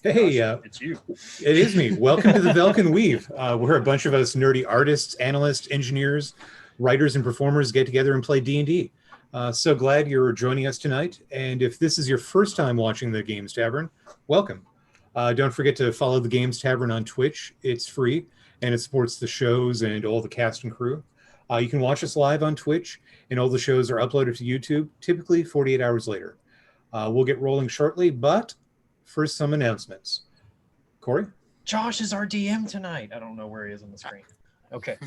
Hey, it's you. It is me. Welcome to the Velkyn Weave. We're a bunch of us nerdy artists, analysts, engineers, writers, and performers get together and play D&D. So glad you're joining us tonight. And if this is your first time watching the Games Tavern, welcome. Don't forget to follow the Games Tavern on Twitch. It's free, and it supports the shows and all the cast and crew. You can watch us live on Twitch, and all the shows are uploaded to YouTube, typically 48 hours later. We'll get rolling shortly, but first, some announcements. Corey? Josh is our DM tonight. I don't know where he is on the screen. Okay.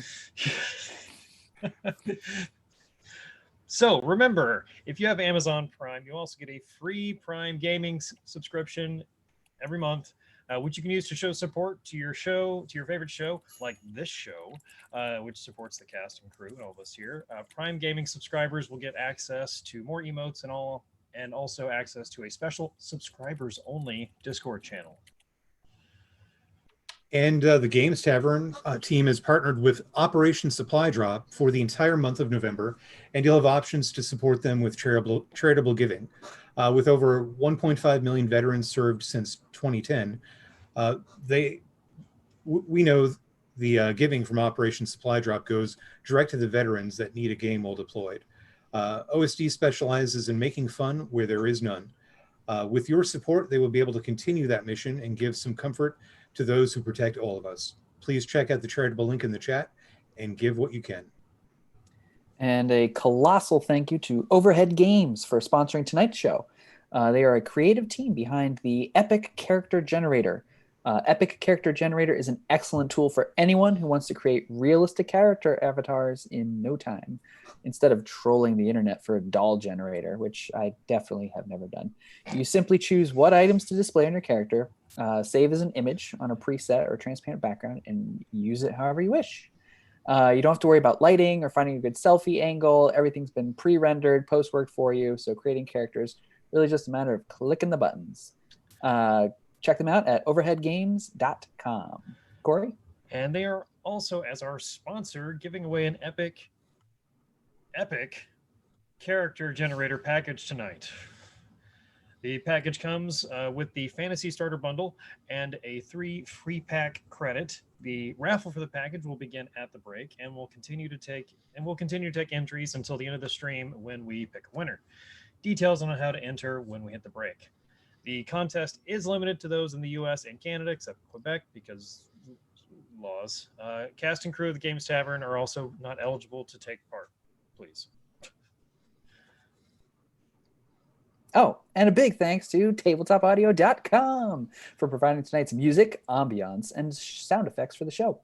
So remember, if you have Amazon Prime, you also get a free Prime Gaming subscription every month, which you can use to show support to your show, to your favorite show, like this show, which supports the cast and crew and all of us here. Prime Gaming subscribers will get access to more emotes and all, and also access to a special subscribers-only Discord channel. And the Games Tavern team has partnered with Operation Supply Drop for the entire month of November, and you'll have options to support them with charitable giving. With over 1.5 million veterans served since 2010, we know the giving from Operation Supply Drop goes direct to the veterans that need a game while deployed. OSD specializes in making fun where there is none. With your support, they will be able to continue that mission and give some comfort to those who protect all of us. Please check out the charitable link in the chat and give what you can. And a colossal thank you to Overhead Games for sponsoring tonight's show. They are a creative team behind the Epic Character Generator. Epic Character Generator is an excellent tool for anyone who wants to create realistic character avatars in no time, instead of trolling the internet for a doll generator, which I definitely have never done. You simply choose what items to display on your character, save as an image on a preset or transparent background, and use it however you wish. You don't have to worry about lighting or finding a good selfie angle. Everything's been pre-rendered, post-worked for you, so creating characters really just a matter of clicking the buttons. Check them out at overheadgames.com. Corey? And they are also, as our sponsor, giving away an epic character generator package tonight. The package comes with the Fantasy Starter Bundle and a 3 free pack credit. The raffle for the package will begin at the break, and we'll continue to take entries until the end of the stream when we pick a winner. Details on how to enter when we hit the break. The contest is limited to those in the U.S. and Canada, except Quebec, because laws. Cast and crew of the Games Tavern are also not eligible to take part. please. Oh, and a big thanks to tabletopaudio.com for providing tonight's music, ambiance, and sound effects for the show.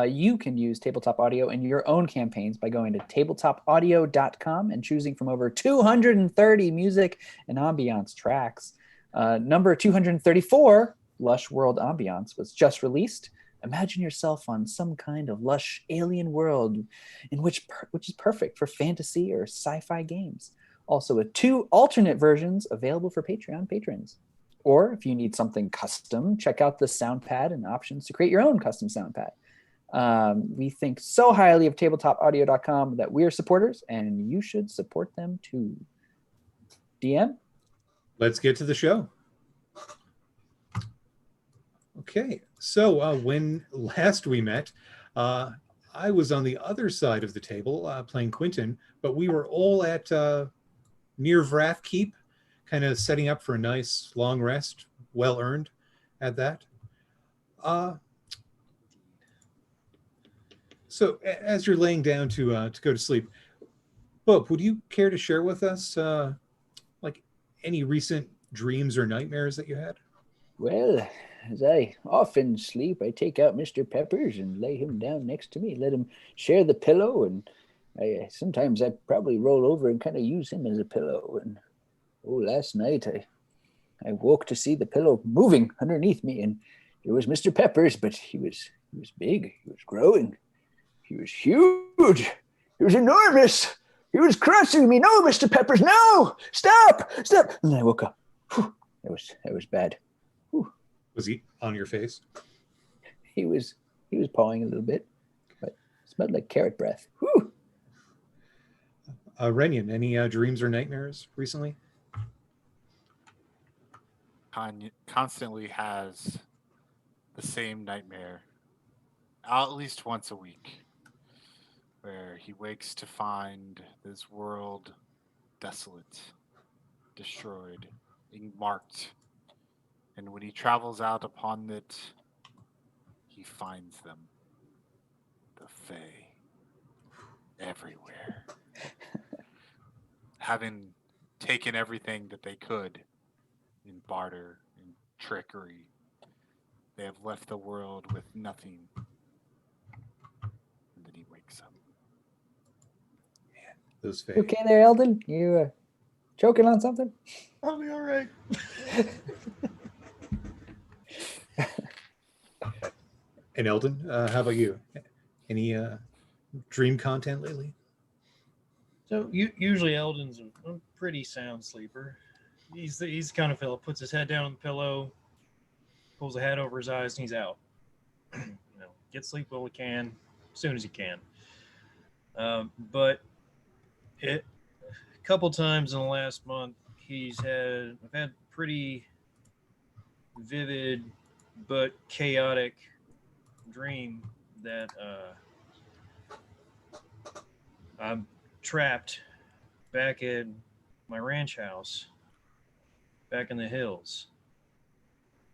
You can use Tabletop Audio in your own campaigns by going to tabletopaudio.com and choosing from over 230 music and ambiance tracks. Number 234, Lush World Ambiance, was just released. Imagine yourself on some kind of lush alien world in which is perfect for fantasy or sci-fi games. Also, with 2 alternate versions available for Patreon patrons. Or if you need something custom, check out the soundpad and options to create your own custom soundpad. We think so highly of tabletopaudio.com that we are supporters, and you should support them too. DM? Let's get to the show. Okay, so when last we met, I was on the other side of the table playing Quentin, but we were all at near Vrath Keep, kind of setting up for a nice long rest, well earned at that. So as you're laying down to go to sleep, Bob, would you care to share with us like any recent dreams or nightmares that you had? Well, as I often sleep, I take out Mr. Peppers and lay him down next to me, let him share the pillow, and sometimes I probably roll over and kind of use him as a pillow. And last night I woke to see the pillow moving underneath me, and it was Mr. Peppers, but he was big, he was growing, he was huge, he was enormous, he was crushing me. No, Mr. Peppers, no, stop. And then I woke up. Whew, that was bad. Whew. Was he on your face? He was pawing a little bit, but it smelled like carrot breath. Whew. Renyon, any dreams or nightmares recently? Constantly has the same nightmare at least once a week, where he wakes to find this world desolate, destroyed, being marked. And when he travels out upon it, he finds them. The Fae. Everywhere. Having taken everything that they could in barter and trickery, they have left the world with nothing. And then he wakes up. Man, those Fae. You okay there, Eldon? You choking on something? I'll be all right. And Eldon, how about you? Any dream content lately? So usually Eldon's a pretty sound sleeper. He's the kind of fellow puts his head down on the pillow, pulls the hat over his eyes, and he's out. Get sleep while he can, as soon as he can. But a couple times in the last month, I've had pretty vivid but chaotic dream that I'm trapped back at my ranch house back in the hills,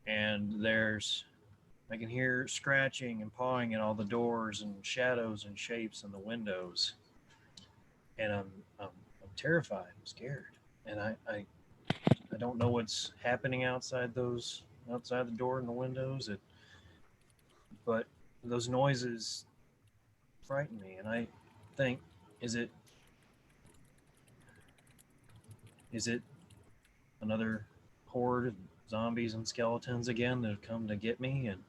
and I can hear scratching and pawing at all the doors and shadows and shapes in the windows, and I'm terrified. I'm scared, and I don't know what's happening outside the door and the windows. But those noises frighten me, and I think, is it another horde of zombies and skeletons again that have come to get me? And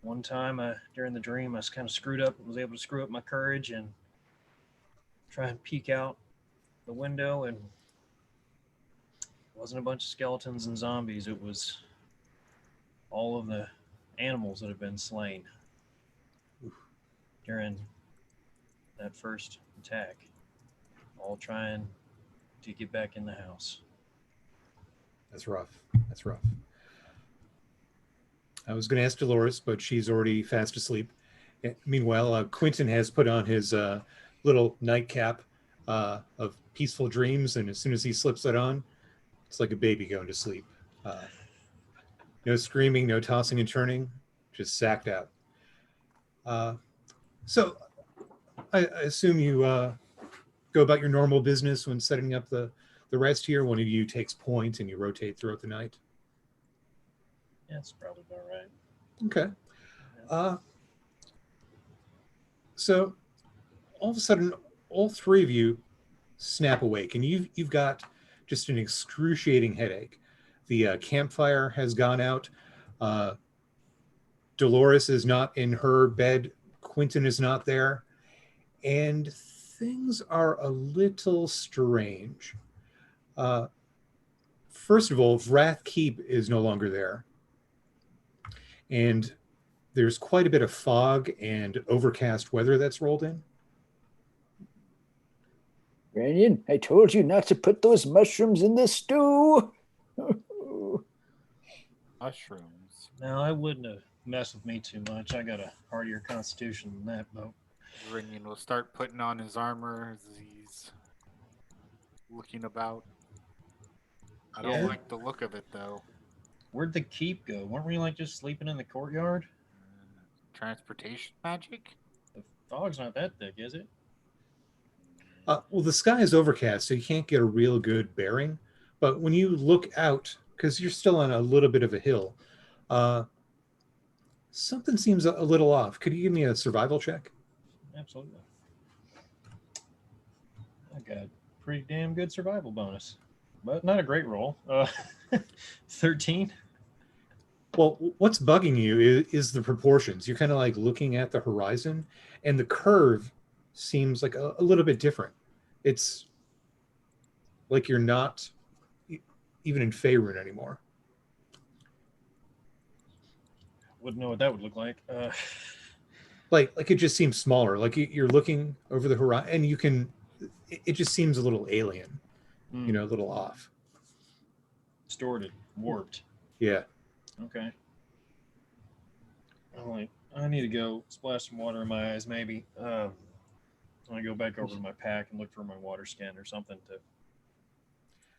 one time during the dream, I was kind of was able to screw up my courage and try and peek out the window, and it wasn't a bunch of skeletons and zombies. It was all of the animals that have been slain during that first attack, all trying to get back in the house. That's rough. I was going to ask Dolores, but she's already fast asleep. Meanwhile, Quentin has put on his little nightcap of peaceful dreams, and as soon as he slips it on, it's like a baby going to sleep. No screaming, no tossing and turning, just sacked out. So I assume you go about your normal business when setting up the rest here. One of you takes point and you rotate throughout the night. Yeah, that's probably about right. Okay. So all of a sudden, all three of you snap awake, and you've got just an excruciating headache. The campfire has gone out. Dolores is not in her bed. Quentin is not there. And things are a little strange. First of all, Wrath Keep is no longer there. And there's quite a bit of fog and overcast weather that's rolled in. Brandon, I told you not to put those mushrooms in the stew. Mushrooms. No, I wouldn't have messed with me too much. I got a heartier constitution than that, though. Ringan will start putting on his armor as he's looking about. I don't like the look of it, though. Where'd the keep go? Weren't we like just sleeping in the courtyard? Transportation magic? The fog's not that thick, is it? Well, the sky is overcast, so you can't get a real good bearing. But when you look out, because you're still on a little bit of a hill, something seems a little off. Could you give me a survival check? Absolutely. I got a pretty damn good survival bonus, but not a great roll. 13. Well, what's bugging you is the proportions. You're kind of like looking at the horizon, and the curve seems like a little bit different. It's like you're not even in Faerun anymore. Wouldn't know what that would look like. Like it just seems smaller. Like you're looking over the horizon, and you can. It just seems a little alien, a little off. Distorted, warped. Yeah. Okay. I need to go splash some water in my eyes, maybe. I go back over to my pack and look for my water skin or something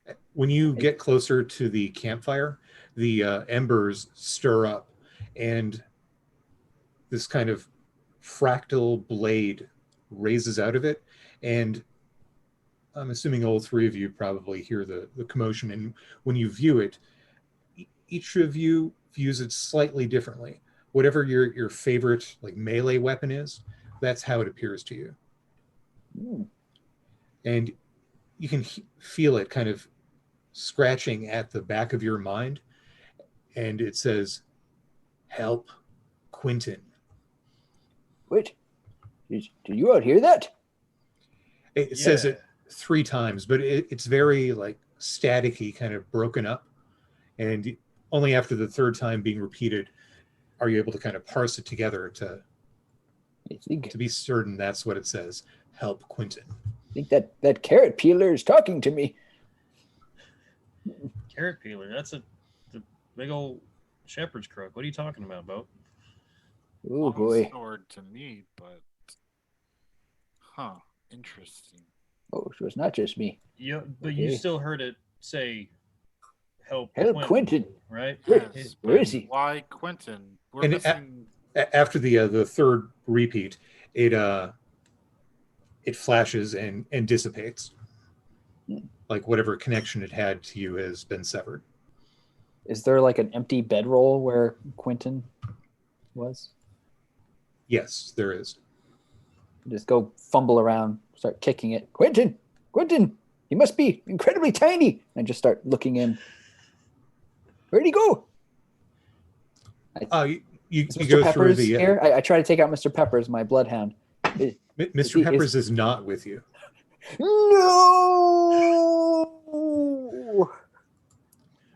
to. When you get closer to the campfire, the embers stir up, and this kind of fractal blade raises out of it. And I'm assuming all three of you probably hear the commotion. And when you view it, each of you views it slightly differently. Whatever your favorite like melee weapon is, that's how it appears to you. And you can feel it kind of scratching at the back of your mind, and it says, "Help, Quentin." Wait, did you all hear that? It says it 3 times, but it's very like staticky, kind of broken up, and only after the 3rd time being repeated are you able to kind of parse it together to be certain that's what it says. Help, Quentin. I think that carrot peeler is talking to me. Carrot peeler? That's the big old shepherd's crook. What are you talking about, Bo? Oh boy. Sword to me, but interesting. Oh, so it's not just me. Yeah, but you still heard it say, "Help, Quentin." Right? Yes, where is he? Why Quentin? We're And missing. After the 3rd repeat, it flashes and dissipates. Like whatever connection it had to you has been severed. Is there like an empty bedroll where Quentin was? Yes, there is. Just go fumble around, start kicking it. Quentin, he must be incredibly tiny. And just start looking in. Where'd he go? You Mr. go Peppers through the here. I try to take out Mr. Peppers, my bloodhound. Mr. Peppers is not with you. No.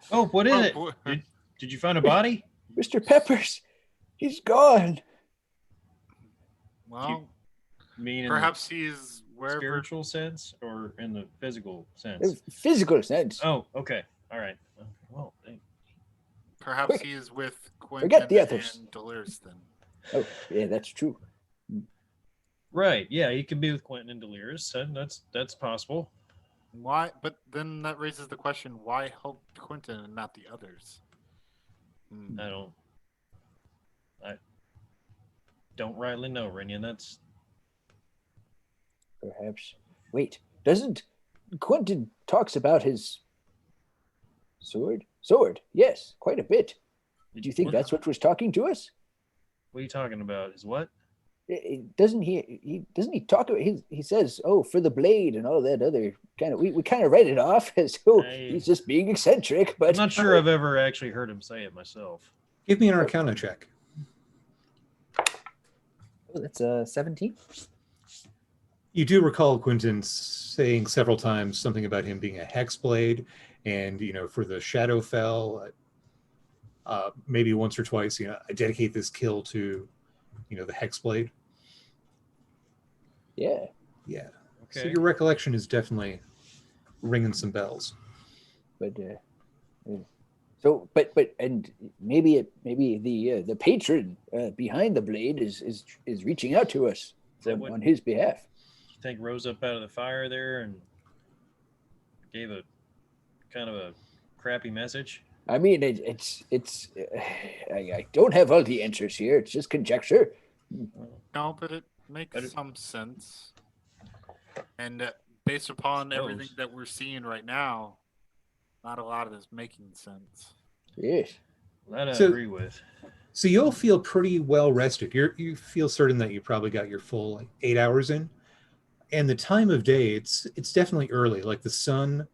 Oh, what is it? Did you find a body? Mr. Peppers, he's gone. Well, mean perhaps he's wherever. Spiritual sense or in the physical sense? Physical sense. Oh, okay. All right. Well, perhaps Quick. he is with Quentin Forget the others. and Delirious then. Oh, yeah, that's true. Right. Yeah, he could be with Quentin and Delirious. That's possible. Why? But then that raises the question: why help Quentin and not the others? I don't rightly know, Rinian. That's Perhaps. Wait, doesn't Quentin talks about his sword? Sword, yes, quite a bit. Do you think that's what was talking to us? What are you talking about? Is what? Doesn't he doesn't he talk about he says, oh, for the blade and all that other kind of we kind of write it off as he's just being eccentric, but I'm not sure I've ever actually heard him say it myself. Give me an Arcana check. Oh, that's 17. You do recall Quentin saying several times something about him being a hexblade, and for the Shadowfell, maybe once or twice, I dedicate this kill to, the hexblade. Yeah. Yeah. Okay. So your recollection is definitely ringing some bells. But and maybe the patron behind the blade is reaching out to us on his behalf. You think rose up out of the fire there and gave a kind of a crappy message? I mean, I don't have all the answers here. It's just conjecture. No, but it makes some sense. And based upon everything that we're seeing right now, not a lot of this making sense. Yes. That I agree with. So you'll feel pretty well rested. You feel certain that you probably got your full 8 hours in. And the time of day, it's definitely early. Like the sun,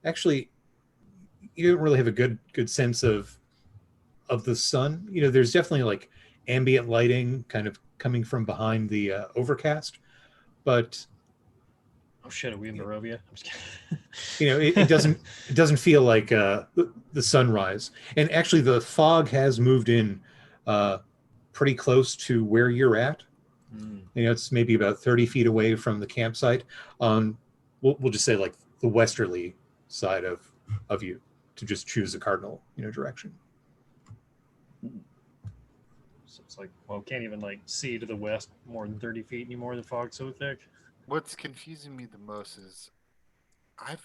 actually, you don't really have a good sense of the sun. There's definitely like ambient lighting kind of coming from behind the overcast, but oh shit, are we in Barovia? I'm just kidding. it doesn't feel like the sunrise. And actually, the fog has moved in pretty close to where you're at. It's maybe about 30 feet away from the campsite on, we'll just say like the westerly side of you, to just choose a cardinal, direction. So it's like, well, can't even like see to the west more than 30 feet anymore. The fog's so thick. What's confusing me the most is I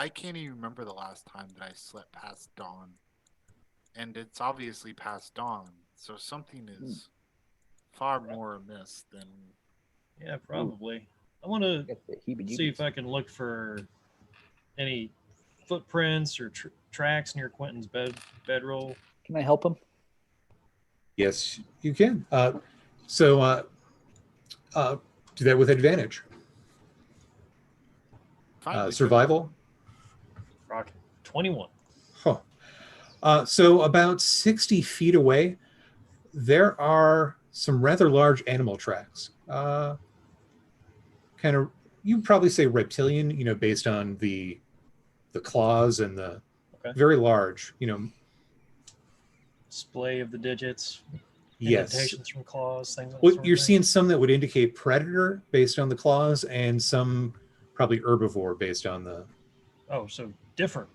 can't even remember the last time that I slept past dawn. And it's obviously past dawn. So something is far more amiss than... Yeah, probably. I want to see if I can look for any footprints or tracks near Quentin's bedroll. Can I help him? Yes, you can. So do that with advantage. Survival. Rock 21. Huh. So about 60 feet away, there are some rather large animal tracks. Kind of, you'd probably say reptilian, based on the claws and the very large, display of the digits. Yes. Indentations from claws, things like well, that. You're seeing some that would indicate predator based on the claws, and some probably herbivore based on the... Oh, so different.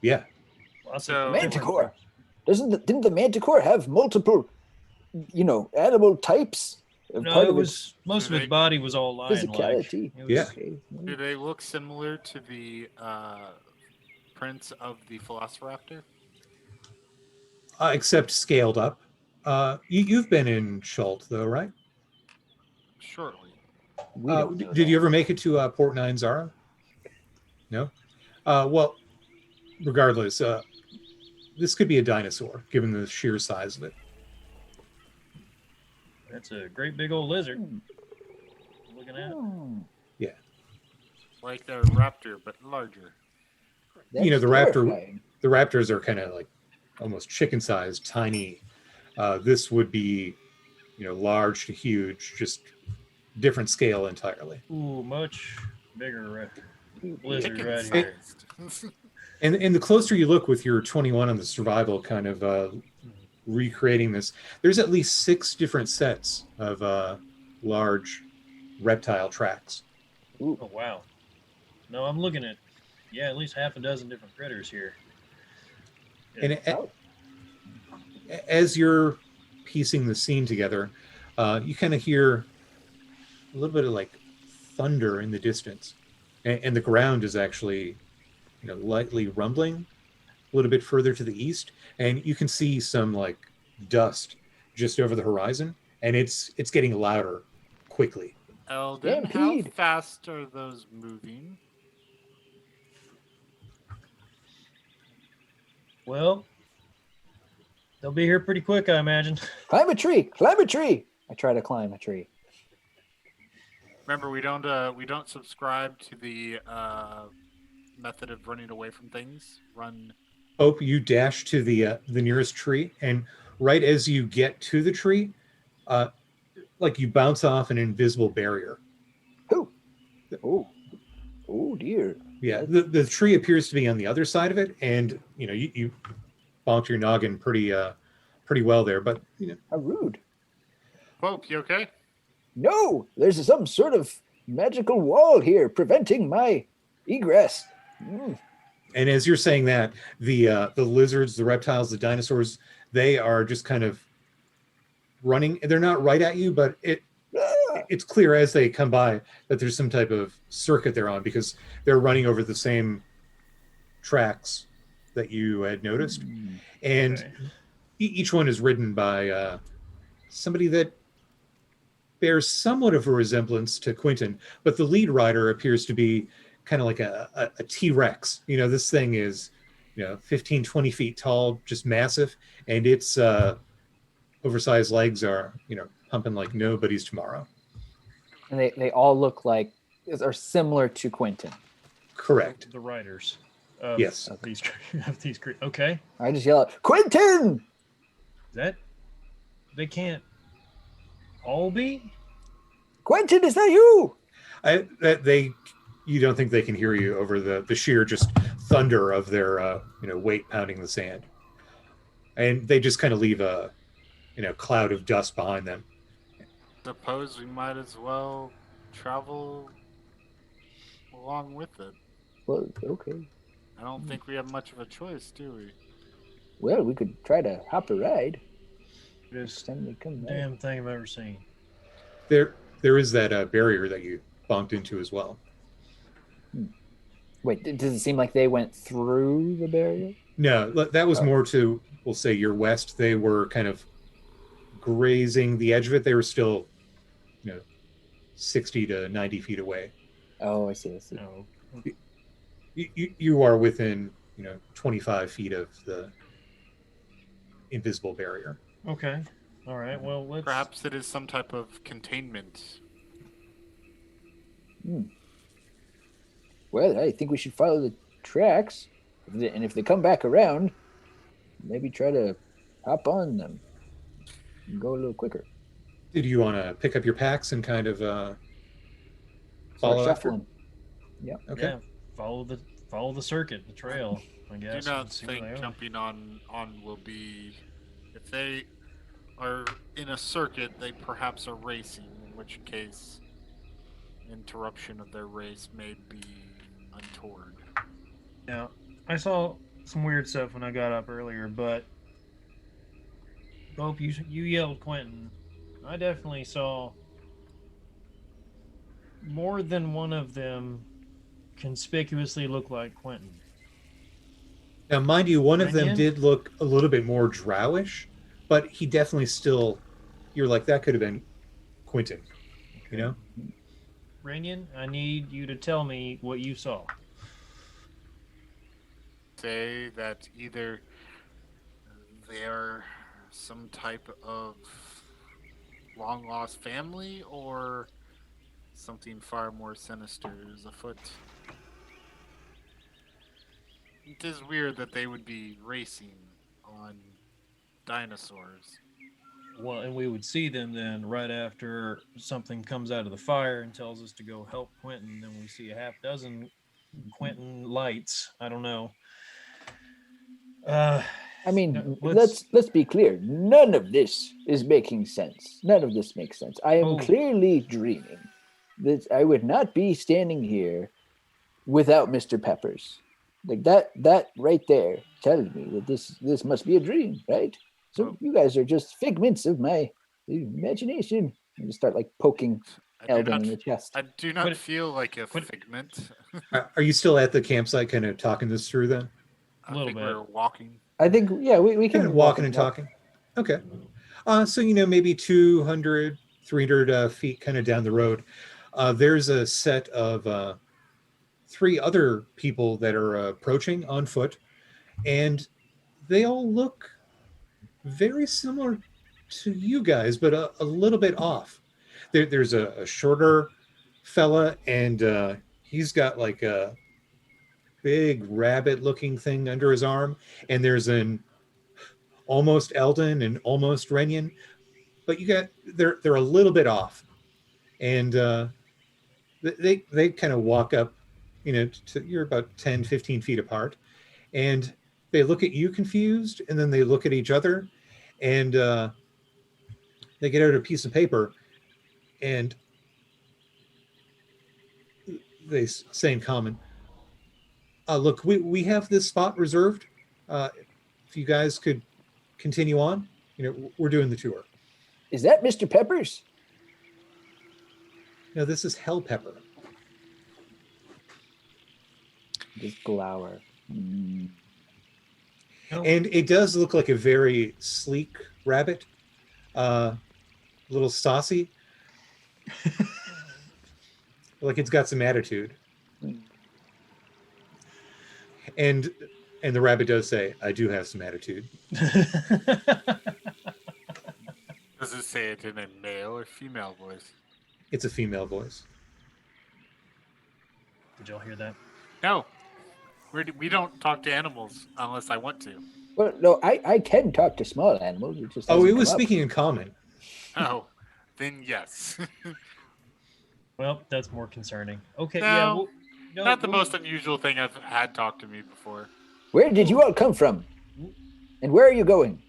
Yeah. Well, so Manticore. Didn't the Manticore have multiple, animal types? No, it was most of its body was all lion-like. Physicality. Yeah. Do they look similar to the prints of the Velociraptor? Except scaled up. You've been in Schult, though, right? Shortly. Did you ever make it to Port 9 Zara? No? Well, regardless, this could be a dinosaur, given the sheer size of it. That's a great big old lizard. Looking at. Yeah. Like the raptor, but larger. The raptors are kind of like almost chicken-sized, tiny. This would be, large to huge, just different scale entirely. Ooh, much bigger lizard right here. And the closer you look with your 21 on the survival, kind of recreating this, there's at least 6 different sets of large reptile tracks. Ooh. Oh, wow. No, I'm looking at, at least half a dozen different critters here. And as you're piecing the scene together, you kind of hear a little bit of like thunder in the distance, and the ground is actually, lightly rumbling a little bit further to the east, and you can see some like dust just over the horizon, and it's getting louder quickly. Eldon, how Stampede. fast are those moving? Well, they'll be here pretty quick, I imagine. Climb a tree. Climb a tree. I try to climb a tree. Remember, we don't subscribe to the method of running away from things. Run. Hope you dash to the nearest tree, and right as you get to the tree, like you bounce off an invisible barrier. Oh. Oh. Oh dear. Yeah, the tree appears to be on the other side of it, and you bonked your noggin pretty well there. But How rude. Pope, you okay? No, there's some sort of magical wall here preventing my egress. and as you're saying that, the lizards, the reptiles, the dinosaurs, they are just kind of running. They're not right at you, but it's clear as they come by that there's some type of circuit they're on, because they're running over the same tracks that you had noticed. And Okay. each one is ridden by somebody that bears somewhat of a resemblance to Quentin, but the lead rider appears to be kind of like a T-Rex. This thing is 15, 20 feet tall, just massive, and its oversized legs are pumping like nobody's tomorrow. And they all look like, are similar to Quentin. Correct. The writers. Of Yes. These, okay. I just yell out, Quentin! That they can't all be. Quentin, is that you? You don't think they can hear you over the sheer just thunder of their weight pounding the sand, and they just kind of leave a cloud of dust behind them. Suppose we might as well travel along with it. Well, okay. I don't think we have much of a choice, do we? Well, we could try to hop a ride. Just Time they come back. damn thing I've ever seen. There is that barrier that you bumped into as well. Wait, does it seem like they went through the barrier? No, that was more to, we'll say, your west. They were kind of grazing the edge of it. They were still 60 to 90 feet away. Oh, I see. No. You are within 25 feet of the invisible barrier. Okay. All right. Well, let's. Perhaps it is some type of containment. Well, I think we should follow the tracks. And if they come back around, maybe try to hop on them and go a little quicker. Did you want to pick up your packs and kind of Start follow after? shuffling. Okay. Yeah. Follow the circuit, the trail. I Do guess. not and see where think they are. jumping on will be. If they are in a circuit, they perhaps are racing, in which case interruption of their race may be untoward. Now, I saw some weird stuff when I got up earlier, but Bope, you yelled Quentin. I definitely saw more than one of them conspicuously look like Quentin. Now, mind you, one of them Renyan? did look a little bit more drowish, but he definitely still. You're like, that could have been Quentin. Renyan, I need you to tell me what you saw. Say that either they're some type of long lost family or something far more sinister is afoot. It is weird that they would be racing on dinosaurs. Well, and we would see them then right after something comes out of the fire and tells us to go help Quentin. Then we see a half dozen Quentin lights. I don't know. I mean, No, let's be clear. None of this is making sense. None of this makes sense. I am Oh. clearly dreaming. That I would not be standing here without Mr. Peppers. Like that right there tells me that this must be a dream, right? So Oh. you guys are just figments of my imagination. And just start like poking I do Eldon not, in the chest. I do not Quit- feel like a quit- figment. Are you still at the campsite, kind of talking this through then? I Little think bit. we're walking. I think we Kind can of walk walking and walk. talking. Okay. So maybe 200, 300 feet kind of down the road. there's a set of 3 other people that are approaching on foot, and they all look very similar to you guys, but a little bit off. There's a shorter fella, and he's got like a big rabbit-looking thing under his arm, and there's an almost Eldon and almost Renyan, but they're a little bit off, and they kind of walk up, you're about 10-15 feet apart, and they look at you confused, and then they look at each other, and they get out a piece of paper, and they say in common, look, we have this spot reserved. If you guys could continue on, we're doing the tour. Is that Mr. Peppers? No, this is Hell Pepper. Just glower. And it does look like a very sleek rabbit, a little saucy, like it's got some attitude. And the rabbit does say, "I do have some attitude." Does it say it in a male or female voice? It's a female voice. Did y'all hear that? No. We don't talk to animals unless I want to. Well, no, I can talk to small animals. It just Oh, doesn't it was come up. speaking in common. Oh, then yes. Well, that's more concerning. Okay, No, yeah. Well, Not the most unusual thing I've had talk to me before. Where did you all come from? And where are you going?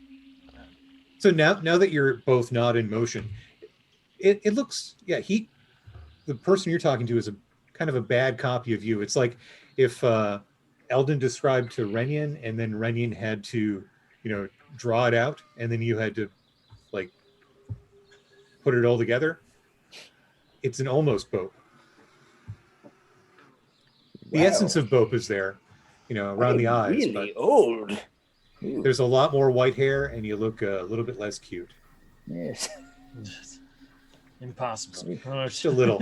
So now that you're both not in motion, it looks, the person you're talking to is a kind of a bad copy of you. It's like if Eldon described to Renyan, and then Renyan had to, draw it out, and then you had to like put it all together. It's an almost Bope. The essence of Bope is there, around the eyes. Really but old. Ooh, there's a lot more white hair, and you look a little bit less cute. yes. Impossible. Just a little.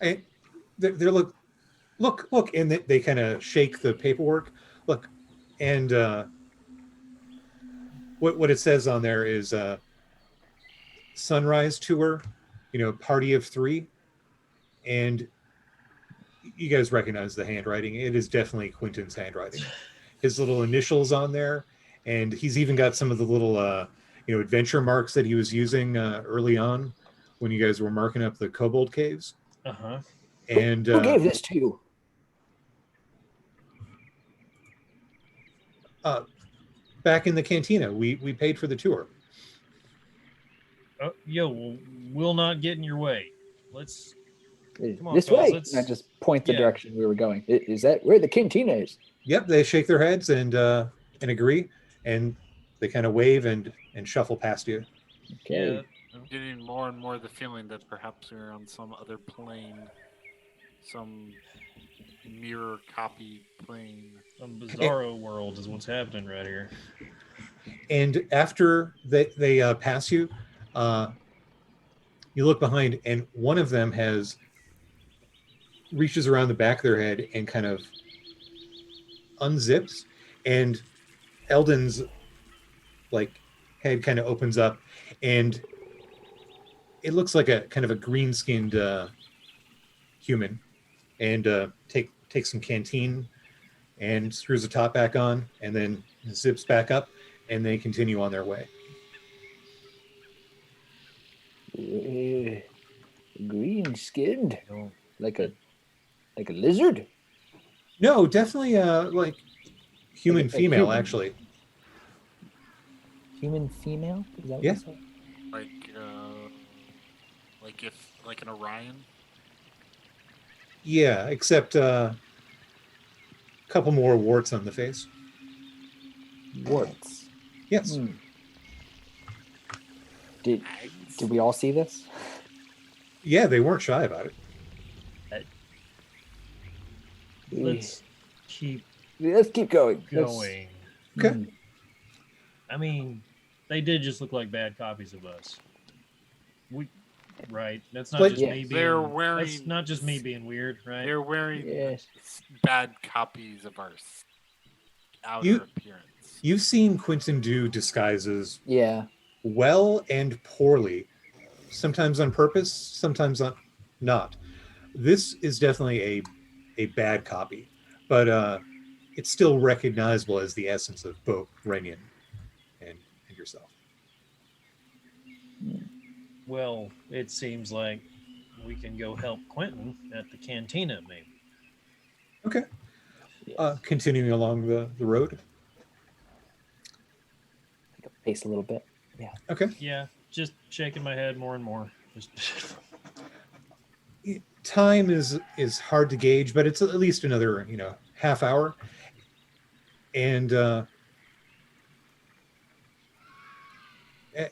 And they're look, and they kind of shake the paperwork. Look, and what it says on there is sunrise tour, party of 3, and you guys recognize the handwriting. It is definitely Quentin's handwriting. His little initials on there, and he's even got some of the little adventure marks that he was using early on when you guys were marking up the kobold caves. Uh-huh. And Who gave this to you? back in the cantina, we paid for the tour. We'll not get in your way. Let's come on, This fellas, way. let's- And I just point the Yeah. direction we were going. Is that where the cantina is? Yep, they shake their heads and agree, and they kind of wave and shuffle past you. Okay. Yeah, I'm getting more and more the feeling that perhaps we're on some other plane, some mirror copy plane. some bizarro world is what's happening right here. And after they pass you, you look behind, and one of them reaches around the back of their head and kind of unzips, and Eldon's head kind of opens up, and it looks like a kind of a green-skinned human, and takes some canteen and screws the top back on, and then zips back up, and they continue on their way. Green skinned, like a lizard. No, definitely like human Like a female, human. actually. Human female? Is that what Yeah. you said? Like an Orion. Yeah, except a couple more warts on the face. Warts. Yes. Hmm. Did we all see this? Yeah, they weren't shy about it. Let's keep Let's keep going. going. Okay. Hmm. I mean, they did just look like bad copies of us. Right. That's not But- just me being. They're wearing. That's not just me being weird, right? They're wearing Yes. bad copies of our outer You- appearance. You've seen Quentin do disguises Yeah. well and poorly, sometimes on purpose, sometimes not. This is definitely a bad copy, but it's still recognizable as the essence of both Renyan and yourself. Well, it seems like we can go help Quentin at the cantina, maybe. Okay. Yes. Continuing along the road. Pick up the pace a little bit. Okay. Yeah, just shaking my head more and more. Just Time is hard to gauge, but it's at least another half hour, and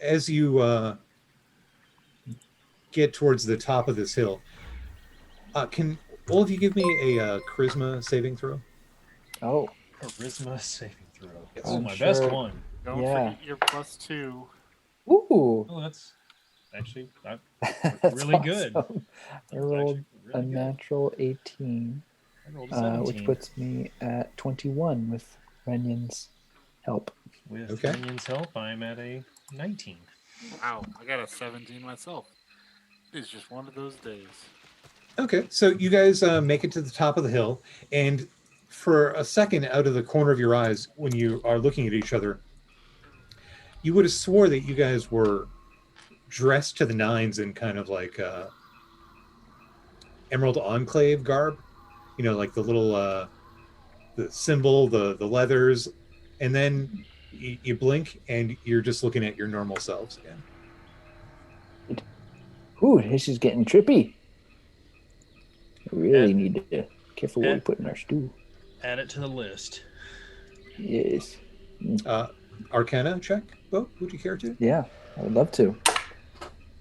as you get towards the top of this hill, can all of you give me a charisma saving throw? Oh, charisma saving throw. Yes. Oh, I'm my best sure- one. Don't Yeah. forget your +2. ooh, Oh, that's actually that's really good. awesome. I that's rolled actually a really good. natural 18, I rolled a 17 which puts me at 21 with Renyan's help. with Okay. Minion's help. I'm at a 19. Wow, I got a 17 myself. It's just one of those days. Okay, so you guys make it to the top of the hill, and for a second, out of the corner of your eyes, when you are looking at each other, you would have swore that you guys were dressed to the nines in kind of like Emerald Enclave garb, like the little the symbol, the leathers, and then you blink and you're just looking at your normal selves again. Ooh, this is getting trippy. We really Add- need to be careful what we add- put in our stew. Add it to the list. Yes. Arcana check, Bo, would you care to? Yeah, I would love to.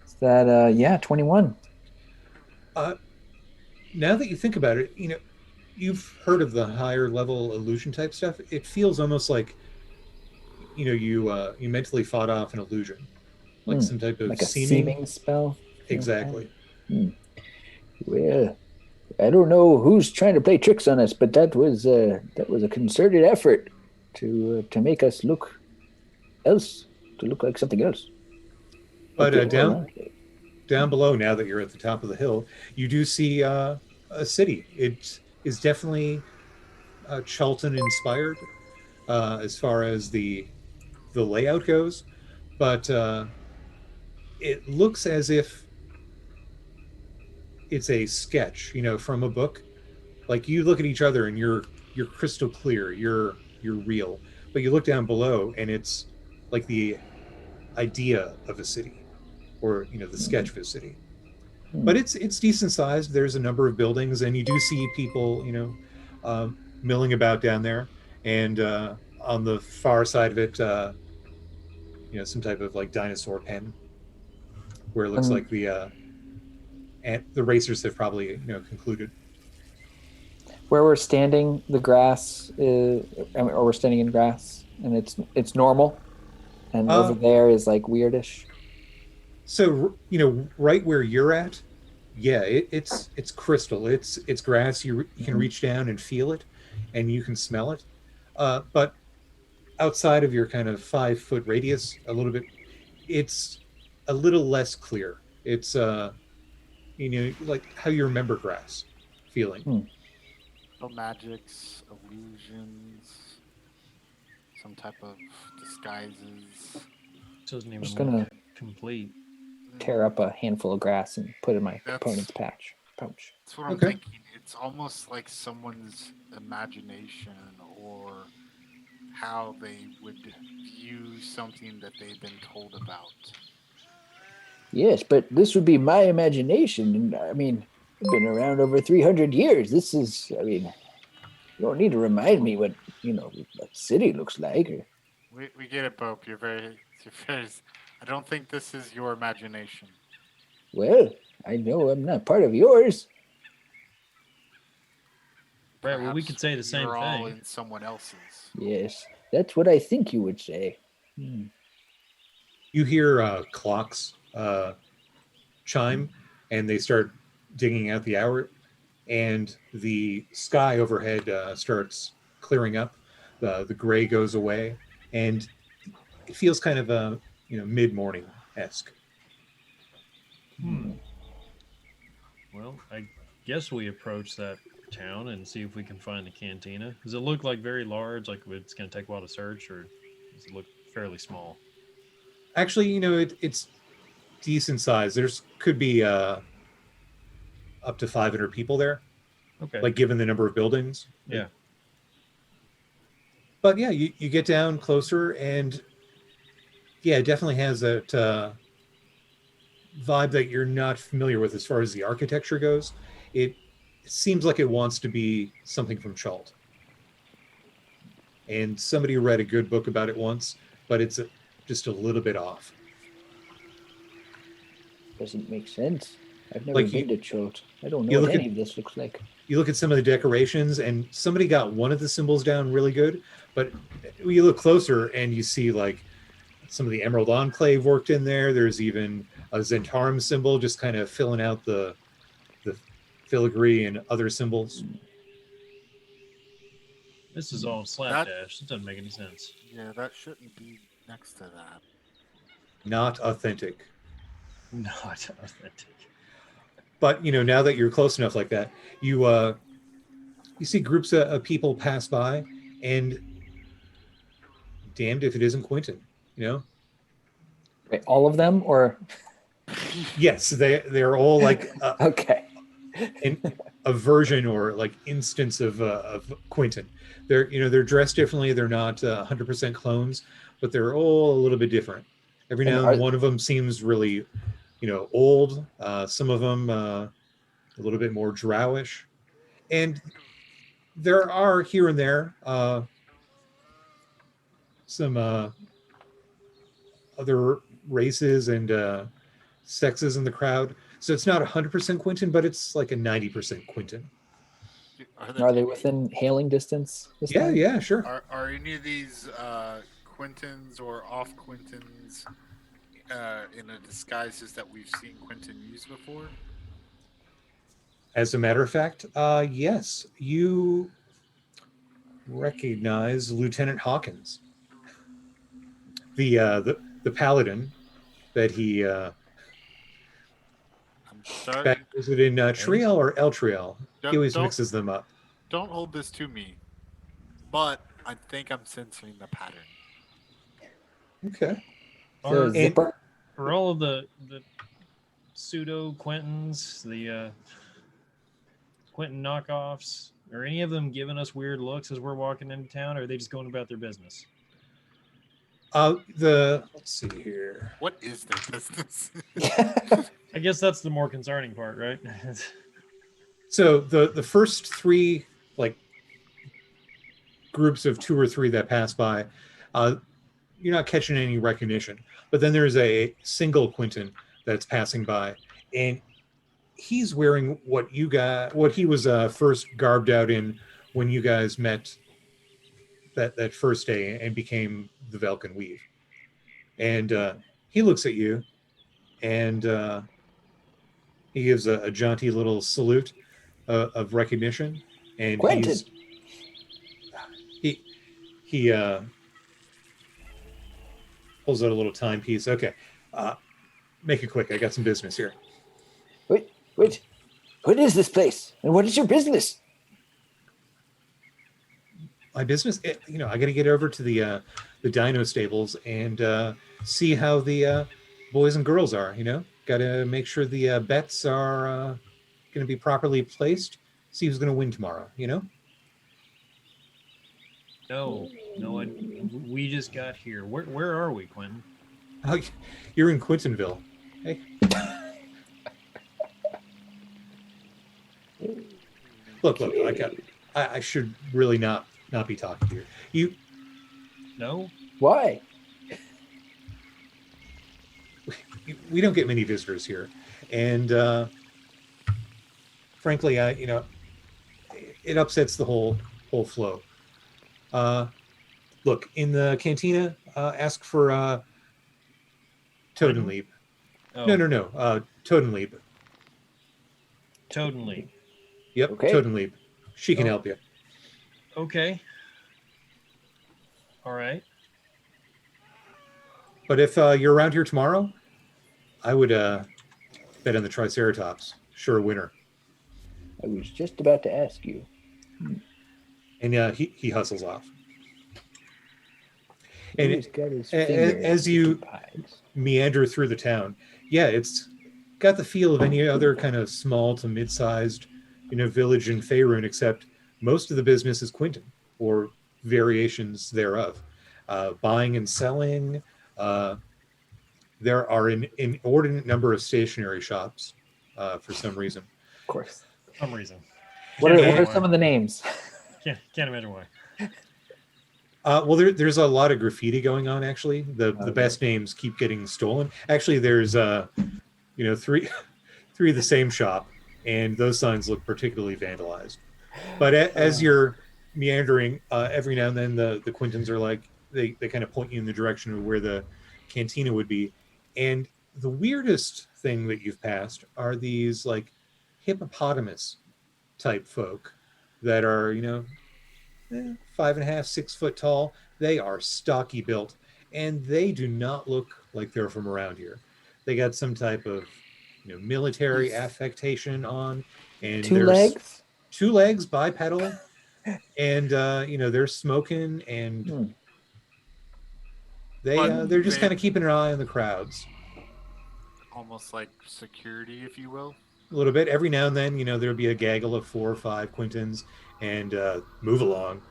Is that 21? Now that you think about it, you've heard of the higher level illusion type stuff. It feels almost like you mentally fought off an illusion, like some type of Like a seeming. seeming spell? Exactly. Well, I don't know who's trying to play tricks on us, but that was a concerted effort to make us look like something else. But Okay, down below, now that you're at the top of the hill, you do see a city. It is definitely Charlton inspired as far as the layout goes, but it looks as if it's a sketch, from a book. Like you look at each other and you're crystal clear, you're real, but you look down below and it's like the idea of a city, or the sketch of a city. But it's decent sized. There's a number of buildings, and you do see people milling about down there, and on the far side of it some type of like dinosaur pen where it looks like the racers have probably concluded. Where we're standing, the grass or we're standing in grass, and it's normal, and over there is like weirdish. So right where you're at, yeah, it's crystal. It's grass. You can reach down and feel it, and you can smell it. But outside of your kind of 5-foot radius, a little bit, it's a little less clear. It's like how you remember grass feeling. No magics, illusions, some type of disguises. Doesn't even just look gonna complete. tear up a handful of grass and put it in my That's- opponent's pouch. That's what I'm Okay. thinking. It's almost like someone's imagination or how they would view something that they've been told about. Yes, but this would be my imagination. And I mean, I've been around over 300 years. This is, I mean, you don't need to remind me what a city looks like. We get it, Bope. You're very. I don't think this is your imagination. Well, I know I'm not part of yours. Right. Well, we Perhaps could say the same you're all thing. in someone else's. Yes, that's what I think you would say. You hear clocks chime, and they start digging out the hour, and the sky overhead starts clearing up. The gray goes away, and it feels kind of mid-morning-esque. Well, I guess we approach that town and see if we can find the cantina. Does it look like very large, like it's going to take a while to search, or does it look fairly small? Actually, it's decent size. Could be up to 500 people there, Okay. like given the number of buildings. Yeah. But yeah, you get down closer, and yeah, it definitely has that vibe that you're not familiar with as far as the architecture goes. It seems like it wants to be something from Chult. And somebody read a good book about it once, but it's just a little bit off. Doesn't make sense. I've never Like been to Chult. I don't you know look what any at- of this looks like. You look at some of the decorations, and somebody got one of the symbols down really good, but you look closer and you see like some of the Emerald Enclave worked in there. There's even a Zentarum symbol just kind of filling out the filigree and other symbols. This is all slapdash. It doesn't make any sense. Yeah, that shouldn't be next to that. Not authentic. Not authentic. But now that you're close enough like that, you see groups of people pass by, and damned if it isn't Quentin. Wait, all of them, or Yes, they're all like okay? a version or like instance of Quentin. They're dressed differently. They're not 100% clones, but they're all a little bit different. Every now and then, one of them seems really old. Some of them a little bit more drowish, and there are here and there some other races and sexes in the crowd. So it's not 100% Quentin, but it's like a 90% Quentin. Are they within hailing distance? Yeah, yeah, sure. Are any of these Quentins or off Quentins in a disguises that we've seen Quentin use before? As a matter of fact, yes, you recognize Lieutenant Hawkins, the paladin that he is it in Triel or Eltriel? He always mixes them up. Don't hold this to me, but I think I'm sensing the pattern. Okay. Zipper. For all of the pseudo Quentins, the Quentin knockoffs, are any of them giving us weird looks as we're walking into town, or are they just going about their business? Let's see here. What is their business? I guess that's the more concerning part, right? So the first three like groups of 2 or 3 that pass by, you're not catching any recognition. But then there's a single Quentin that's passing by, and he's wearing what he was first garbed out in when you guys met that first day and became the Velkyn Weave. And he looks at you, and he gives a jaunty little salute of recognition, and Quentin. he pulls out a little timepiece. Okay, make it quick. I got some business here. Wait. What is this place? And what is your business? My business, I got to get over to the dino stables and see how the boys and girls are. Got to make sure the bets are going to be properly placed. See who's going to win tomorrow. No, we just got here. Where are we, Quentin? Oh, you're in Quentinville. Hey. Look, I should really not be talking to you. No? Why? We don't get many visitors here, and frankly, it upsets the whole flow. Look, in the cantina, ask for Toad and Leap. Oh, No. Totenlieb. Totenly. Yep, Okay. Totenlieb. She can Oh. help you. Okay. All right. But if you're around here tomorrow, I would bet on the Triceratops. Sure winner. I was just about to ask you. And he hustles off. And Who's got his finger as in you two pies? meander through the town, yeah, it's got the feel of any other kind of small to mid-sized, village in Faerun, except most of the business is Quentin or variations thereof. Buying and selling. There are an inordinate number of stationery shops for some reason. Of course. For some reason. What Can't are imagine some why. of the names? Can't imagine why. Well, there's a lot of graffiti going on. Actually, the best names keep getting stolen. Actually, there's three of the same shop, and those signs look particularly vandalized. But as you're meandering, every now and then the Quintins are like they kind of point you in the direction of where the cantina would be. And the weirdest thing that you've passed are these like hippopotamus type folk that are 5.5, 6 foot tall. They are stocky built, and they do not look like they're from around here. They got some type of military affectation on, and Two there's legs? 2 legs, bipedal, and they're smoking, and they're just kind of keeping an eye on the crowds Almost like security, if you will. a little bit. Every now and then, there'll be a gaggle of 4 or 5 Quintins, and move along,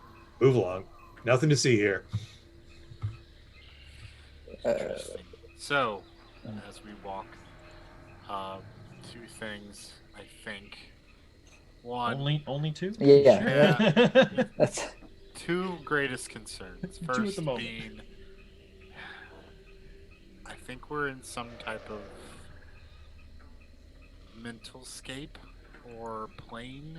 nothing to see here. Interesting. So, as we walk, 2 things, I think. One, Only 2? Yeah. Yeah. That's 2 greatest concerns. 2 at First the moment. being, I think we're in some type of mental scape or plane.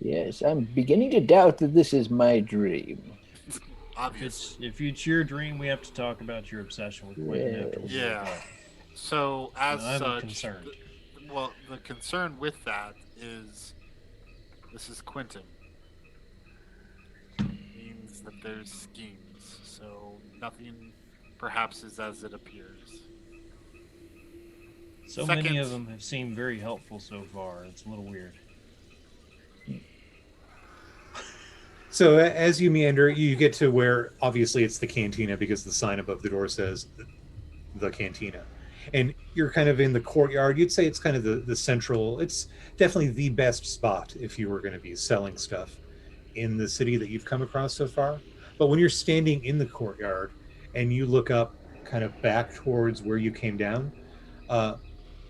Yes, I'm beginning to doubt that this is my dream. Obviously. If it's your dream, we have to talk about your obsession with Quentin afterwards. Yeah. So, as I'm such, concerned. the concern with that is this is Quentin. Means that there's schemes. So, nothing perhaps is as it appears. So Second- many of them have seemed very helpful so far. It's a little weird. So as you meander, you get to where obviously it's the cantina because the sign above the door says the cantina. And you're kind of in the courtyard. You'd say it's kind of the central, it's definitely the best spot if you were going to be selling stuff in the city that you've come across so far. But when you're standing in the courtyard and you look up kind of back towards where you came down,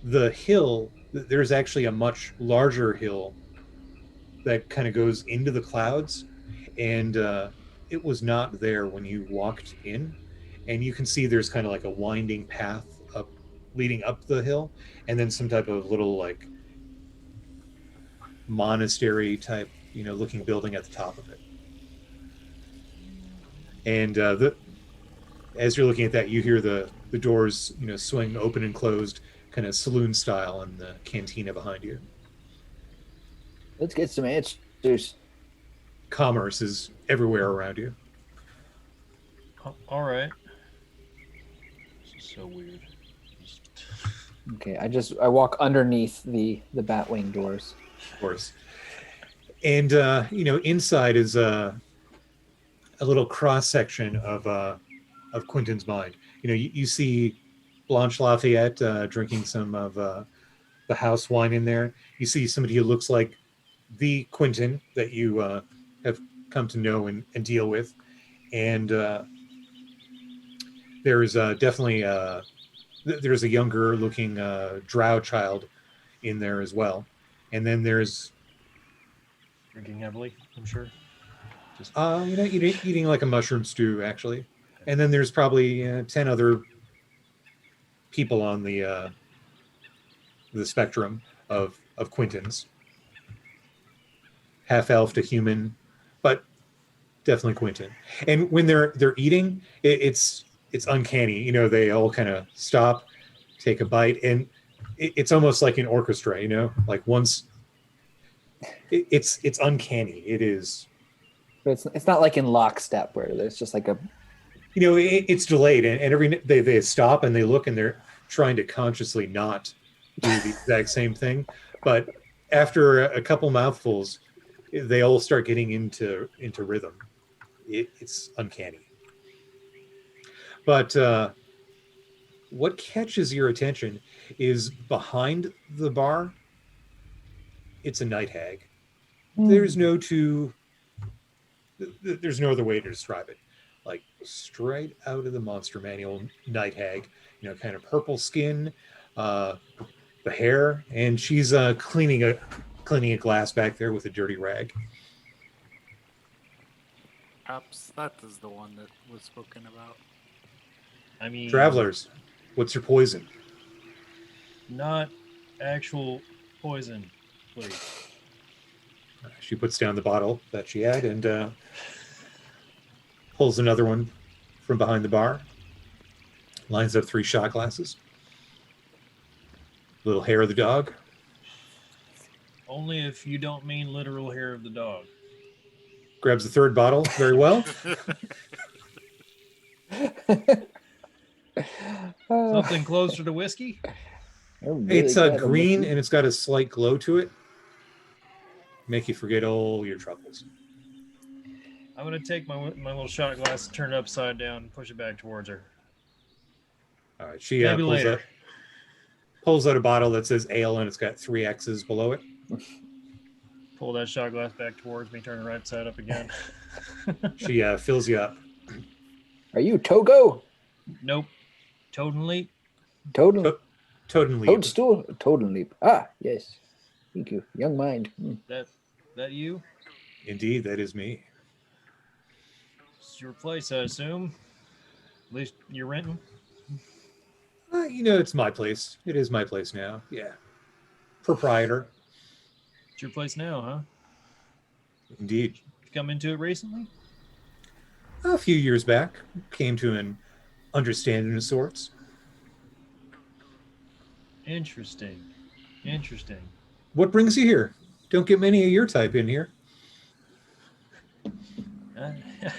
the hill, there's actually a much larger hill that kind of goes into the clouds. And it was not there when you walked in. And you can see there's kind of like a winding path up, leading up the hill, and then some type of little like monastery type, looking building at the top of it. And as you're looking at that, you hear the doors, swing open and closed, kind of saloon style, and the cantina behind you. Let's get some answers. Commerce is everywhere around you. All right. This is so weird. okay. I walk underneath the Batwing doors. Of course. And inside is a little cross section of Quentin's mind. You see Blanche Lafayette drinking some of the house wine in there. You see somebody who looks like the Quentin that you have come to know and deal with, and there's definitely there's a younger looking drow child in there as well, and then there's Drinking heavily, I'm sure. Just eating like a mushroom stew actually, and then there's probably 10 other people on the spectrum of Quentins, half elf to human, but definitely Quentin. And when they're eating, it's uncanny. They all kind of stop, take a bite, and it's almost like an orchestra, you know, like once it's uncanny. It is, But it's not like in lockstep where there's just like a you know, it's delayed, and every they stop and they look and they're trying to consciously not do the exact same thing, but after a couple mouthfuls, they all start getting into rhythm. It's uncanny. But what catches your attention is behind the bar. It's a night hag. There's no other way to describe it. Like straight out of the monster manual, night hag. You know, kind of purple skin, the hair, and she's cleaning a glass back there with a dirty rag. Perhaps that is the one that was spoken about. I mean, Travelers, what's your poison? not actual poison, please. She puts down the bottle that she had and pulls another one from behind the bar. Lines up 3 shot glasses. Little hair of the dog. Only if you don't mean literal hair of the dog. Grabs the 3rd bottle very well. Something closer to whiskey? It's green and it's got a slight glow to it. Make you forget all your troubles. I'm going to take my little shot glass, turn it upside down, and push it back towards her. All right, she Maybe later. pulls out a bottle that says ale and it's got 3 X's below it. Pull that shot glass back towards me, turn it right side up again. She fills you up. Are you Togo? Nope. Toad-and-leap? Toad Toad-and-leap. Toadstool? Toad-and-leap. Ah, yes. Thank you. Young mind. That you? Indeed, that is me. It's your place, I assume. At least you're renting. You know, it's my place. It is my place now. Yeah. Proprietor. It's your place now, huh? Indeed. You come into it recently? A few years back, came to an understanding of sorts. Interesting. What brings you here? Don't get many of your type in here.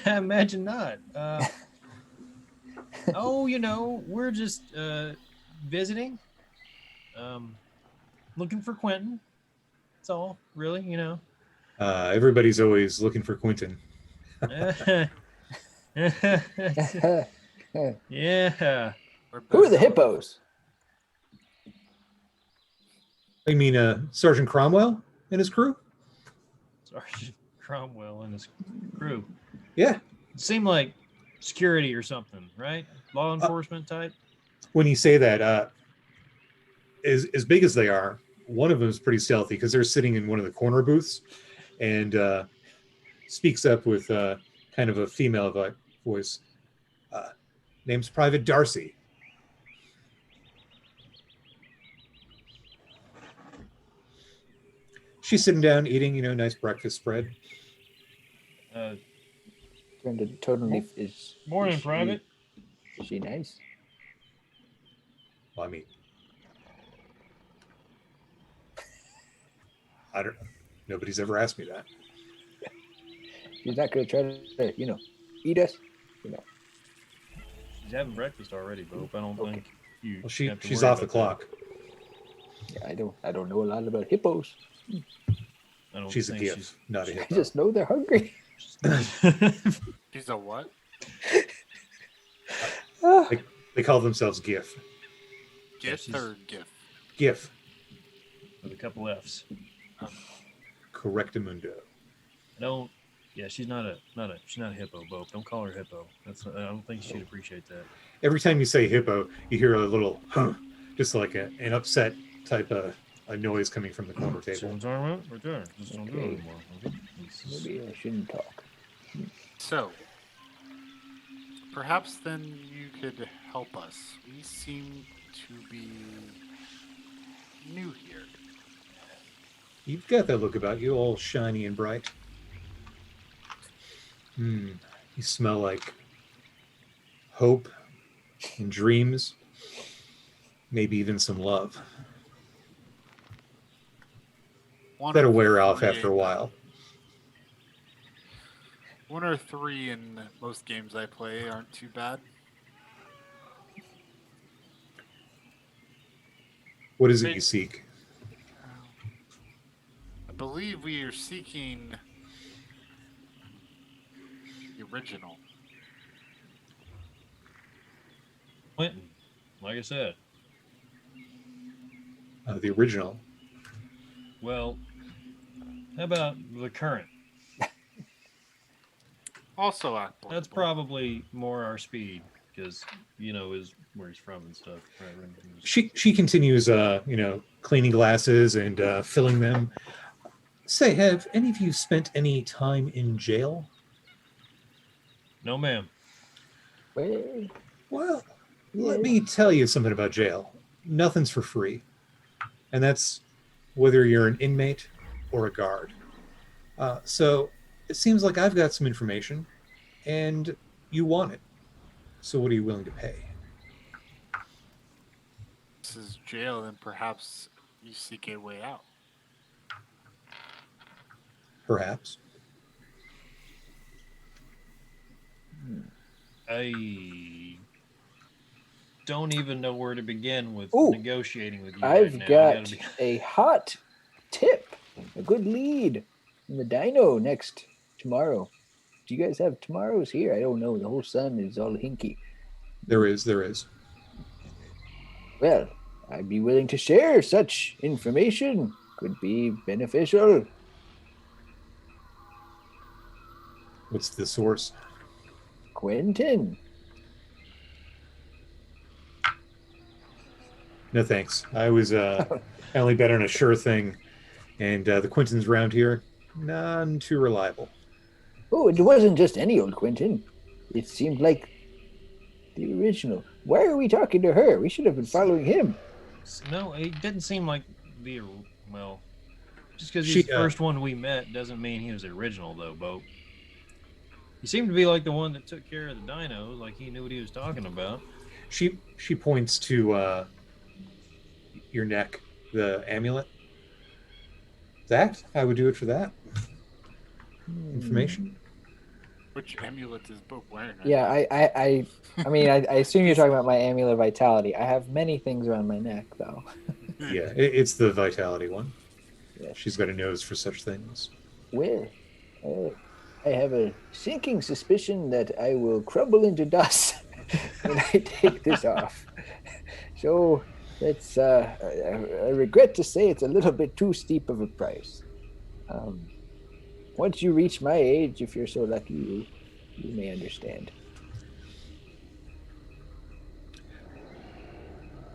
I imagine not. You know, we're just visiting. Looking for Quentin. That's all, really, you know. Everybody's always looking for Quentin. Yeah. Who are the hippos? I mean, Sergeant Cromwell and his crew? Sergeant Cromwell and his crew. Yeah. Seem like security or something, right? Law enforcement type? When you say that, as big as they are, one of them is pretty stealthy because they're sitting in one of the corner booths and speaks up with kind of a female voice. Name's Private Darcy. She's sitting down eating, you know, nice breakfast spread. Turn to Toad-and-leap. Morning, Private. Is she nice? Well, I mean, I don't. Nobody's ever asked me that. She's not going to try to, eat us? She's having breakfast already, Bope. I don't think you. Well, have to she's worry off the about clock. Yeah, I don't know a lot about hippos. that. I don't She's a think gift, not a I hippo. just know they're hungry. She's a what? They call themselves GIF. Gift or gift? GIF. With a couple F's. Correctamundo. Don't. Yeah, she's not a hippo, Bope. Don't call her hippo. I don't think she'd appreciate that. Every time you say hippo, you hear a little, huh, just like an upset type of a noise coming from the corner See table. what I'm talking about? Right there. Just don't do it anymore. Okay? Maybe I shouldn't talk. So, perhaps then you could help us. We seem to be new here. You've got that look about you, all shiny and bright. You smell like hope and dreams. maybe even some love. One That'll or wear off three, after a while. 1 or 3 in most games I play aren't too bad. What is it you seek? I believe we are seeking the original. Quentin, like I said. The original. Well, how about the current? Also applicable. That's probably more our speed because is where he's from and stuff. Right? She continues, cleaning glasses and filling them. Say, have any of you spent any time in jail? No, ma'am. Well, let me tell you something about jail. Nothing's for free. And that's whether you're an inmate or a guard. So it seems like I've got some information, and you want it. So what are you willing to pay? This is jail, and perhaps you seek a way out. Perhaps. I don't even know where to begin with negotiating with you. I've right now. got a hot tip, a good lead in the dino next tomorrow. Do you guys have tomorrows here? I don't know. The whole sun is all hinky. There is. Well, I'd be willing to share such information. Could be beneficial. What's the source? Quentin. No thanks. I was I only bet on a sure thing, and the Quintins around here, none too reliable. Oh, it wasn't just any old Quentin. It seemed like the original. Why are we talking to her? We should have been following him. No, it didn't seem like just because he's the first one we met doesn't mean he was the original, though, Bo. He seemed to be like the one that took care of the dinos, like he knew what he was talking about. She points to your neck, the amulet. That I would do it for that information. Which amulet is Bo wearing? Yeah, I mean, I assume you're talking about my amulet of vitality. I have many things around my neck, though. Yeah, it's the vitality one. Yeah. She's got a nose for such things. Well, I have a sinking suspicion that I will crumble into dust when I take this off. So it's I regret to say it's a little bit too steep of a price. Once you reach my age, if you're so lucky, you may understand.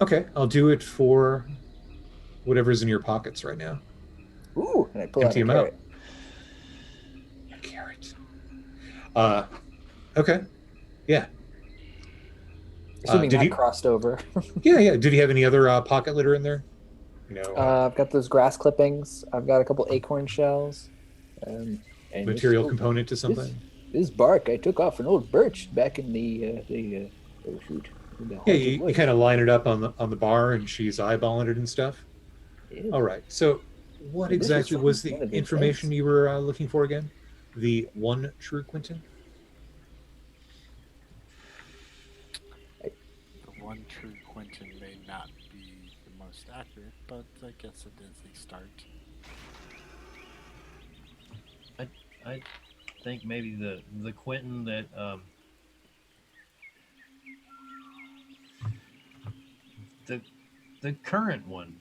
Okay, I'll do it for whatever's in your pockets right now. Ooh, and I pull Empty out a them out. carrot. A carrot. Okay. Yeah. Assuming did that he- crossed over. Yeah. Did he have any other pocket litter in there? I've got those grass clippings. I've got a couple acorn shells. And material component to something? This bark I took off an old birch back in the Yeah, you kind of line it up on the bar, and she's eyeballing it and stuff. Yeah. All right. So, what This is exactly from was the one of the information friends. you were looking for again? The one true Quentin? The one true Quentin may not be the most accurate, but I guess it is a start. I think maybe the Quentin that the current one.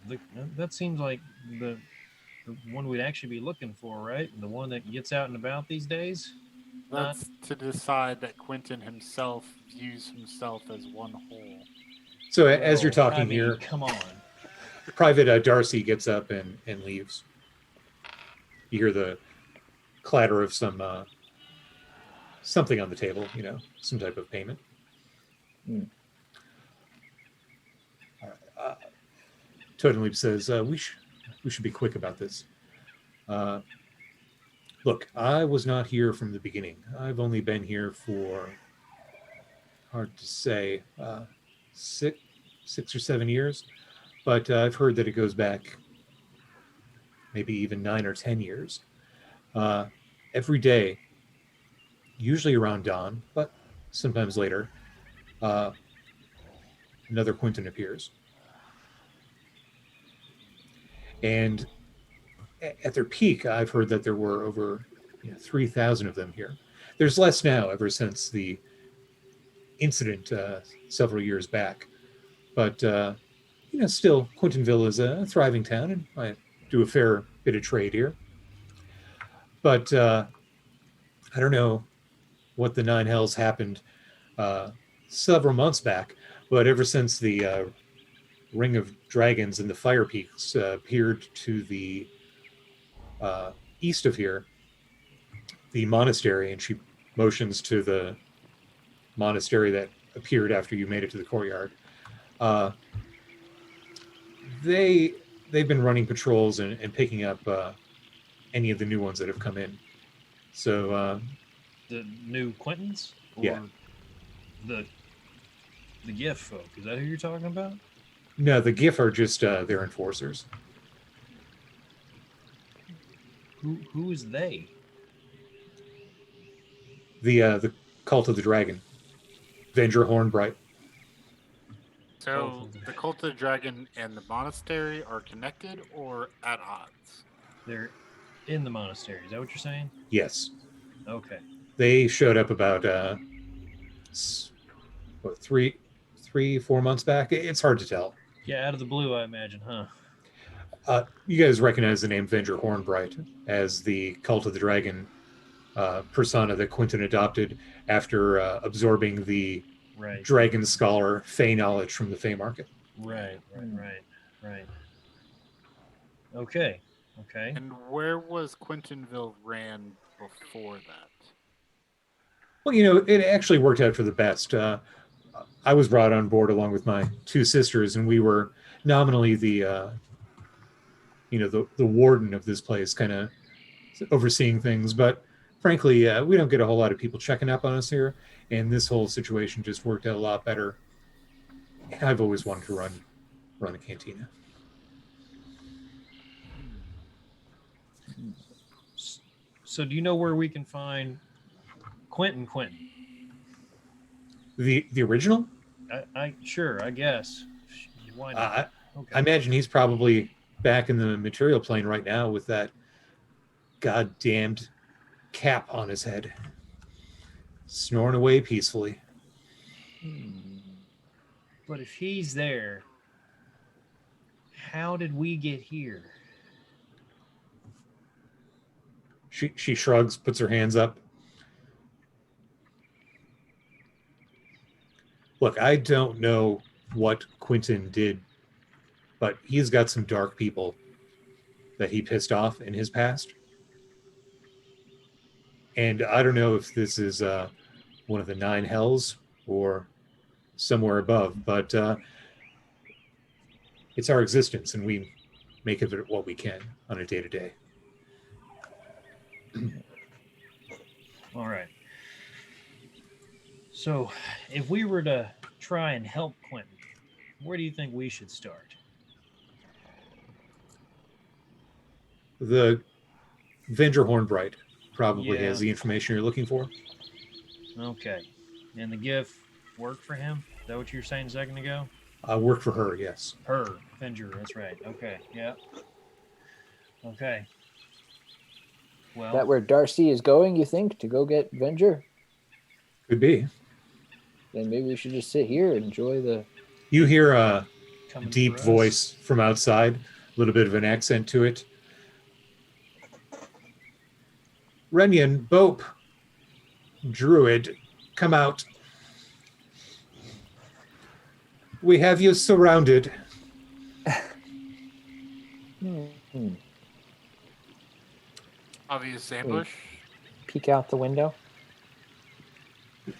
That seems like the one we'd actually be looking for, right? The one that gets out and about these days. That's to decide that Quentin himself views himself as one whole. So, as you're Well, talking here, come on. Private Darcy gets up and leaves. You hear the clatter of some something on the table, some type of payment. All right. Totenleap says, we should be quick about this. Look, I was not here from the beginning. I've only been here for, hard to say, 6 or 7 years, but I've heard that it goes back maybe even 9 or 10 years. Every day, usually around dawn, but sometimes later, another Quentin appears. And at their peak, I've heard that there were over 3,000 of them here. There's less now ever since the incident several years back. But, still, Quentinville is a thriving town, and I do a fair bit of trade here. But I don't know what the Nine Hells happened several months back, but ever since the Ring of Dragons and the Fire Peaks appeared to the east of here, the monastery, and she motions to the monastery that appeared after you made it to the courtyard. They've been running patrols and picking up any of the new ones that have come in. So the new Quentins? Or yeah. The GIF folk. Is that who you're talking about? No, the GIF are just their enforcers. Who is they? The Cult of the Dragon. Venger Hornbright. So the Cult of the Dragon and the monastery are connected or at odds? They're in the monastery. Is that what you're saying? Yes. Okay. They showed up about 3-4 months back. It's hard to tell. Yeah, out of the blue, I imagine, huh? You guys recognize the name Venger Hornbright as the Cult of the Dragon persona that Quentin adopted after absorbing the Dragon Scholar Fey knowledge from the Fey Market. Right. Okay. And where was Quentinville ran before that? Well, it actually worked out for the best. I was brought on board along with my 2 sisters, and we were nominally the warden of this place, kind of overseeing things. But frankly, we don't get a whole lot of people checking up on us here, and this whole situation just worked out a lot better. I've always wanted to run a cantina. So do you know where we can find Quentin? The original? Sure, I guess. Why not? I imagine he's probably back in the material plane right now with that goddamned cap on his head, snoring away peacefully. But if he's there, how did we get here? She shrugs, puts her hands up. Look, I don't know what Quentin did, but he's got some dark people that he pissed off in his past. And I don't know if this is one of the 9 hells or somewhere above, but it's our existence, and we make of it what we can on a day-to-day. All right. So, if we were to try and help Quentin, where do you think we should start? The Venger Hornbright probably has the information you're looking for. Okay. And the GIF worked for him? Is that what you were saying a second ago? Worked for her, yes. Her. Venger, that's right. Okay. Yeah. Okay. Well, That where Darcy is going, you think, to go get Venger? Could be. Then maybe we should just sit here and enjoy the... You hear a coming deep for us. voice from outside, a little bit of an accent to it. Renyon, Bope, Druid, come out. We have you surrounded. Obvious ambush. Peek out the window.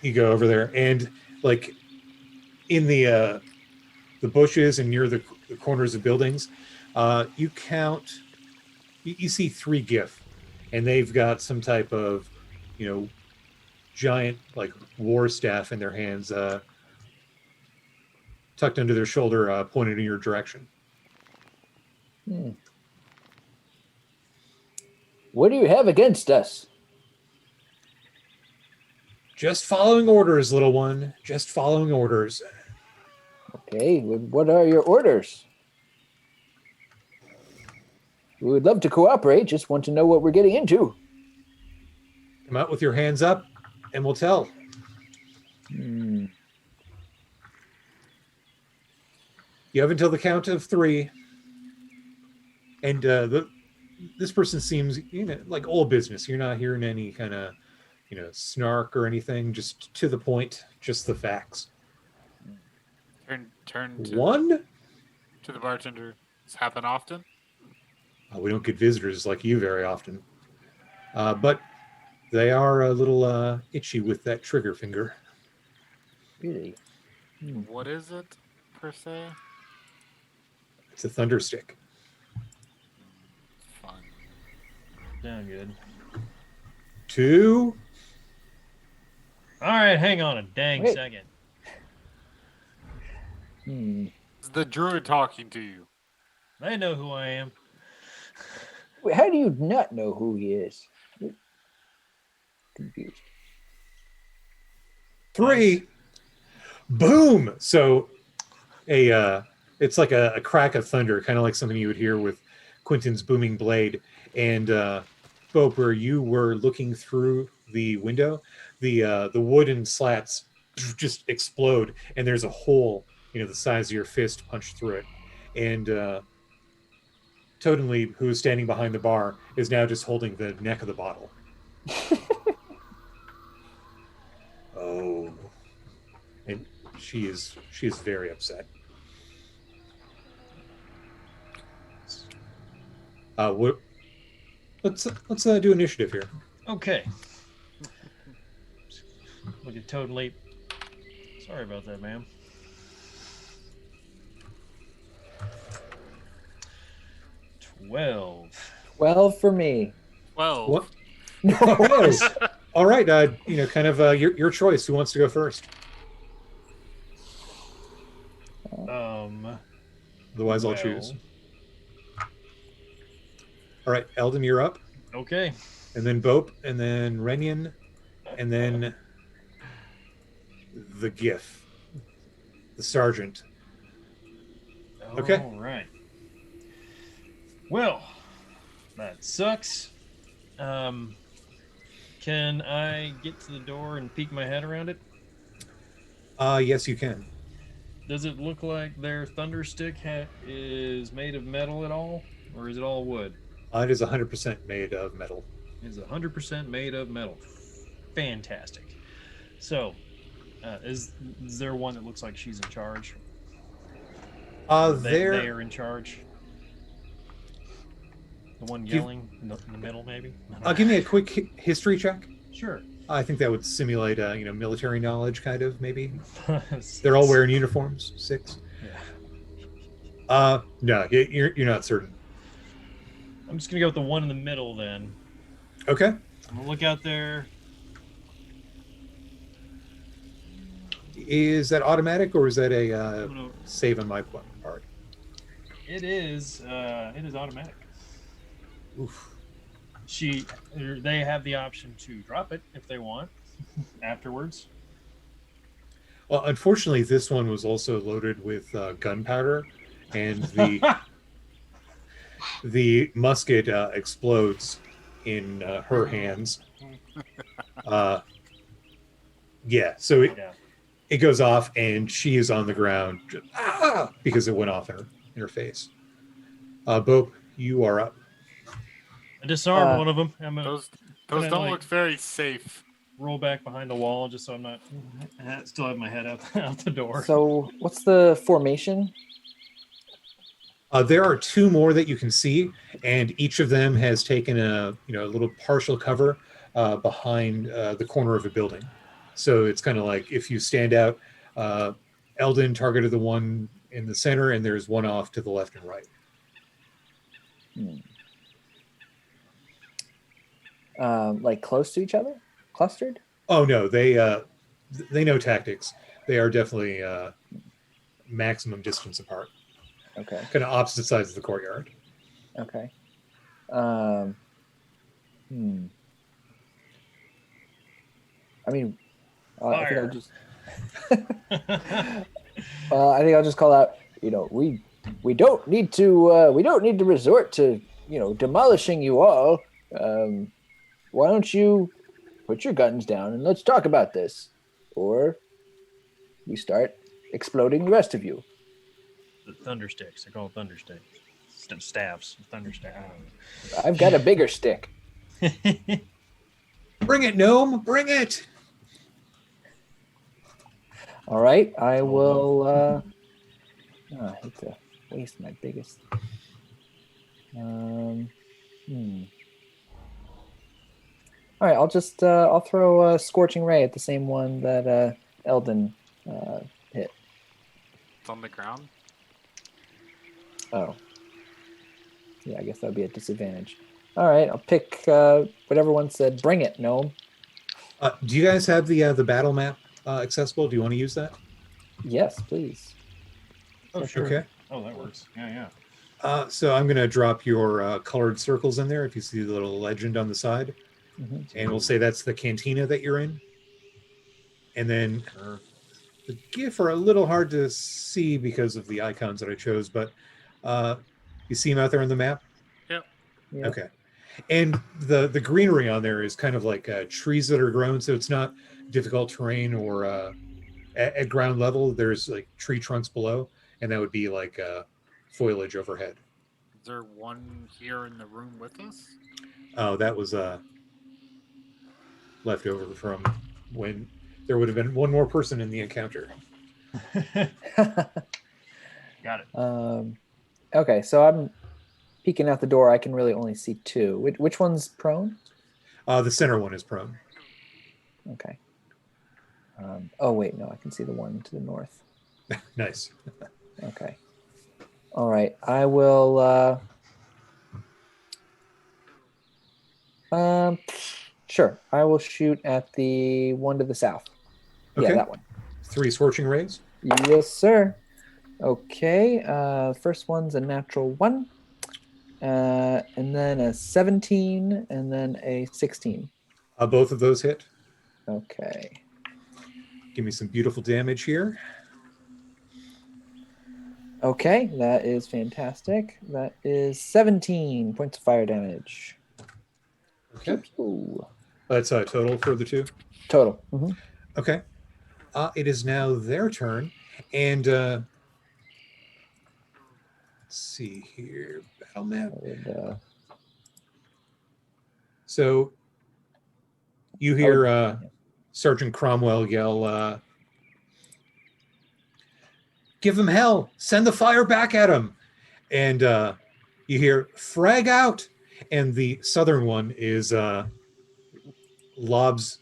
You go over there, and like in the bushes and near the corners of buildings, you count. You see 3 GIF, and they've got some type of, giant like war staff in their hands. tucked under their shoulder, pointed in your direction. What do you have against us? Just following orders, little one. Just following orders. Okay, what are your orders? We would love to cooperate, just want to know what we're getting into. Come out with your hands up, and we'll tell. You have until the count of 3. And this person seems, like old business. You're not hearing any kind of, snark or anything. Just to the point. Just the facts. Turn to 1. To the bartender. Does this happen often? We don't get visitors like you very often. But they are a little itchy with that trigger finger. Really? What is it, per se? It's a thunder stick. Fun. Sound good. 2. All right, hang on a dang Wait. second. Is the druid talking to you? They know who I am. Wait, how do you not know who he is? Confused. 3. Boom! So it's like a crack of thunder, kind of like something you would hear with Quentin's booming blade. And Bope, where you were looking through the window, the wooden slats just explode, and there's a hole, the size of your fist punched through it. And Totenleib, who is standing behind the bar, is now just holding the neck of the bottle. Oh. And she is very upset. Let's do initiative here. Okay. Look at Toad Leap. Sorry about that, ma'am. 12. 12 for me. 12. What? Oh, all right. Kind of your choice. Who wants to go first? Otherwise, I'll choose. All right, Eldon, you're up. Okay. And then Bope, and then Renyan, and then the GIF, the sergeant. Okay. All right. Well, that sucks. Can I get to the door and peek my head around it? Yes, you can. Does it look like their thunder stick is made of metal at all, or is it all wood? It is 100% made of metal. It's 100% made of metal. Fantastic. So, is there one that looks like she's in charge? They are in charge. The one yelling in the middle, maybe? Give me a quick history check. Sure. I think that would simulate, military knowledge, kind of, maybe. They're all wearing uniforms. 6. Yeah. No, you're not certain. I'm just gonna go with the one in the middle then. Okay. I'm gonna look out there. Is that automatic, or is that a save on my part? It is automatic. Oof. They have the option to drop it if they want afterwards. Well, unfortunately, this one was also loaded with gunpowder, and the musket explodes in her hands. So it goes off, and she is on the ground just, because it went off in her face. Bope, you are up. I disarmed one of them. I'm gonna, Those don't look very safe. roll back behind the wall just so I'm not. I still have my head out the door. So, what's the formation? There are 2 more that you can see, and each of them has taken a little partial cover behind the corner of a building. So it's kind of like if you stand out, Eldon targeted the one in the center, and there's one off to the left and right. Like close to each other? Clustered? Oh no, they know tactics. They are definitely maximum distance apart, Okay. kind of opposite sides of the courtyard. Okay. I mean, I think I'll Fire. just. I think I'll just call out. We don't need to resort to demolishing you all. Why don't you put your guns down and let's talk about this, or we start exploding the rest of you. The thunder sticks. I call it thunder sticks. Staffs. Thunder staff. I've got a bigger stick. Bring it, gnome! Bring it! All right, I will. I hate to waste my biggest. All right, I'll throw a scorching ray at the same one that Eldon hit. It's on the ground. Oh. Yeah, I guess that would be a disadvantage. All right, I'll pick whatever one said. Bring it, gnome. Do you guys have the battle map accessible? Do you want to use that? Yes, please. Oh, sure. Okay. Oh, that works. Yeah. So I'm going to drop your colored circles in there if you see the little legend on the side. Mm-hmm. And we'll say that's the cantina that you're in. And then Sure. the GIF are a little hard to see because of the icons that I chose, but you see them out there on the map? Yep. Yeah. Okay. And the greenery on there is kind of like trees that are grown, so it's not difficult terrain or at ground level. There's like tree trunks below, and that would be like foliage overhead. Is there one here in the room with us? Oh, that was left over from when there would have been one more person in the encounter. Got it. Okay, so I'm peeking out the door. I can really only see two. Which one's prone? The center one is prone. Okay. Oh, wait, no, I can see the one to the north. Nice. Okay. All right, I will... sure, I will shoot at the one to the south. Okay. Yeah, that one. 3 scorching rays. Yes, sir. Okay, first one's a natural 1, and then a 17, and then a 16. Both of those hit. Okay. Give me some beautiful damage here. Okay, that is fantastic. That is 17 points of fire damage. Okay. Ooh. That's total for the 2. Total. Mm-hmm. Okay. It is now their turn, and let's see here. Battle map. And, So you hear Sergeant Cromwell yell, "Give him hell! Send the fire back at him!" And you hear "Frag out!" And the southern one is lobs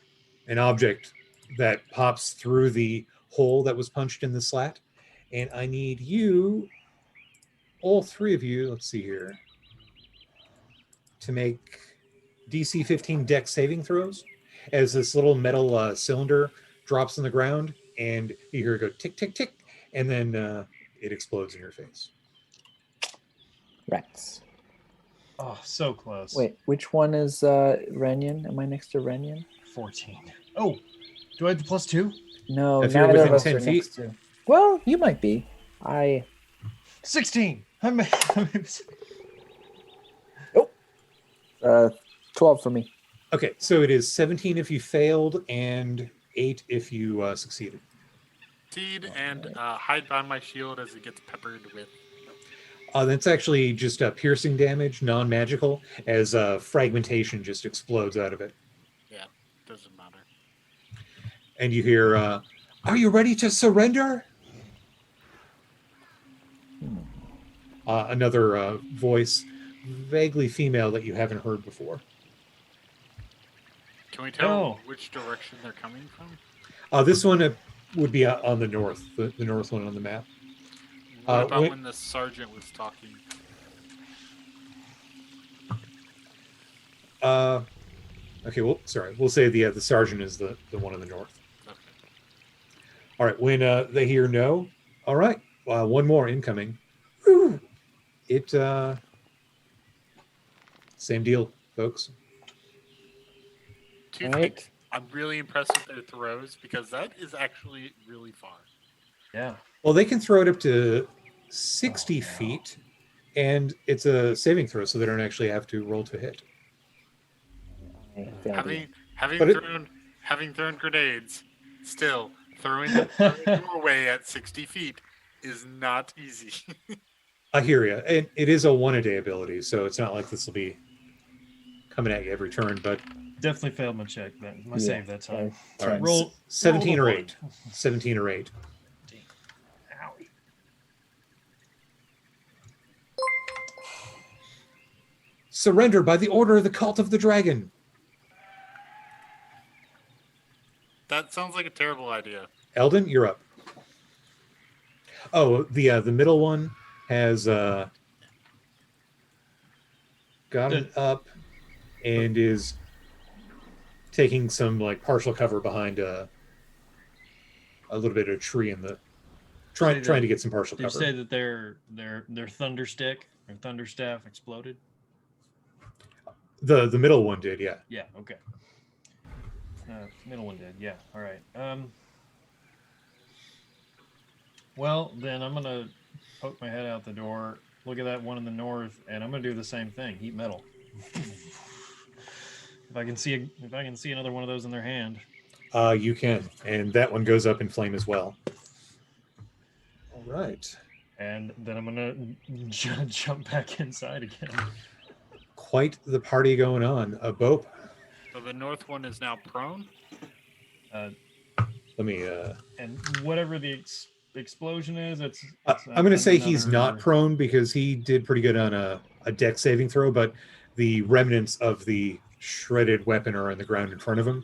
an object that pops through the hole that was punched in the slat. And I need you, all 3 of you, let's see here, to make DC 15 dex saving throws as this little metal cylinder drops on the ground, and you hear it go tick, tick, tick, and then it explodes in your face. rats. Oh, so close. Wait, which one is Renyan? Am I next to Renyan? 14. Oh, do I have the +2? No, If you're neither within of us 10 are feet. next to. Well, you might be. 16. 12 for me. Okay, so it is 17 if you failed and 8 if you succeeded. Seed and hide behind my shield as it gets peppered with. That's actually just piercing damage, non-magical, as fragmentation just explodes out of it. Yeah, doesn't matter. And you hear, "Are you ready to surrender?" Another voice, vaguely female, that you haven't heard before. Can we tell No. which direction they're coming from? This one would be on the north, the north one on the map. What about when- when the sergeant was talking? Okay, well, sorry. We'll say the sergeant is the one in the north. Okay. All right, when they hear no, all right, one more incoming. Woo! It same deal, folks. Two All things. right. I'm really impressed with their throws because that is actually really far. Yeah. Well, they can throw it up to 60 Oh, no. feet, and it's a saving throw, so they don't actually have to roll to hit. I failed again. Having But thrown grenades, still throwing them away at 60 feet is not easy. I hear you. And it is a one-a-day ability, so it's not like this will be coming at you every turn. But Definitely failed my check. My Yeah, save that time. all right, Roll 17 roll or the 8. 17 or 8. Owie. Surrender by the order of the Cult of the Dragon. That sounds like a terrible idea. Eldon, you're up. Oh, the middle one has gotten up and is taking some like partial cover behind a little bit of a tree in the trying to get some partial Did you cover. say that their thunder stick or thunder staff exploded? The middle one did, yeah. Yeah. Okay. Middle one did. Yeah. All right. Well, then I'm gonna poke my head out the door, look at that one in the north, and I'm gonna do the same thing. Heat metal. If I can see another one of those in their hand. You can, and that one goes up in flame as well. All right. And then I'm gonna jump back inside again. Quite the party going on. Bope, So the north one is now prone. let me. And whatever the explosion is, it's I'm going to say he's another- not prone because he did pretty good on a deck saving throw, but the remnants of the shredded weapon are on the ground in front of him,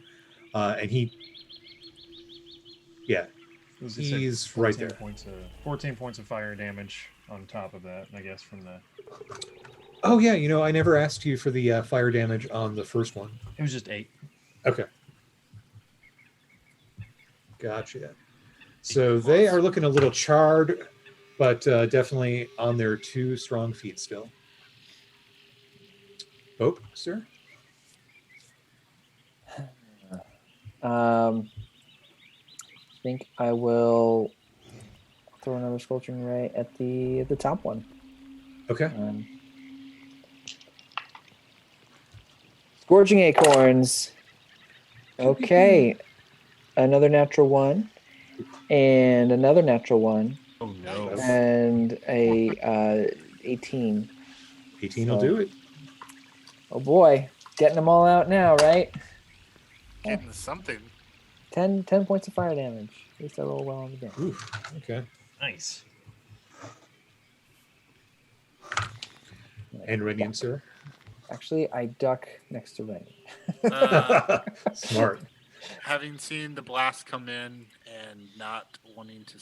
and he's right there. 14 points of fire damage on top of that, I guess, from the. Oh yeah, I never asked you for the fire damage on the first one. It was just 8. Okay. Gotcha. So they are looking a little charred, but definitely on their 2 strong feet still. Hope, sir? I think I will throw another scorching ray at the top one. Okay. Scorching acorns. Okay, another natural 1, and another natural 1, Oh no! and a 18. 18 will do it. Oh boy, getting them all out now, right? Getting something. 10 points of fire damage. At least I roll well on the game. Oof. Okay. Nice. And Renian, sir? Actually, I duck next to Ren. Smart. Having seen the blast come in and not wanting to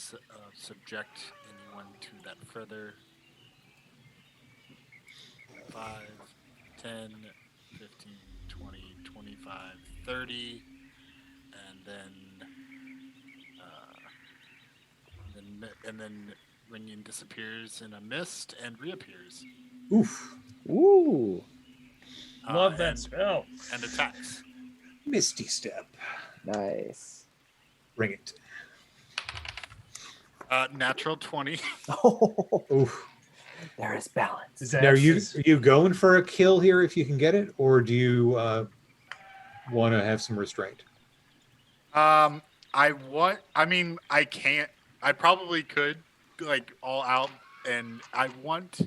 subject anyone to that further, 5, 10, 15, 20, 25, 30, and then Renian disappears in a mist and reappears. Oof. Ooh. Love that and- spell. And attacks. Misty step. Nice. Bring it. Natural 20. Oof. There is balance. Is Now, that are you going for a kill here if you can get it, or do you want to have some restraint? I can't. I probably could, like, all out, and I want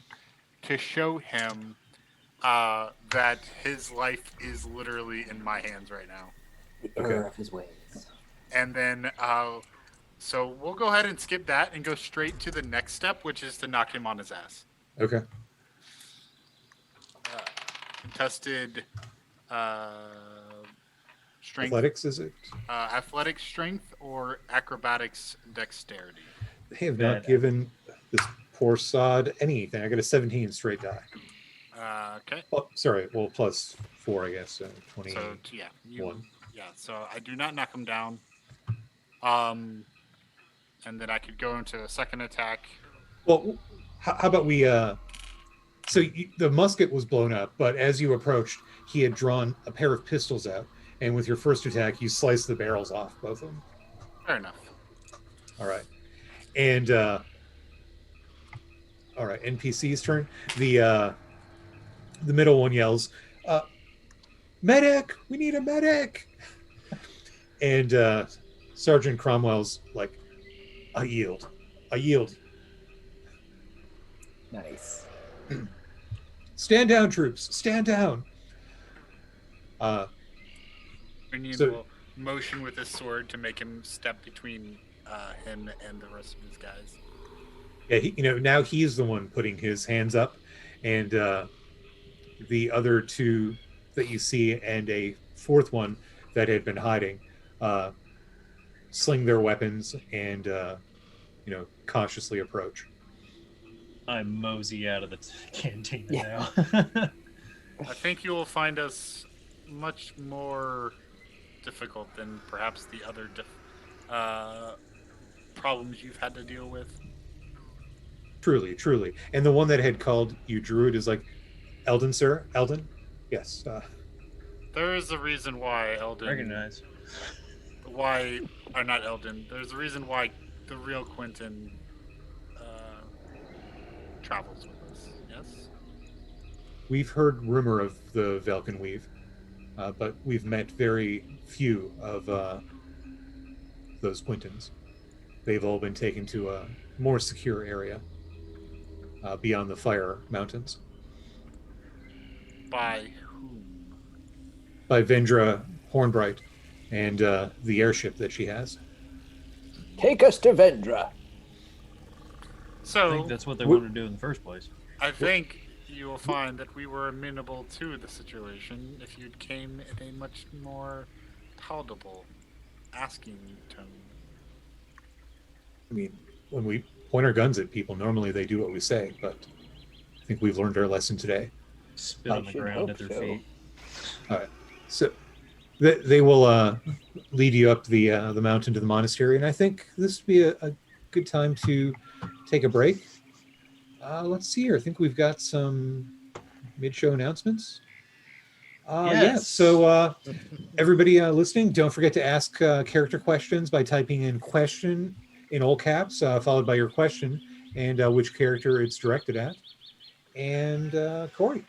to show him that his life is literally in my hands right now. The Okay. error of his ways. And then, so we'll go ahead and skip that and go straight to the next step, which is to knock him on his ass. Okay. Contested strength, Athletics, is it? athletic strength, or acrobatics dexterity. They have not given this poor sod anything. I got a 17 straight die. Okay. Oh, sorry. Well, plus 4, I guess. 21. So yeah, so I do not knock him down. And and then I could go into a second attack. Well, how about we? The musket was blown up, but as you approached, he had drawn a pair of pistols out, and with your first attack, you sliced the barrels off both of them. Fair enough. All right, and all right, NPC's turn. The middle one yells, "Medic! We need a medic!" And Sergeant Cromwell's like, "I yield. I yield. Nice. Stand down, troops. Stand down." Minion So- will motion with his sword to make him step between him and the rest of his guys. Yeah, now he's the one putting his hands up, and the other two that you see, and a fourth one that had been hiding, sling their weapons and cautiously approach. I mosey out of the cantina Yeah. now. I think you will find us much more difficult than perhaps the other problems you've had to deal with. Truly, truly. And the one that had called you Druid is like, "Eldon, sir? Eldon?" "Yes." There is a reason why Eldon. Recognize. Why are not Eldon? There's a reason why the real Quentin travels with us. Yes. We've heard rumor of the Velkyn Weave, but we've met very few of those Quintins. They've all been taken to a more secure area beyond the Fire Mountains By whom? by Vendra Hornbright and the airship that she has. Take us to Vendra. I So think that's what they wanted to do in the first place. I think you will find that we were amenable to the situation if you came in a much more palatable asking tone. I mean, when we point our guns at people, normally they do what we say, but I think we've learned our lesson today. Spit on the should ground hope at their so. feet. All right. So they will lead you up the mountain to the monastery, and I think this would be a good time to take a break. Let's see here. I think we've got some mid-show announcements. Yeah. Yes. So everybody listening, don't forget to ask character questions by typing in "question" in all caps, followed by your question and which character it's directed at. And Corey.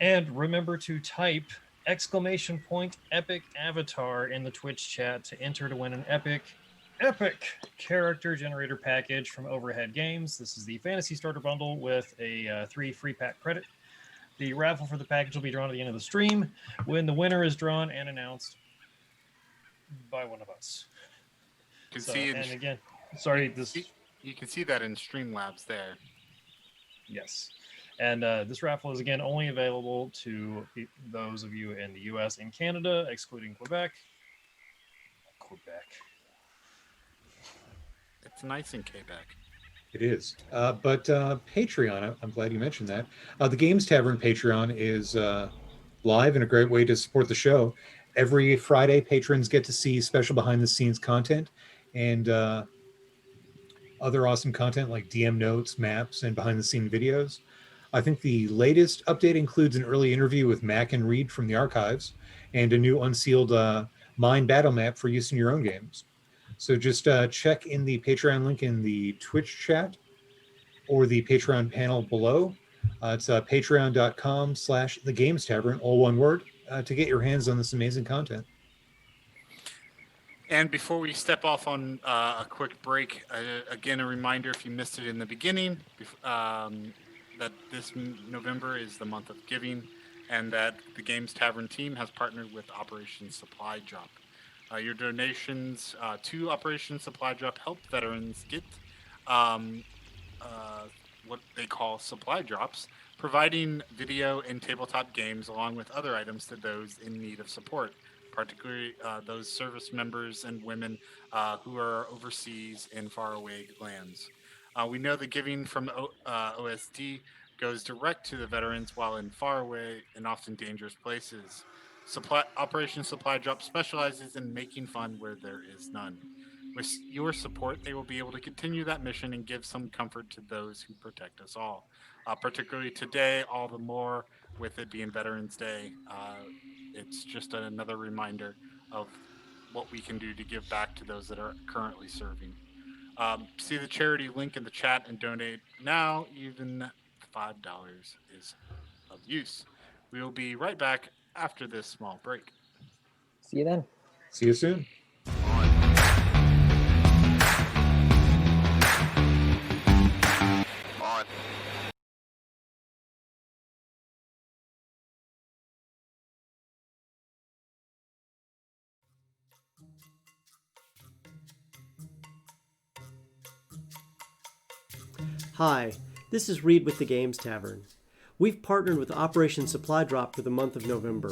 And remember to type !epic avatar in the Twitch chat to enter to win an epic character generator package from Overhead Games. This is the Fantasy Starter Bundle with a 3 free pack credit. The raffle for the package will be drawn at the end of the stream when the winner is drawn and announced by one of us. You can So, see and again, sorry, this you can see that in Streamlabs there. yes. And this raffle is again only available to those of you in the U.S. and Canada, excluding Quebec. It's nice in Quebec. It is. But Patreon, I'm glad you mentioned that. The Games Tavern Patreon is live and a great way to support the show. Every Friday, patrons get to see special behind-the-scenes content and other awesome content like DM notes, maps, and behind-the-scene videos. I think the latest update includes an early interview with Mac and Reed from the archives and a new unsealed mine battle map for use in your own games. So just check in the Patreon link in the Twitch chat or the Patreon panel below. It's patreon.com/The Games Tavern, all one word, to get your hands on this amazing content. And before we step off on a quick break, again, a reminder if you missed it in the beginning, that this November is the month of giving, and that the Games Tavern team has partnered with Operation Supply Drop. Your donations to Operation Supply Drop help veterans get what they call supply drops, providing video and tabletop games along with other items to those in need of support, particularly those service members and women who are overseas in faraway lands. We know the giving from OSD goes direct to the veterans while in faraway and often dangerous places. Operation Supply Drop specializes in making fun where there is none. With your support, they will be able to continue that mission and give some comfort to those who protect us all. Particularly today, all the more with it being Veterans Day. It's just another reminder of what we can do to give back to those that are currently serving. See the charity link in the chat and donate now. Even $5 is of use. We will be right back after this small break. See you then. See you soon. On. Hi, this is Reed with the Games Tavern. We've partnered with Operation Supply Drop for the month of November.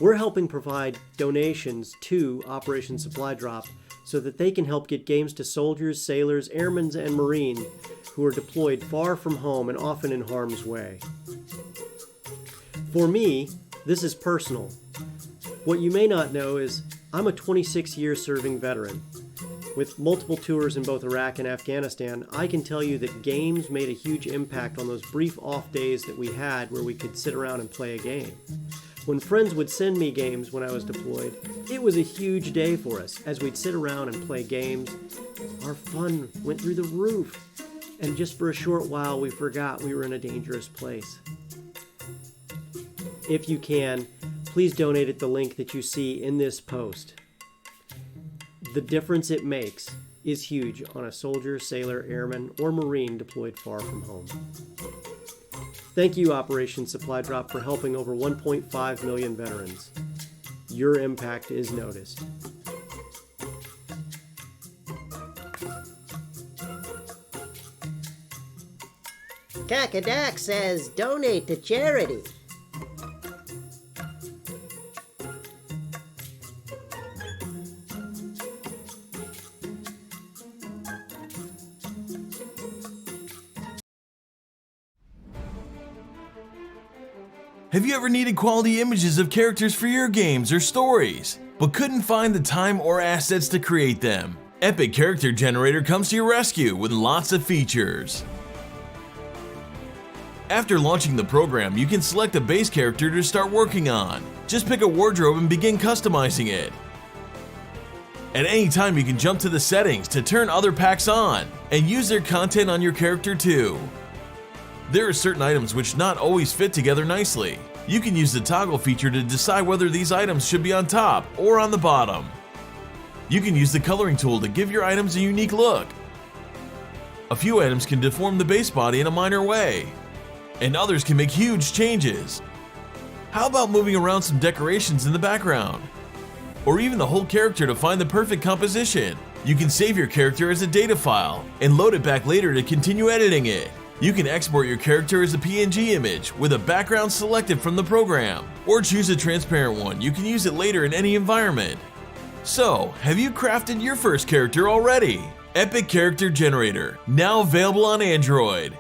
We're helping provide donations to Operation Supply Drop so that they can help get games to soldiers, sailors, airmen, and Marine who are deployed far from home and often in harm's way. For me, this is personal. What you may not know is I'm a 26-year serving veteran. With multiple tours in both Iraq and Afghanistan, I can tell you that games made a huge impact on those brief off days that we had where we could sit around and play a game. When friends would send me games when I was deployed, it was a huge day for us as we'd sit around and play games. Our fun went through the roof, and just for a short while we forgot we were in a dangerous place. If you can, please donate at the link that you see in this post. The difference it makes is huge on a soldier, sailor, airman, or Marine deployed far from home. Thank you, Operation Supply Drop, for helping over 1.5 million veterans. Your impact is noticed. Kakadak says donate to charity. Have you ever needed quality images of characters for your games or stories, but couldn't find the time or assets to create them? Epic Character Generator comes to your rescue with lots of features. After launching the program, you can select a base character to start working on. Just pick a wardrobe and begin customizing it. At any time, you can jump to the settings to turn other packs on and use their content on your character too. There are certain items which not always fit together nicely. You can use the toggle feature to decide whether these items should be on top or on the bottom. You can use the coloring tool to give your items a unique look. A few items can deform the base body in a minor way, and others can make huge changes. How about moving around some decorations in the background? Or even the whole character to find the perfect composition? You can save your character as a data file and load it back later to continue editing it. You can export your character as a PNG image with a background selected from the program, or choose a transparent one. You can use it later in any environment. So, have you crafted your first character already? Epic Character Generator, now available on Android.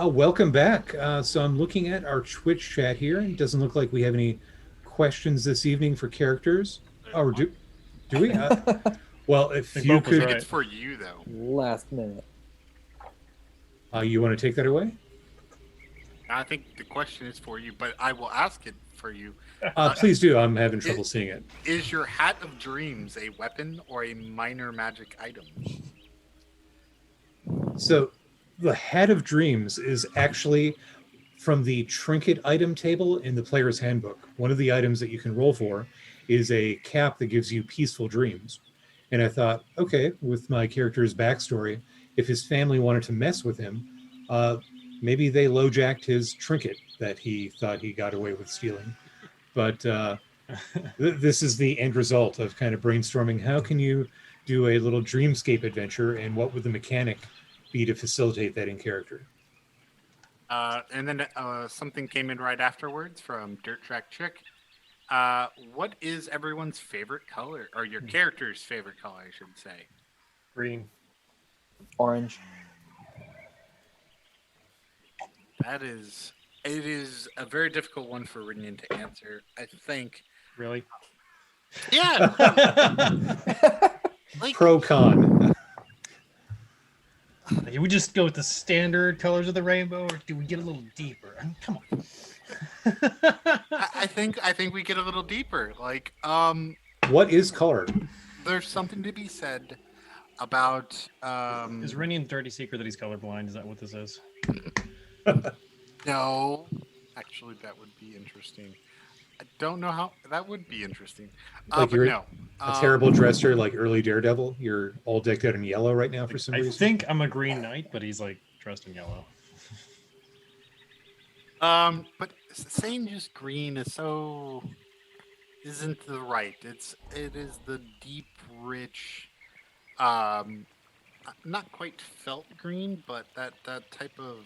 Welcome back. So I'm looking at our Twitch chat here. It doesn't look like we have any questions this evening for characters. Or do we? Well, if you Bob was could, right. It's for you though. Last minute. you want to take that away? I think the question is for you, but I will ask it for you. Please do. I'm having trouble seeing it. Is your Hat of Dreams a weapon or a minor magic item? So the Hat of Dreams is actually from the trinket item table in the player's handbook. One of the items that you can roll for is a cap that gives you peaceful dreams. And I thought, okay, with my character's backstory, if his family wanted to mess with him, maybe they low-jacked his trinket that he thought he got away with stealing. But this is the end result of kind of brainstorming. How can you do a little dreamscape adventure, and what would the mechanic be to facilitate that in character? And then something came in right afterwards from Dirt Track Chick. What is everyone's favorite color, or your character's favorite color, I should say? Green. Orange. It is a very difficult one for Rinian to answer, I think. Really? Yeah. Like, Pro con. Do we just go with the standard colors of the rainbow, or do we get a little deeper? I mean, come on. I think we get a little deeper. Like, What is color? there's something to be said about Is Rinian dirty secret that he's colorblind? Is that what this is? no. Actually, that would be interesting. I don't know how that would be interesting. Like But you're no. A terrible dresser like early Daredevil. You're all decked out in yellow right now for some I reason. think I'm a Green Knight, but he's like dressed in yellow. But saying just green is so isn't the right. It is the deep, rich, not quite felt green, but that type of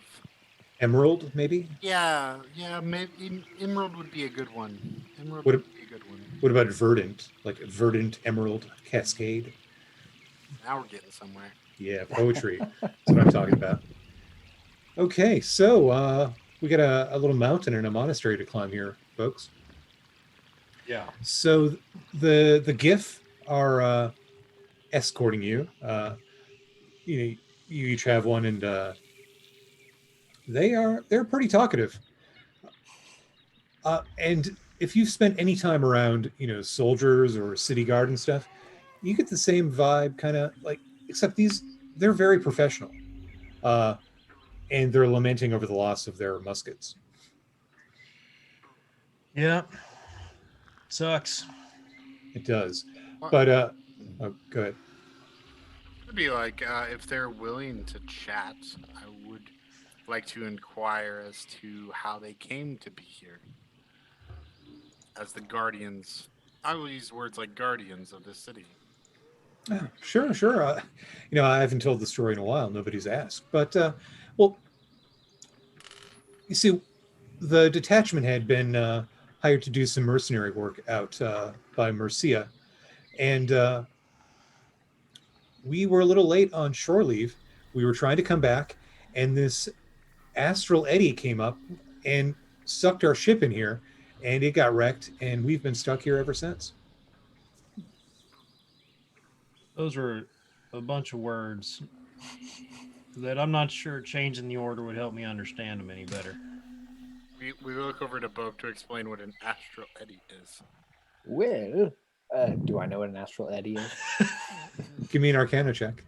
Emerald, maybe? yeah. Maybe emerald would be a good one. Emerald What would be a good one. What about verdant? Like verdant emerald cascade? Now we're getting somewhere. Yeah, poetry. That's what I'm talking about. Okay, so we got a little mountain and a monastery to climb here, folks. Yeah. So the GIF are escorting you. You each have one, and they're pretty talkative. And if you've spent any time around, soldiers or city guard and stuff, you get the same vibe, kind of like, except they're very professional, and they're lamenting over the loss of their muskets. Yeah. Sucks. It does, but oh, go ahead. It'd be like if they're willing to chat, I would like to inquire as to how they came to be here as the guardians. I will use words like guardians of this city. Sure. I haven't told the story in a while. Nobody's asked, but well, you see, the detachment had been hired to do some mercenary work out by Mercia, and we were a little late on shore leave. We were trying to come back, and this astral eddy came up and sucked our ship in here, and it got wrecked, and we've been stuck here ever since. Those are a bunch of words that I'm not sure changing the order would help me understand them any better. We look over to Bob to explain what an astral eddy is. Well, do I know what an astral eddy is? Give me an Arcana check.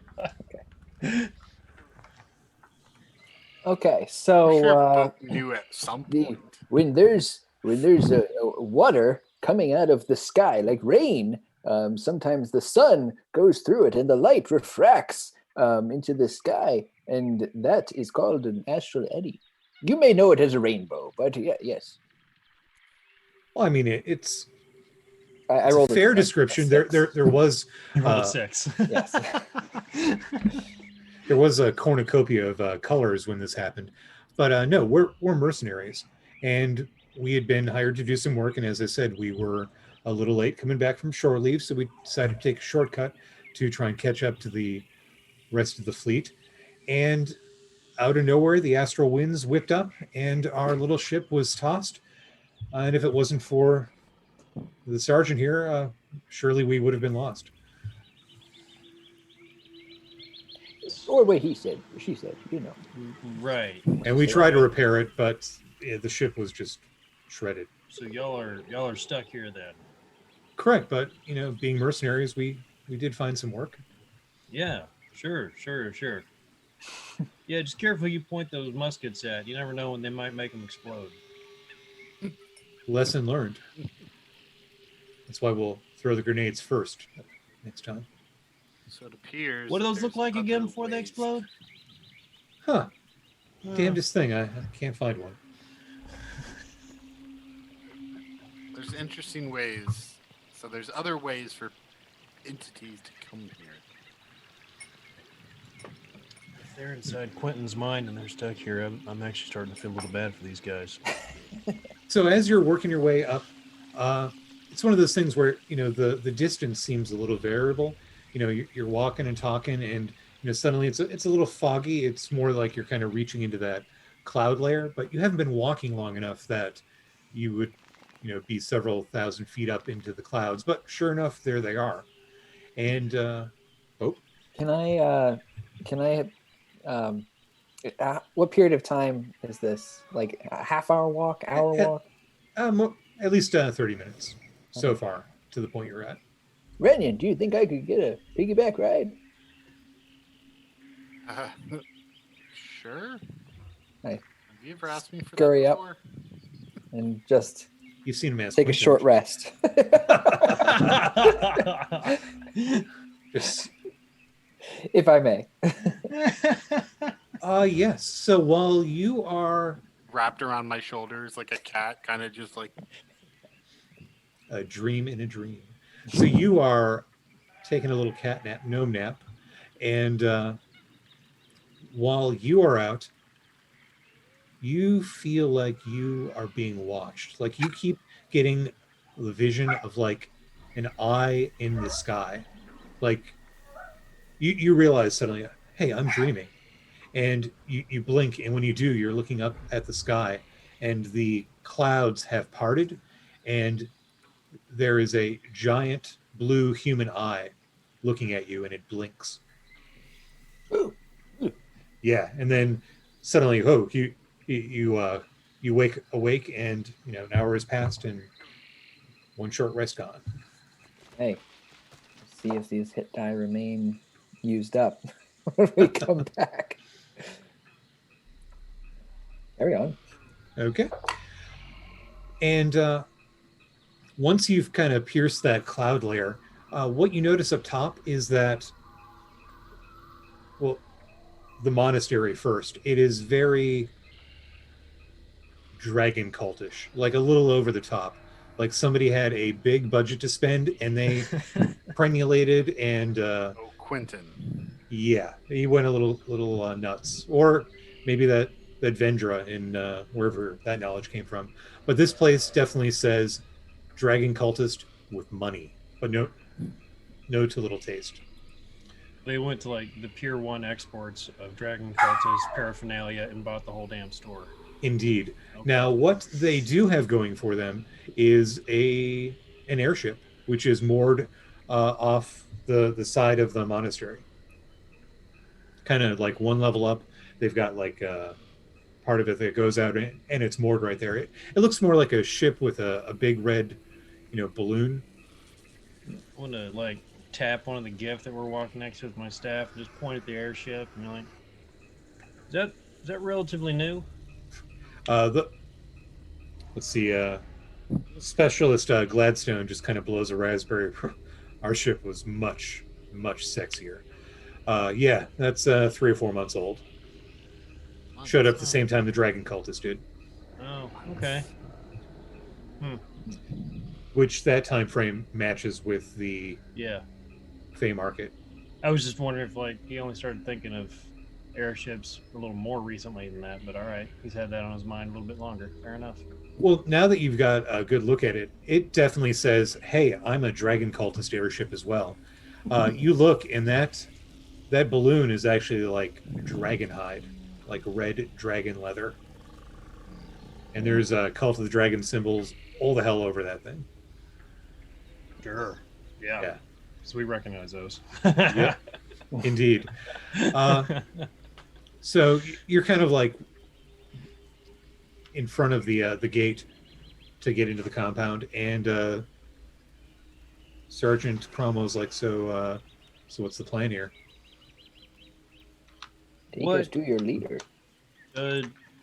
Okay, so I'm sure Bob knew at some point. when there's a water coming out of the sky like rain, sometimes the sun goes through it and the light refracts into the sky, and that is called an astral eddy. You may know it as a rainbow, but yes. Well, I mean, it's I a rolled fair a description. six. There was You rolled a 6. Yes. there was a cornucopia of colors when this happened, but no, we're mercenaries, and we had been hired to do some work. And as I said, we were a little late coming back from shore leave, so we decided to take a shortcut to try and catch up to the rest of the fleet. And out of nowhere, the astral winds whipped up and our little ship was tossed. And if it wasn't for the sergeant here, surely we would have been lost. Or what he said, she said, you know. Right. And we tried to repair it, but the ship was just shredded. So y'all are stuck here then. Correct, but being mercenaries, we did find some work. Yeah, sure. Yeah, just careful you point those muskets at. You never know when they might make them explode. Lesson learned. That's why we'll throw the grenades first next time. So it appears. What do those that look like there's again other before they ways. explode? Huh. Damnedest thing. I can't find one. There's interesting ways. So there's other ways for entities to come here. If they're inside Quentin's mind and they're stuck here, I'm actually starting to feel a little bad for these guys. So as you're working your way up, it's one of those things where the distance seems a little variable. You're walking and talking, and suddenly it's a little foggy. It's more like you're kind of reaching into that cloud layer, but you haven't been walking long enough that you would be several thousand feet up into the clouds. But sure enough, there they are. And Can I what period of time is this? Like a half-hour walk, hour walk? at least 30 minutes so far to the point you're at. Renyon, do you think I could get a piggyback ride? Sure. Hey. Have you ever asked me for Scurry that up. before? And just You've seen him ask take a Quentin. short rest. Just- If I may. yes. So while you are Wrapped around my shoulders like a cat, kind of just like. a dream in a dream. So you are taking a little gnome nap, and while you are out, you feel like you are being watched. Like you keep getting the vision of like an eye in the sky. Like you realize suddenly, hey, I'm dreaming. And you blink, and when you do, you're looking up at the sky, and the clouds have parted, and there is a giant blue human eye looking at you, and it blinks. Yeah, and then suddenly, you wake awake, and an hour has passed, and one short rest gone. Hey, see if these hit die remain used up when we come back. Carry on. Okay. And once you've kind of pierced that cloud layer, what you notice up top is that, well, the monastery first. It is very dragon cultish, like a little over the top. Like somebody had a big budget to spend, and they prenulated and Quentin. yeah, he went a little nuts. Or maybe that Vendra in wherever that knowledge came from. But this place definitely says dragon cultist with money, but no too little taste. They went to like the Pier 1 exports of Dragon Cultist paraphernalia and bought the whole damn store. Indeed. Okay. Now, what they do have going for them is an airship, which is moored off the side of the monastery. Kind of like one level up. They've got like part of it that goes out, and it's moored right there. It looks more like a ship with a big red, balloon. I want to like tap one of the gift that we're walking next to with my staff and just point at the airship and be like, is that relatively new? Let's see. Specialist Gladstone just kind of blows a raspberry. Our ship was much sexier. Yeah, that's 3 or 4 months old. Showed up the same time the Dragon Cultist did. Oh, okay. Which that time frame matches with the Yeah. Fey market. I was just wondering if like he only started thinking of airships a little more recently than that, but all right, he's had that on his mind a little bit longer. Fair enough. Well, now that you've got a good look at it, it definitely says, hey, I'm a Dragon Cultist airship as well. You look, and that balloon is actually like dragon hide. like red dragon leather. And there's Cult of the Dragon symbols all the hell over that thing. Sure. Yeah. So we recognize those. Yep. Indeed. So you're kind of like in front of the gate to get into the compound, and Sergeant Cromwell's like, so what's the plan here? Take us to your leader.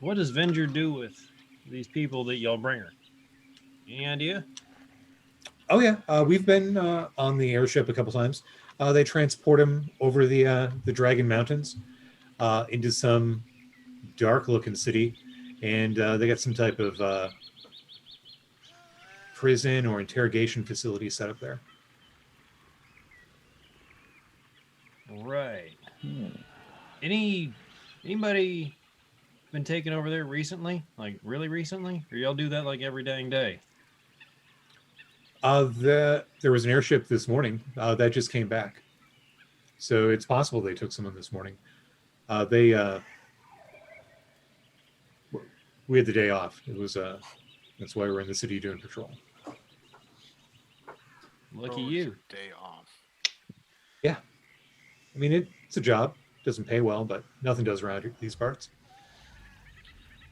What does Venger do with these people that y'all bring her? Any idea? Oh yeah, we've been on the airship a couple times. They transport him over the Dragon Mountains into some dark-looking city, and they got some type of prison or interrogation facility set up there. Right. Anybody been taken over there recently? Like really recently? Or y'all do that like every dang day? There was an airship this morning that just came back, so it's possible they took someone this morning. We had the day off. It was that's why we're in the city doing patrol. Lucky you. Day off. Yeah, I mean it's a job. Doesn't pay well, but nothing does around these parts.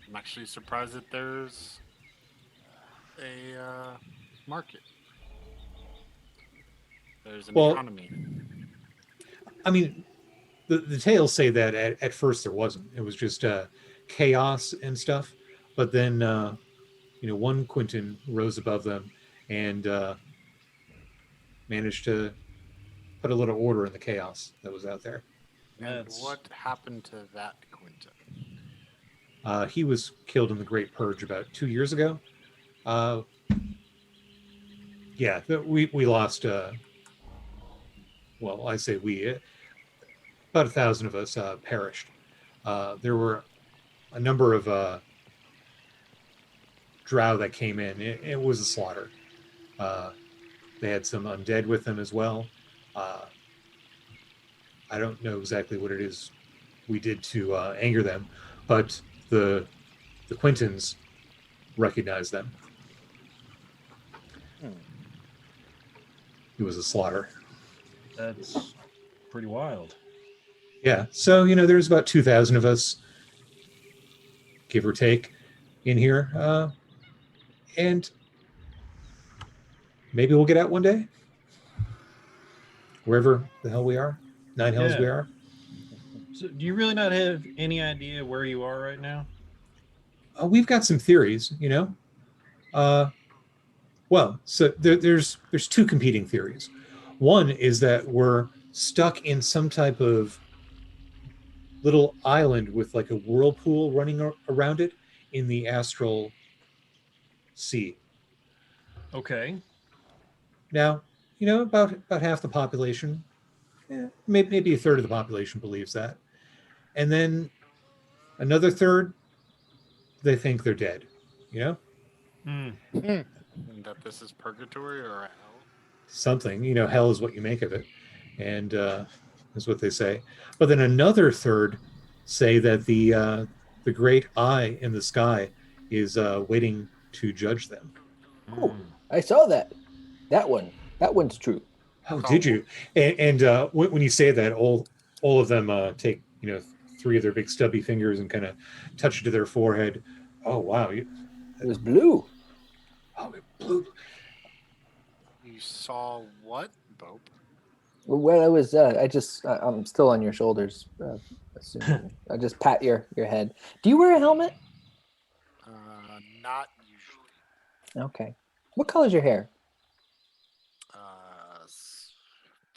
I'm actually surprised that there's a market. There's an economy. I mean, the tales say that at first there wasn't. It was just chaos and stuff. But then, one Quentin rose above them and managed to put a little order in the chaos that was out there. And what happened to that Quentin? He was killed in the Great Purge about 2 years ago. We lost. Well, I say we. About 1,000 of us perished. There were a number of drow that came in. It was a slaughter. They had some undead with them as well. I don't know exactly what it is we did to anger them, but the Quentins recognized them. It was a slaughter. That's pretty wild. Yeah, so there's about 2,000 of us, give or take, in here, and maybe we'll get out one day, wherever the hell we are, 9 hells we are. So, do you really not have any idea where you are right now? We've got some theories, Well, so there's two competing theories. One is that we're stuck in some type of little island with like a whirlpool running around it in the astral sea. Okay. Now, about half the population, maybe a third of the population believes that. And then another third, they think they're dead, And that this is purgatory or hell? Something, hell is what you make of it. And is what they say. But then another third say that the great eye in the sky is waiting to judge them. Oh, I saw that. That one's true. Oh, did you? And when you say that, all of them take 3 of their big stubby fingers and kind of touch it to their forehead. Oh wow! It was blue. Oh, it blew. You saw what, Bope? Well, it was. I'm still on your shoulders. I just pat your head. Do you wear a helmet? Not usually. Okay. What color's your hair?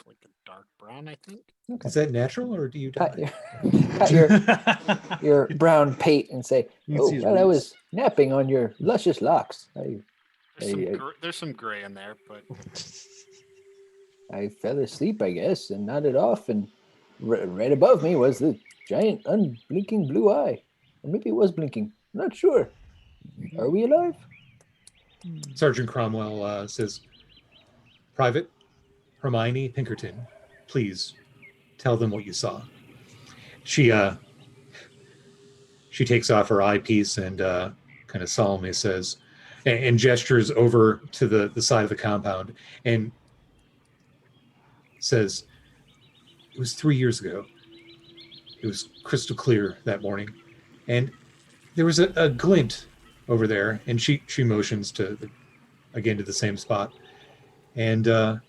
Like a dark brown, I think. Okay. Is that natural, or do you dye? Pat your brown pate and say, You "Oh, see his well, I roots. was napping on your luscious locks. There's some gray in there, but I fell asleep, I guess, and nodded off, and right above me was the giant, unblinking blue eye. Or maybe it was blinking. I'm not sure. Are we alive? Sergeant Cromwell says, "Private Hermione Pinkerton, please tell them what you saw." She she takes off her eyepiece and kind of solemnly says, and gestures over to the side of the compound and says, "It was 3 years ago. It was crystal clear that morning, and there was a glint over there." And she motions to the same spot, and I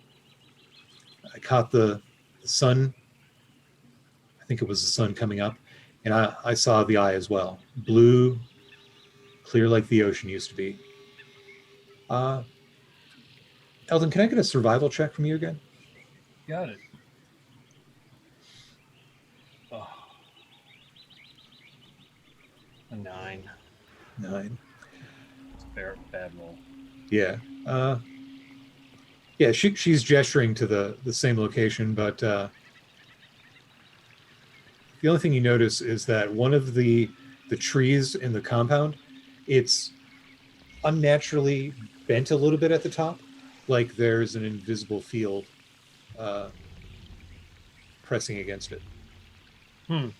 caught the sun. I think it was the sun coming up, and I saw the eye as well, blue, clear like the ocean used to be. Eldon, can I get a survival check from you again? Got it. Oh. A 9. 9. It's a bad roll. Yeah. Yeah, she's gesturing to the same location, but the only thing you notice is that one of the trees in the compound, it's unnaturally bent a little bit at the top, like there's an invisible field pressing against it. And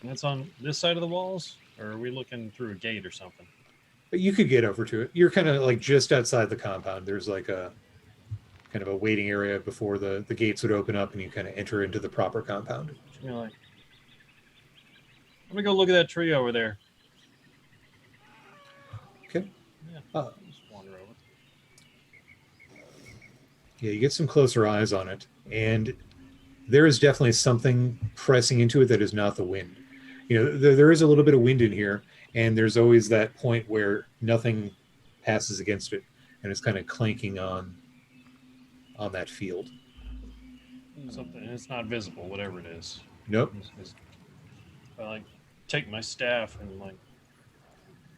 it's on this side of the walls, or are we looking through a gate or something? But you could get over to it. You're kind of like just outside the compound. There's like a kind of a waiting area before the gates would open up and you kind of enter into the proper compound. You're like, let me go look at that tree over there. Okay. Yeah, just wander over. Yeah, you get some closer eyes on it, and there is definitely something pressing into it that is not the wind. You know, there is a little bit of wind in here, and there's always that point where nothing passes against it, and it's kind of clanking on that field. Something, it's not visible, whatever it is. Nope. I like take my staff and like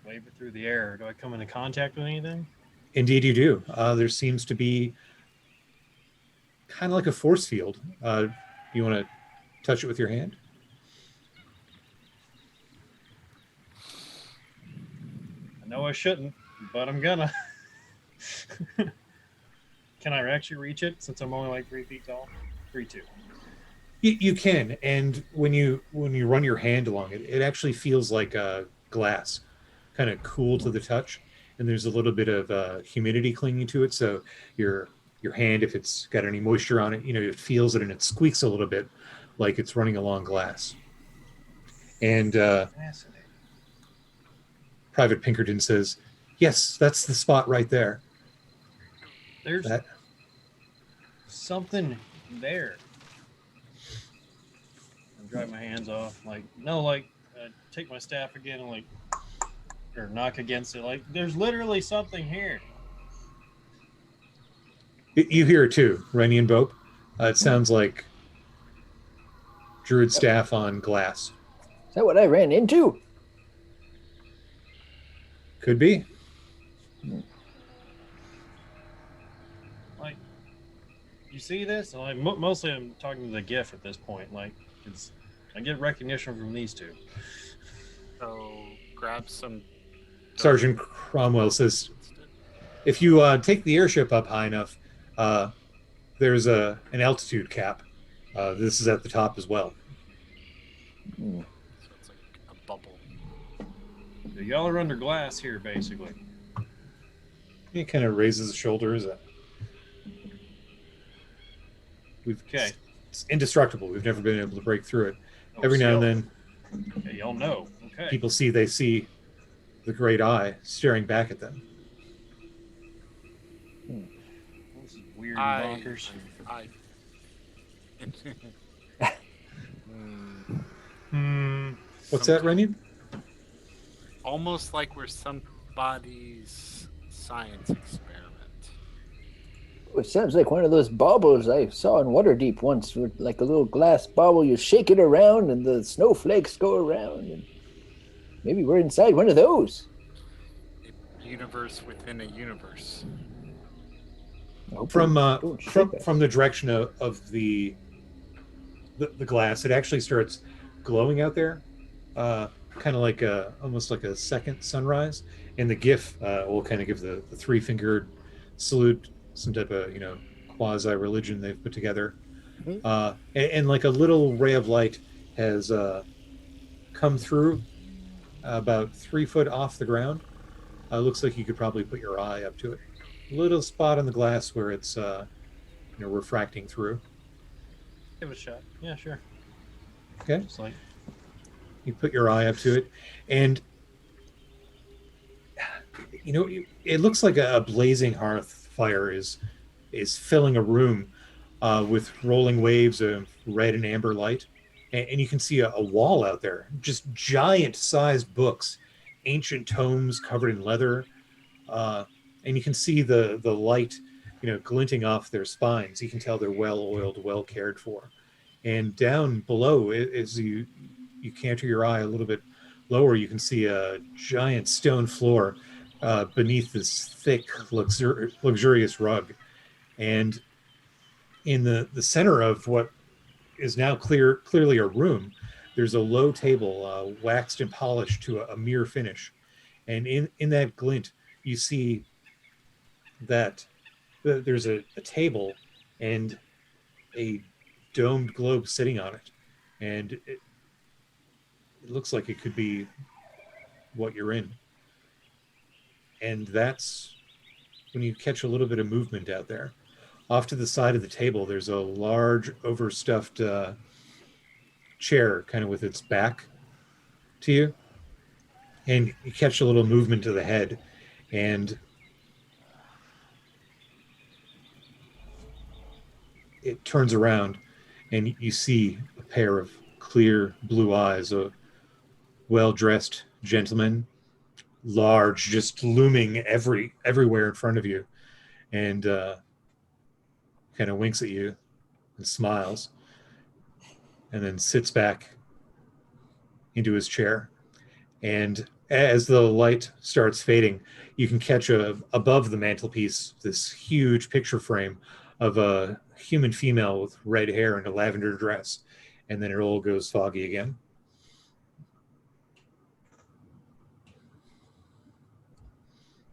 wave it through the air. Do I come into contact with anything? Indeed you do. There seems to be kind of like a force field. You want to touch it with your hand? I know I shouldn't, but I'm gonna. Can I actually reach it since I'm only like 3 feet tall? 3'2". You can, and when you run your hand along it, it actually feels like glass, kind of cool to the touch, and there's a little bit of humidity clinging to it. So your hand, if it's got any moisture on it, you know, it feels it and it squeaks a little bit, like it's running along glass. And Private Pinkerton says, "Yes, that's the spot right there." There's something there. I dry my hands off. Like, no, like, take my staff again and, like, or knock against it. Like, there's literally something here. You hear it too, Rennie and Bope. It sounds like Druid staff on glass. Is that what I ran into? Could be. Like, you see this? Like, mostly I'm talking to the GIF at this point. Like, I get recognition from these two. So grab some. Sergeant Cromwell says, if you take the airship up high enough, there's an altitude cap. This is at the top as well. So it's like a bubble. So y'all are under glass here, basically. He kind of raises his shoulders. Okay. It's indestructible. We've never been able to break through it. Every now and then, okay, y'all know. Okay. people see the great eye staring back at them. This is weird and bonkers. What's that, Rennie? Almost like we're somebody's science experiment. It sounds like one of those baubles I saw in Waterdeep once, with like a little glass bauble. You shake it around and the snowflakes go around. And maybe we're inside one of those. A universe within a universe. From the direction of the glass, it actually starts glowing out there, kind of like almost like a second sunrise. And the GIF will kind of give the 3-fingered salute, some type of quasi-religion they've put together. And like a little ray of light has come through about 3 foot off the ground. Looks like you could probably put your eye up to it. Little spot on the glass where it's refracting through. Give it a shot. Yeah, sure. Okay. Just like You put your eye up to it, and it looks like a blazing hearth fire is filling a room with rolling waves of red and amber light, and you can see a wall out there, just giant-sized books, ancient tomes covered in leather, and you can see the light, glinting off their spines. You can tell they're well-oiled, well cared for. And down below, as you canter your eye a little bit lower, you can see a giant stone floor beneath this thick, luxurious rug. And in the center of what is now clearly a room, there's a low table, waxed and polished to a mere finish. And in that glint, you see that there's a table and a domed globe sitting on it. And it looks like it could be what you're in. And that's when you catch a little bit of movement out there. Off to the side of the table, there's a large, overstuffed chair, kind of with its back to you. And you catch a little movement to the head. And it turns around, and you see a pair of clear blue eyes, a well-dressed gentleman, large, just looming everywhere in front of you, and kind of winks at you and smiles, and then sits back into his chair. And as the light starts fading, you can catch above the mantelpiece this huge picture frame of a human female with red hair and a lavender dress, and then it all goes foggy again.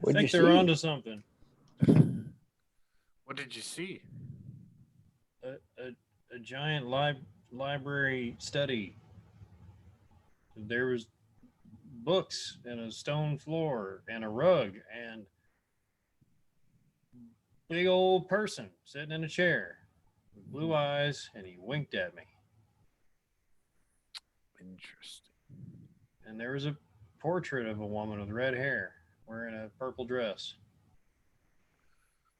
I think they're onto something. What did you see? A giant library study. There was books and a stone floor and a rug and big old person sitting in a chair with blue eyes, and he winked at me. Interesting. And there was a portrait of a woman with red hair wearing a purple dress.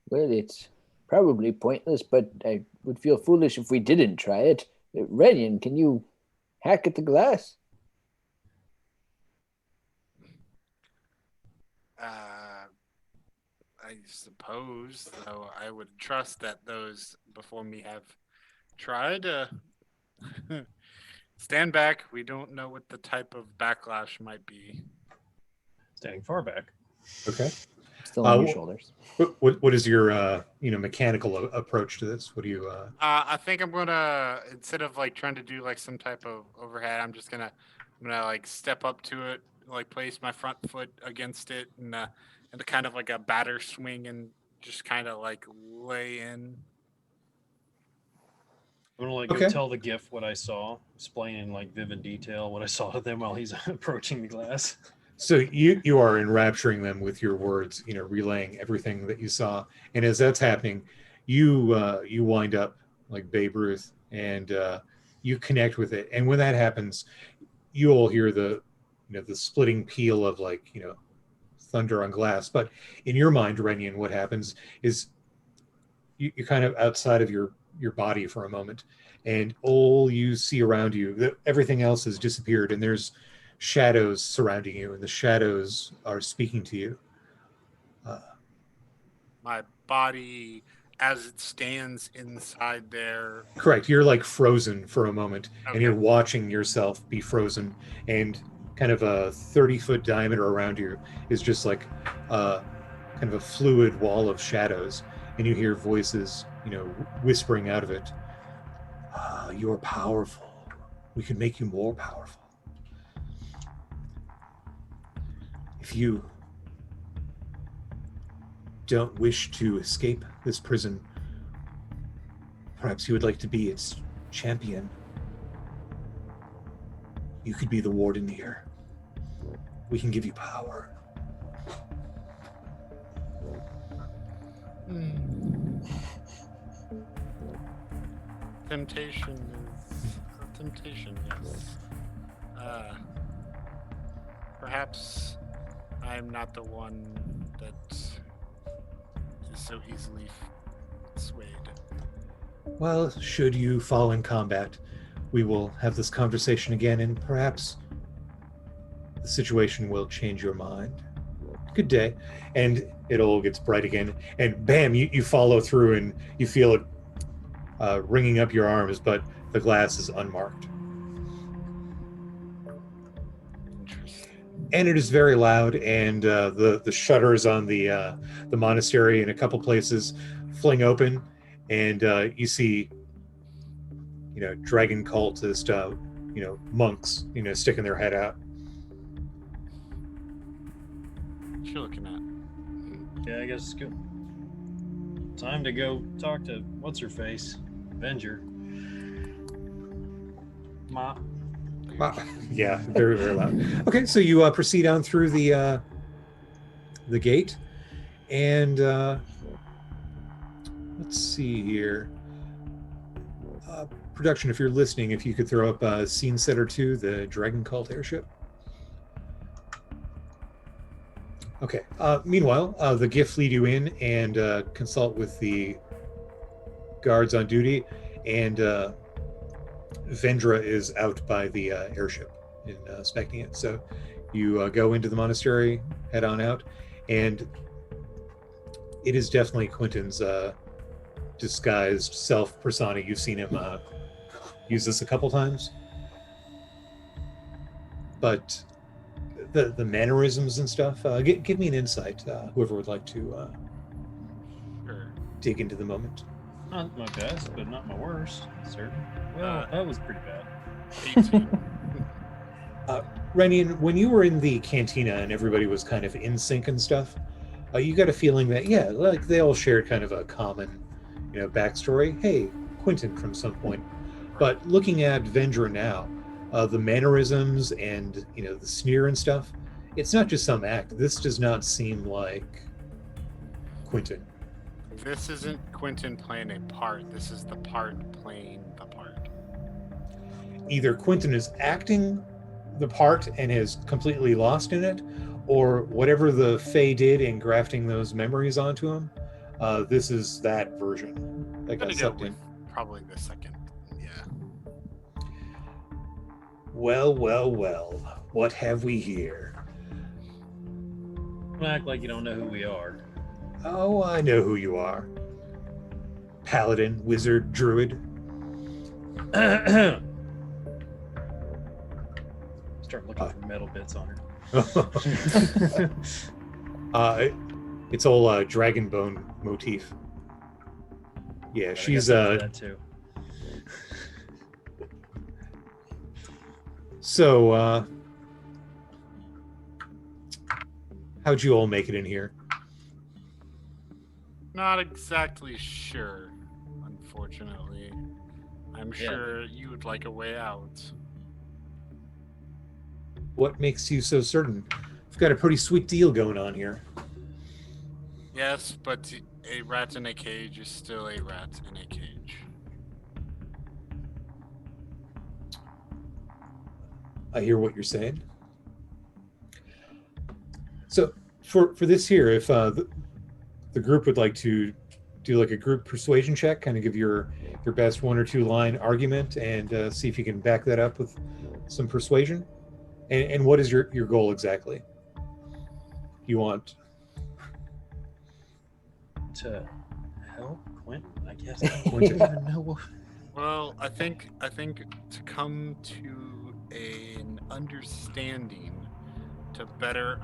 Well, it's probably pointless, but I would feel foolish if we didn't try it. Redian, can you hack at the glass? I suppose, though I would trust that those before me have tried. Stand back. We don't know what the type of backlash might be. Standing far back. Okay. Still on your shoulders. What is your mechanical approach to this? What do you? I think I'm gonna, instead of like trying to do like some type of overhead, I'm gonna like step up to it, like place my front foot against it, and kind of like a batter swing, and just kind of like lay in. I'm gonna go tell the gift what I saw, explain in like vivid detail what I saw of them while he's approaching the glass. So you are enrapturing them with your words, relaying everything that you saw. And as that's happening, you wind up like Babe Ruth, and you connect with it. And when that happens, you all hear the splitting peal of thunder on glass. But in your mind, Renian, what happens is you're kind of outside of your body for a moment, and all you see around you, everything else has disappeared, and there's shadows surrounding you, and the shadows are speaking to you. My body, as it stands inside there. Correct. You're like frozen for a moment, okay. And you're watching yourself be frozen, and kind of a 30-foot diameter around you is just like kind of a fluid wall of shadows, and you hear voices, whispering out of it. You're powerful. We can make you more powerful. If you don't wish to escape this prison, perhaps you would like to be its champion. You could be the warden here. we can give you power. Temptation is a temptation, yes. Perhaps I'm not the one that is so easily swayed. Well, should you fall in combat, we will have this conversation again, and perhaps the situation will change your mind. Good day. And it all gets bright again, and bam, you follow through, and you feel it ringing up your arms, but the glass is unmarked. And it is very loud, and the shutters on the monastery in a couple places fling open, and you see, dragon cultist, monks, sticking their head out. What you looking at? Yeah, I guess it's good. Time to go talk to what's her face, Avenger. Ma. Yeah, very, very loud. Okay, so you proceed on through the gate, and let's see here. Production, if you're listening, if you could throw up a scene set or two, the Dragon Cult airship. Okay. Meanwhile, the gift lead you in and consult with the guards on duty, and Vendra is out by the airship inspecting it. So you go into the monastery, head on out, and it is definitely Quentin's disguised self persona. You've seen him use this a couple times, but the mannerisms and stuff. Give me an insight, whoever would like to dig into the moment. Not my best, but not my worst. Certain. Well, that was pretty bad. 18. Renian, when you were in the cantina and everybody was kind of in sync and stuff, you got a feeling that, yeah, like they all shared kind of a common, backstory. Hey, Quentin from some point. But looking at Vendra now, the mannerisms and, the sneer and stuff, it's not just some act. This does not seem like Quentin. This isn't Quentin playing a part. This is the part playing the part. Either Quentin is acting the part and is completely lost in it, or whatever the Fae did in grafting those memories onto him, this is that version. I'm gonna go with probably the second. Yeah. Well, what have we here? Don't act like you don't know who we are. Oh, I know who you are. Paladin, wizard, druid. Start looking for metal bits on her. It's all dragon bone motif. Yeah, she's that too. So how'd you all make it in here? Not exactly sure, unfortunately. I'm sure you would like a way out. What makes you so certain? We've got a pretty sweet deal going on here. Yes, but a rat in a cage is still a rat in a cage. I hear what you're saying. So for this here, if the group would like to do like a group persuasion check, kind of give your best 1 or 2 line argument, and see if you can back that up with some persuasion. And what is your goal exactly? You want to help Quentin, I guess. I don't even know. Well, I think to come to an understanding, to better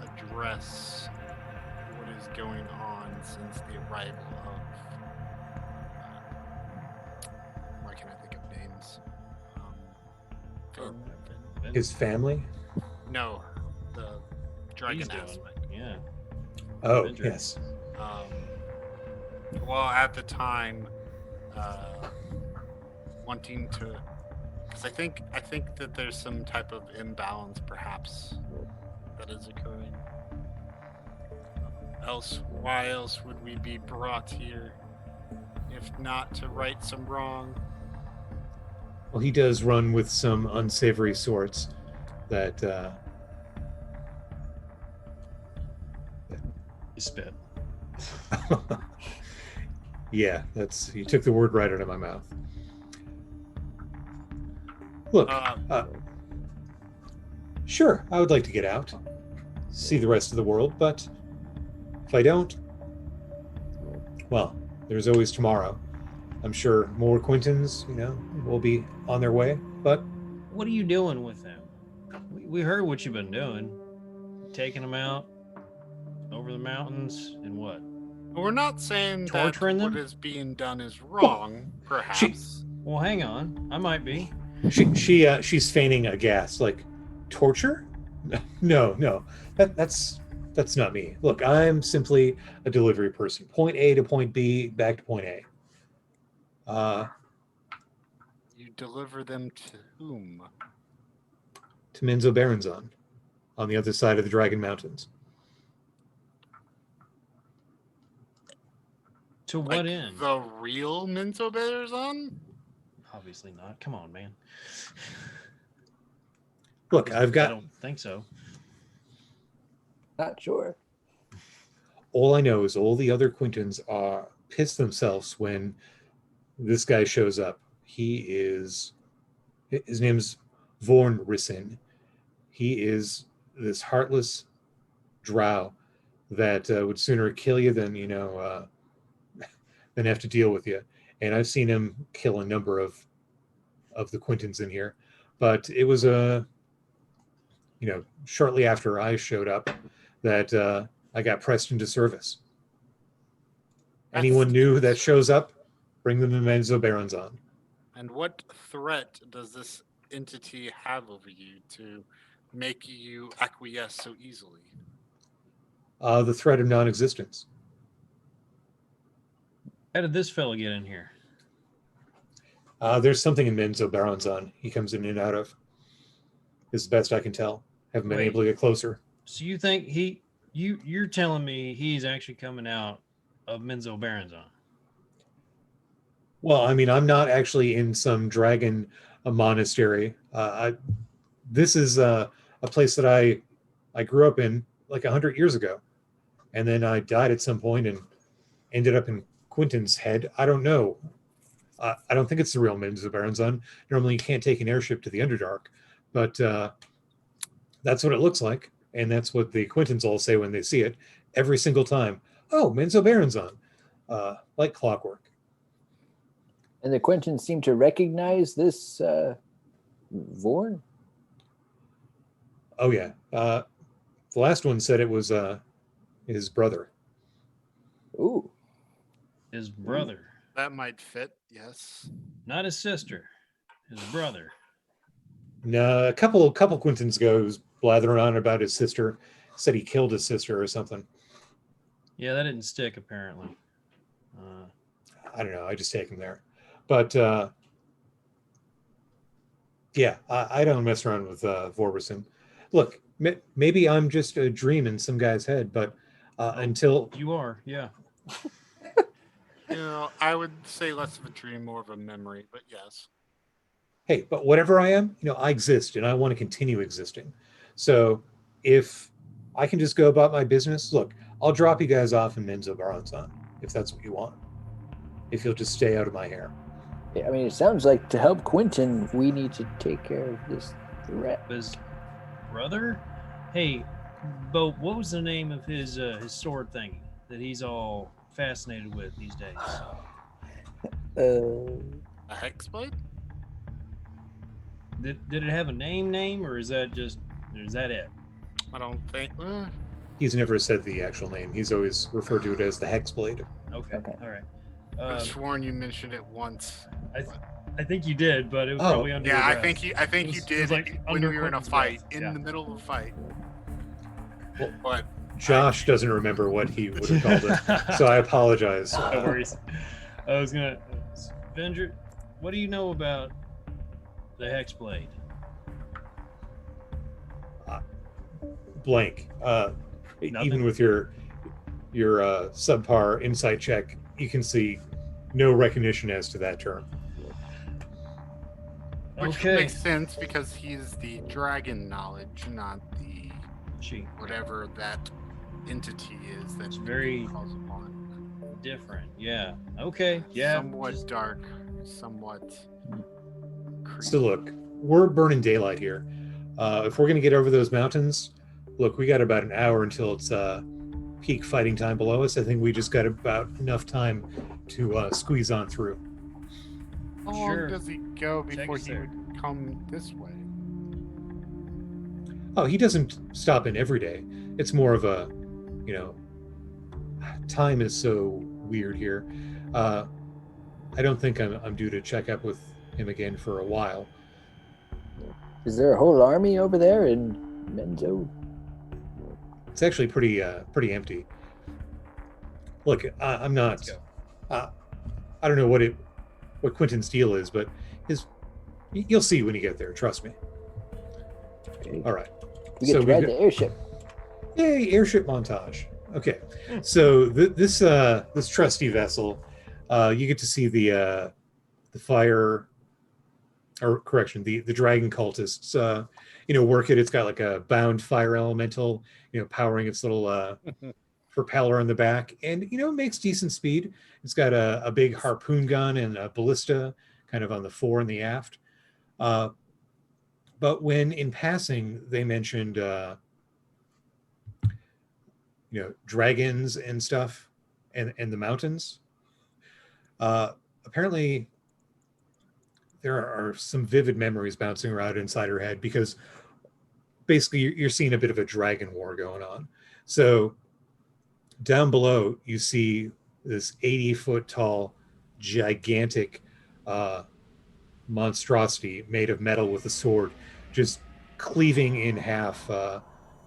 address what is going on since the arrival of why can't I think of names? his family? No, the dragon He's aspect. Yeah. Oh, Avenger. yes. Well, at the time, wanting to Because I think that there's some type of imbalance, perhaps, that is occurring. Why else would we be brought here, if not to right some wrong? Well, he does run with some unsavory sorts that You spit. yeah, you took the word right out of my mouth. Look, sure, I would like to get out, see the rest of the world, but if I don't, well, there's always tomorrow. I'm sure more Quentins, will be on their way, but... What are you doing with them? We heard what you've been doing. Taking them out over the mountains and what? We're not saying Torturing that them? what is being done is wrong, perhaps. Well, hang on. I might be. She's feigning aghast, like, torture? No. That's not me. Look, I'm simply a delivery person. Point A to point B, back to point A. You deliver them to whom? To Minzo Baranzan, on the other side of the Dragon Mountains. To what end? The real Minzo Baranzan? Obviously not. Come on, man. Look, I don't think so. Not sure. All I know is all the other Quentins are pissed themselves when this guy shows up. His name's Vorn Rissin. He is this heartless drow that would sooner kill you than have to deal with you. And I've seen him kill a number of the Quentins in here, but it was shortly after I showed up that I got pressed into service. Anyone new that shows up, bring them to Minzo Baranzan. And what threat does this entity have over you to make you acquiesce so easily? The threat of non-existence. How did this fellow get in here? There's something in Minzo Baranzan he comes in and out of. Is the best I can tell. Haven't been able to get closer. So you think you're telling me he's actually coming out of Minzo Baranzan? Well, I mean, I'm not actually in some dragon monastery. This is a place that I grew up in like 100 years ago. And then I died at some point and ended up in Quentin's head. I don't know. I don't think it's the real Minzo Baranzan. Normally you can't take an airship to the Underdark. But that's what it looks like. And that's what the Quentins all say when they see it every single time. Oh, Minzo Baranzan. Like clockwork. And the Quentins seem to recognize this Vorn? Oh, yeah. The last one said it was his brother. Ooh. His brother. That might fit, yes. Not his sister. His brother. No, a couple Quentins ago, he was blathering on about his sister. Said he killed his sister or something. Yeah, that didn't stick, apparently. I don't know. I just take him there. But, yeah, I don't mess around with Vorberson. Look, maybe I'm just a dream in some guy's head, but until... You are, yeah. I would say less of a dream, more of a memory, but yes. Hey, but whatever I am, I exist, and I want to continue existing. So if I can just go about my business, look, I'll drop you guys off in Minzo Baranzan, if that's what you want. If you'll just stay out of my hair. Yeah, I mean, it sounds like to help Quentin, we need to take care of this threat. His brother? Hey, Bo, what was the name of his sword thingy that he's all fascinated with these days? A Hexblade? Did it have a name, or is that it? I don't think. He's never said the actual name. He's always referred to it as the Hexblade. Okay. All right. I could have sworn you mentioned it once. I think you did, but it was probably under. Yeah, your I think you did like when we were in a Quentin's fight, breath. in the middle of a fight. Well, But Josh doesn't remember what he would have called it, so I apologize. No worries. I was gonna, Vendor, what do you know about the Hexblade. Blank. Even with your subpar insight check, you can see no recognition as to that term. Which Okay. makes sense because he's the dragon knowledge, not the She whatever that entity is that It's he very- calls upon. different. Yeah. Okay. Yeah. Somewhat just- dark, somewhat creepy. So look, we're burning daylight here. If we're going to get over those mountains, look, we got about an hour until it's peak fighting time below us. I think we just got about enough time to squeeze on through. How long Sure. does he go Take before us he there. would come this way? Oh, he doesn't stop in every day. It's more of a, time is so weird here. I don't think I'm due to check up with him again for a while. Is there a whole army over there in Menzo? It's actually pretty empty. Look, I'm not. Let's go. I don't know what Quentin's deal is, but you'll see when you get there. Trust me. Okay. All right. We get So to we've ride got- the airship. Yay, airship montage. Okay, so this trusty vessel, you get to see the fire, or correction, the dragon cultists, work it. It's got like a bound fire elemental, powering its little propeller on the back, and it makes decent speed. It's got a big harpoon gun and a ballista kind of on the fore and the aft. But when in passing they mentioned dragons and stuff, and the mountains, apparently there are some vivid memories bouncing around inside her head, because basically you're seeing a bit of a dragon war going on. So down below you see this 80-foot tall gigantic monstrosity made of metal with a sword, just cleaving in half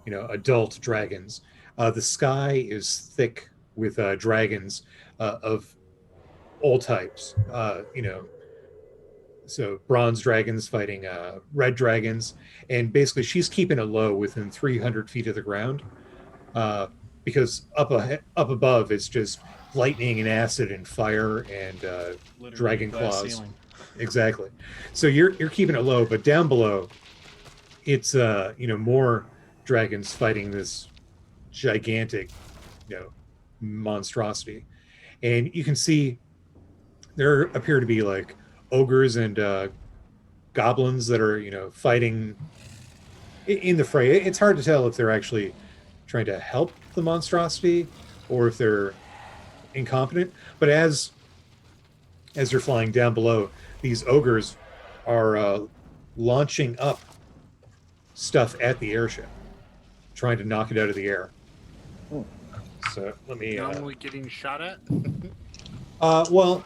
adult dragons. The sky is thick with dragons of all types, so bronze dragons fighting red dragons, and basically she's keeping it low within 300 feet of the ground, because up above it's just lightning and acid and fire and Literally dragon glass claws. ceiling. Exactly. So you're keeping it low, but down below it's more dragons fighting this gigantic monstrosity, and you can see there appear to be like ogres and goblins that are fighting in the fray. It's hard to tell if they're actually trying to help the monstrosity or if they're incompetent, but as you're flying down below, these ogres are launching up stuff at the airship, trying to knock it out of the air. So let me Normally getting shot at? well,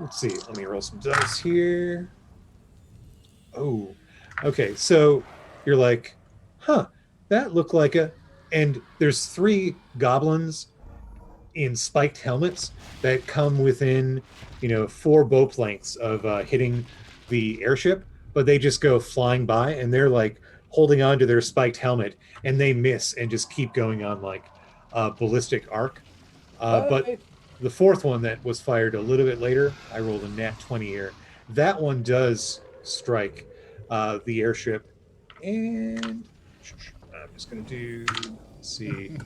let's see, let me roll some dice here. Oh, okay, so you're like, that looked like and there's 3 goblins in spiked helmets that come within 4 boat lengths of hitting the airship, but they just go flying by, and they're like holding on to their spiked helmet, and they miss and just keep going on like a ballistic arc. But the 4th one that was fired a little bit later, I rolled a nat 20 here. That one does strike the airship, and I'm just going to do, let's see.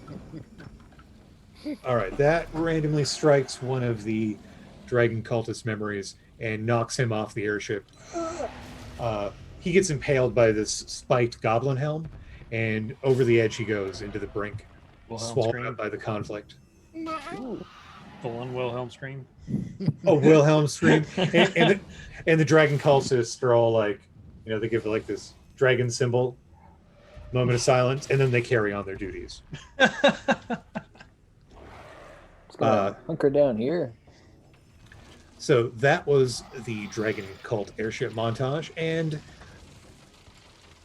All right, that randomly strikes one of the dragon cultist memories and knocks him off the airship. He gets impaled by this spiked goblin helm, and over the edge he goes into the brink, Wilhelm swallowed scream. up by the conflict. Full on Wilhelm scream. Oh, Wilhelm scream. And the dragon cultists are all like, they give like this dragon symbol, moment of silence, and then they carry on their duties. Hunker down here. So that was the Dragon Cult airship montage. And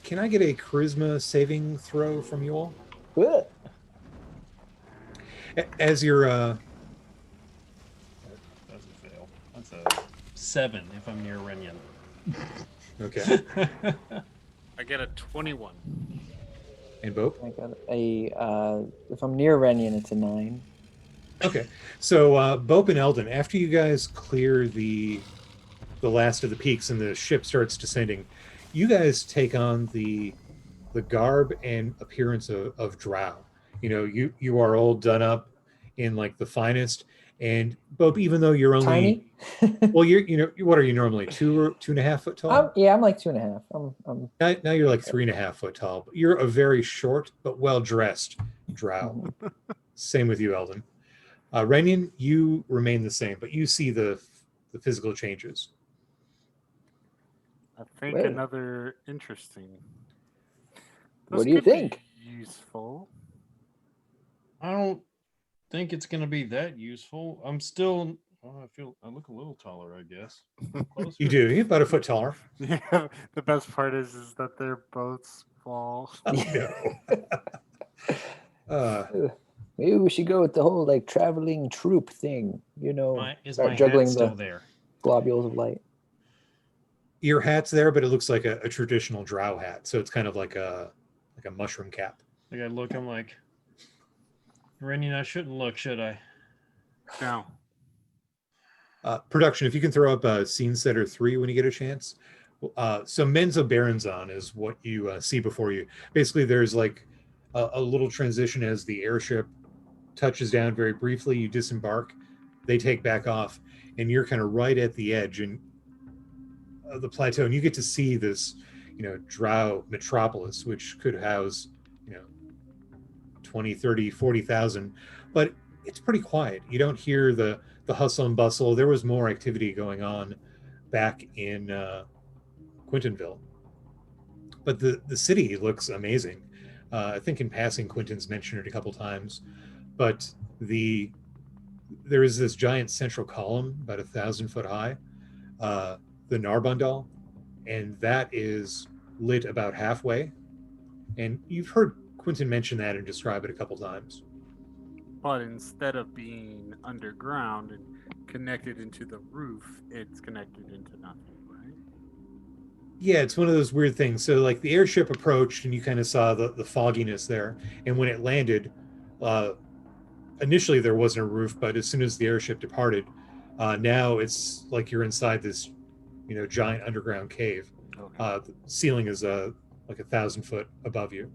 can I get a charisma saving throw from you all? Good. As you're That's a fail. That's a 7 if I'm near Renyan. Okay. I get a 21. And Bope? I got if I'm near Rennian, it's a 9. Okay. So Bope and Eldon, after you guys clear the last of the peaks and the ship starts descending, you guys take on the garb and appearance of drow. You are all done up in like the finest. And Bope, even though you're only Tiny? well, what are you normally 2.5 foot tall? I'm like 2.5. I'm Now you're like 3.5 foot tall. But you're a very short but well dressed drow. Same with you, Eldon. Rennian, you remain the same, but you see the physical changes. I think Well. another interesting. What do you could be think? Useful. I don't think it's going to be that useful. I'm still. I look a little taller, I guess. Closer. You do. You're about a foot taller. Yeah. The best part is that they're both small. Oh, no. Maybe we should go with the whole like traveling troupe thing. Is start my juggling hat still the there? globules of light. Your hat's there, but it looks like a traditional drow hat. So it's kind of like a mushroom cap. Like I look, I'm like, Rennian, I shouldn't look, should I? No. Production, if you can throw up a scene setter 3 when you get a chance. So Menzo Baronzon is what you see before you. Basically, there's like a little transition as the airship touches down very briefly. You disembark, they take back off, and you're kind of right at the edge and the plateau, and you get to see this, drow metropolis, which could house, 20, 30, 40,000, but it's pretty quiet. You don't hear the hustle and bustle. There was more activity going on back in Quentinville, but the city looks amazing. I think in passing, Quentin's mentioned it a couple times, but there is this giant central column about 1,000 foot high, the Narbundal, and that is lit about halfway. And you've heard Quentin mention that and describe it a couple times. But instead of being underground and connected into the roof, it's connected into nothing, right? Yeah, it's one of those weird things. So like the airship approached and you kind of saw the fogginess there. And when it landed, initially there wasn't a roof, but as soon as the airship departed, now it's like you're inside this, giant underground cave. Okay. The ceiling is like 1,000 foot above you.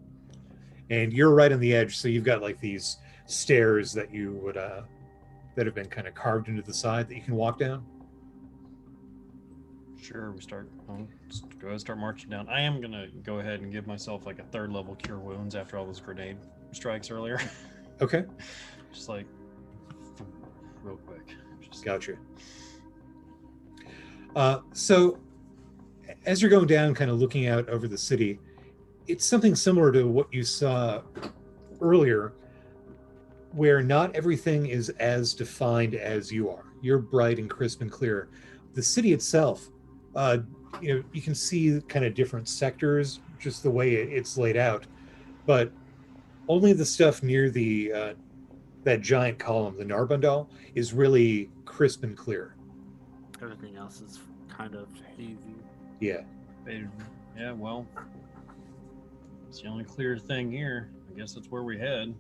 And you're right on the edge. So you've got like these stairs that you would, that have been kind of carved into the side that you can walk down. Sure, we start. Just go ahead and start marching down. I am gonna go ahead and give myself like a 3rd level cure wounds after all those grenade strikes earlier. Okay. Just like real quick. Gotcha. So as you're going down, kind of looking out over the city, it's something similar to what you saw earlier, where not everything is as defined as you are. You're bright and crisp and clear. The city itself, you can see kind of different sectors, just the way it's laid out, but only the stuff near the that giant column, the Narbundal, is really crisp and clear. Everything else is kind of hazy. Yeah. Yeah, well, it's the only clear thing here. I guess that's where we head.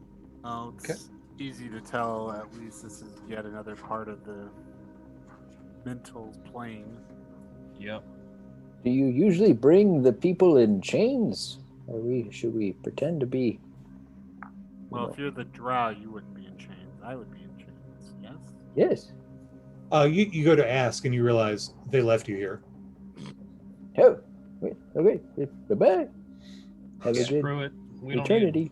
Oh, it's easy to tell. At least this is yet another part of the mental plane. Yep. Do you usually bring the people in chains? Or should we pretend to be? Well, if you're the drow, you wouldn't be in chains. I would be in chains. Yes? Yes. You go to ask and you realize they left you here. Oh, wait, okay. Bye-bye. Have a good Screw it. We eternity.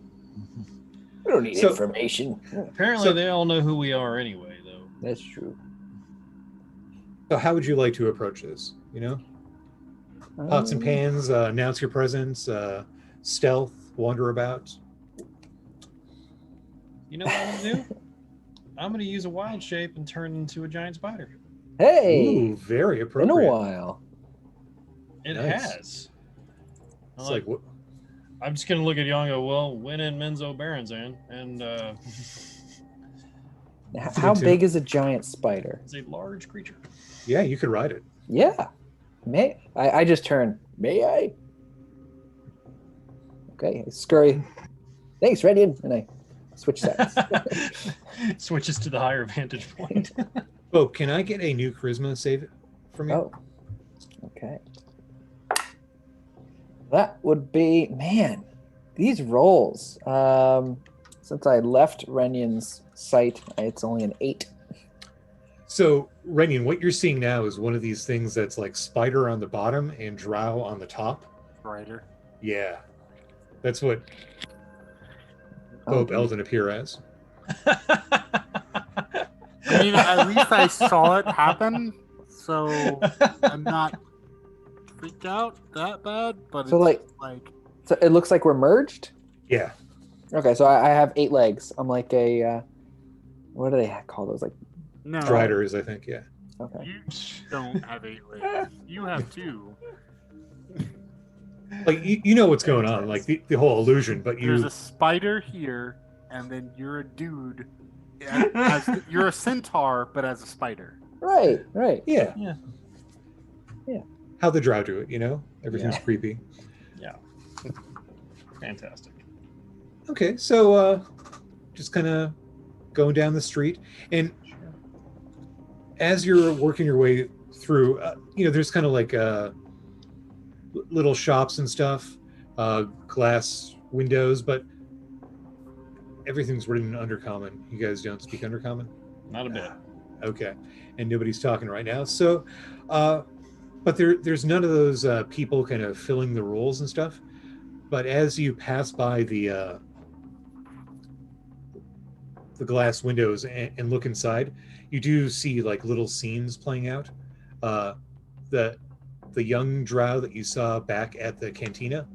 We don't need information. Apparently, they all know who we are anyway, though. That's true. So how would you like to approach this? Pots and pans, announce your presence, stealth, wander about. You know what I'm gonna do? I'm gonna use a wild shape and turn into a giant spider. Hey, Ooh, very in appropriate. a while. It Nice. has. It's like what? I'm just gonna look at you and go, well, win in Menzo Baronzon, and How big is a giant spider? it's a large creature. Yeah, you could ride it. Yeah. I just turn. May I? Okay, I scurry. Thanks, Redian. And I switch sides. Switches to the higher vantage point. Oh, can I get a new charisma save from you? Oh, okay. That would be, man, these rolls. Since I left Renian's sight, it's only an 8. So, Renian, what you're seeing now is one of these things that's like spider on the bottom and drow on the top. Rider. Yeah. That's what Pope Eldon appear as. I mean, at least I saw it happen, so I'm not freaked out that bad. But So, it's so it looks like we're merged? Yeah. Okay, so I have 8 legs. I'm like a, what do they call those? Like, no, Striders, I think, yeah. okay. you don't have 8 legs. You have 2. Like, you know what's going on, like the whole illusion, but There's you... a spider here, and then you're a dude. You're a centaur, but as a spider. Right. Yeah. Yeah. How the drow do it, you know? Everything's creepy. Yeah. Fantastic. Okay, so just kind of going down the street, and as you're working your way through, there's kind of like little shops and stuff, glass windows, but everything's written in Undercommon. You guys don't speak Undercommon? Not a bit. Okay, and nobody's talking right now. So, but there's none of those people kind of filling the roles and stuff. But as you pass by the glass windows and look inside, you do see like little scenes playing out. The young drow that you saw back at the cantina,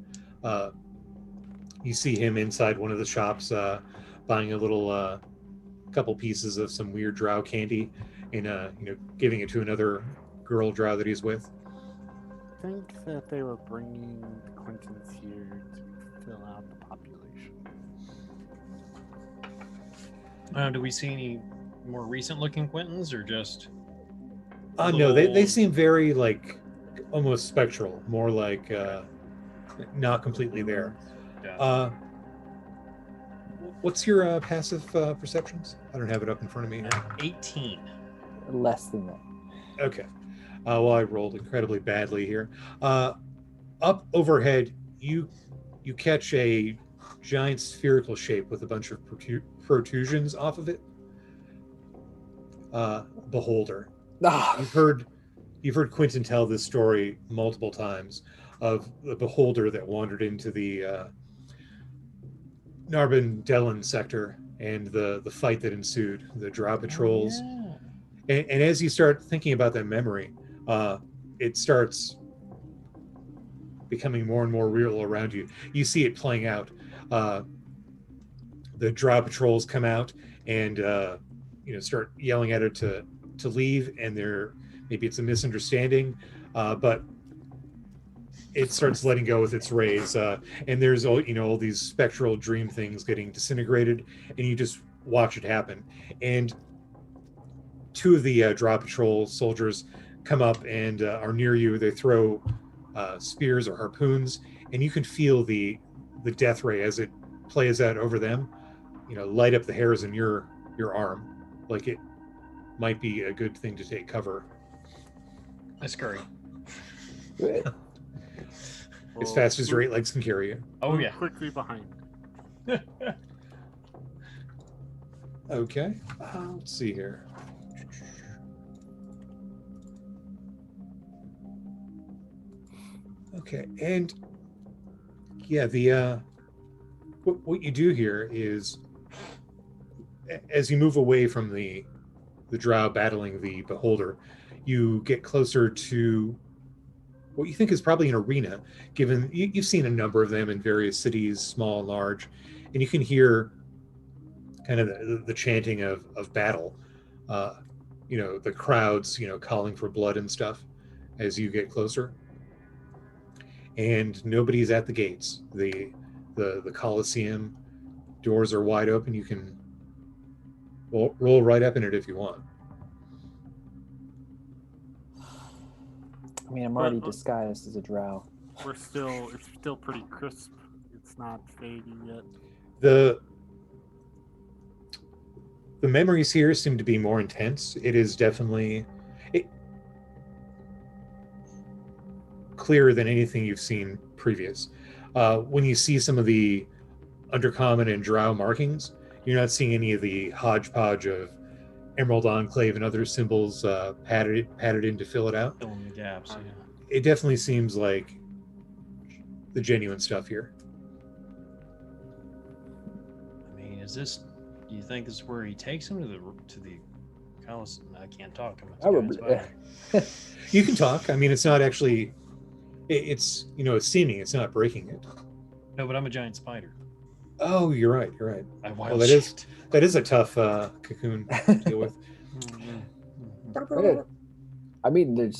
you see him inside one of the shops buying a little couple pieces of some weird drow candy and giving it to another girl drow that he's with. I think that they were bringing the Quentins here to fill out the population. Do we see any more recent looking Quentins, or just No, they seem very like almost spectral, more like not completely there. Yeah. What's your passive perceptions? I don't have it up in front of me. 18. Less than that. Okay. Well, I rolled incredibly badly here. Up overhead, you catch a giant spherical shape with a bunch of protrusions off of it. Beholder. You've heard Quentin tell this story multiple times of the beholder that wandered into the Narbon Dellen sector and the fight that ensued, the drow patrols. Oh, yeah. And as you start thinking about that memory, it starts becoming more and more real around you. You see it playing out. The drow patrols come out and start yelling at her to leave, and maybe it's a misunderstanding, but it starts letting go with its rays, and there's all these spectral dream things getting disintegrated, and you just watch it happen. And 2 of the drow patrol soldiers come up and are near you. They throw spears or harpoons, and you can feel the death ray as it plays out over them, light up the hairs in your arm, like it might be a good thing to take cover. I scurry. As fast as your 8 legs can carry you. Oh yeah. Quickly behind. Okay. Let's see here. Okay, and yeah, the what you do here is, as you move away from the drow battling the beholder, you get closer to what you think is probably an arena, given you've seen a number of them in various cities, small and large, and you can hear kind of the chanting of battle, the crowds, calling for blood and stuff as you get closer. And nobody's at the gates. The Coliseum doors are wide open. You can roll right up in it if you want. I mean, I'm already But- disguised as a drow. It's still pretty crisp. It's not fading yet. The memories here seem to be more intense. It is definitely clearer than anything you've seen previous. When you see some of the Undercommon and Drow markings, you're not seeing any of the hodgepodge of Emerald Enclave and other symbols padded in to fill it out. Fill in the gaps. Yeah. It definitely seems like the genuine stuff here. I mean, is this? Do you think this is where he takes him to the Coliseum? I can't talk. Probably. You can talk. I mean, it's not actually. It's it's seeming. It's not breaking it. No, but I'm a giant spider. Oh, you're right. You're right. I Well, that is a tough cocoon to deal with. I mean,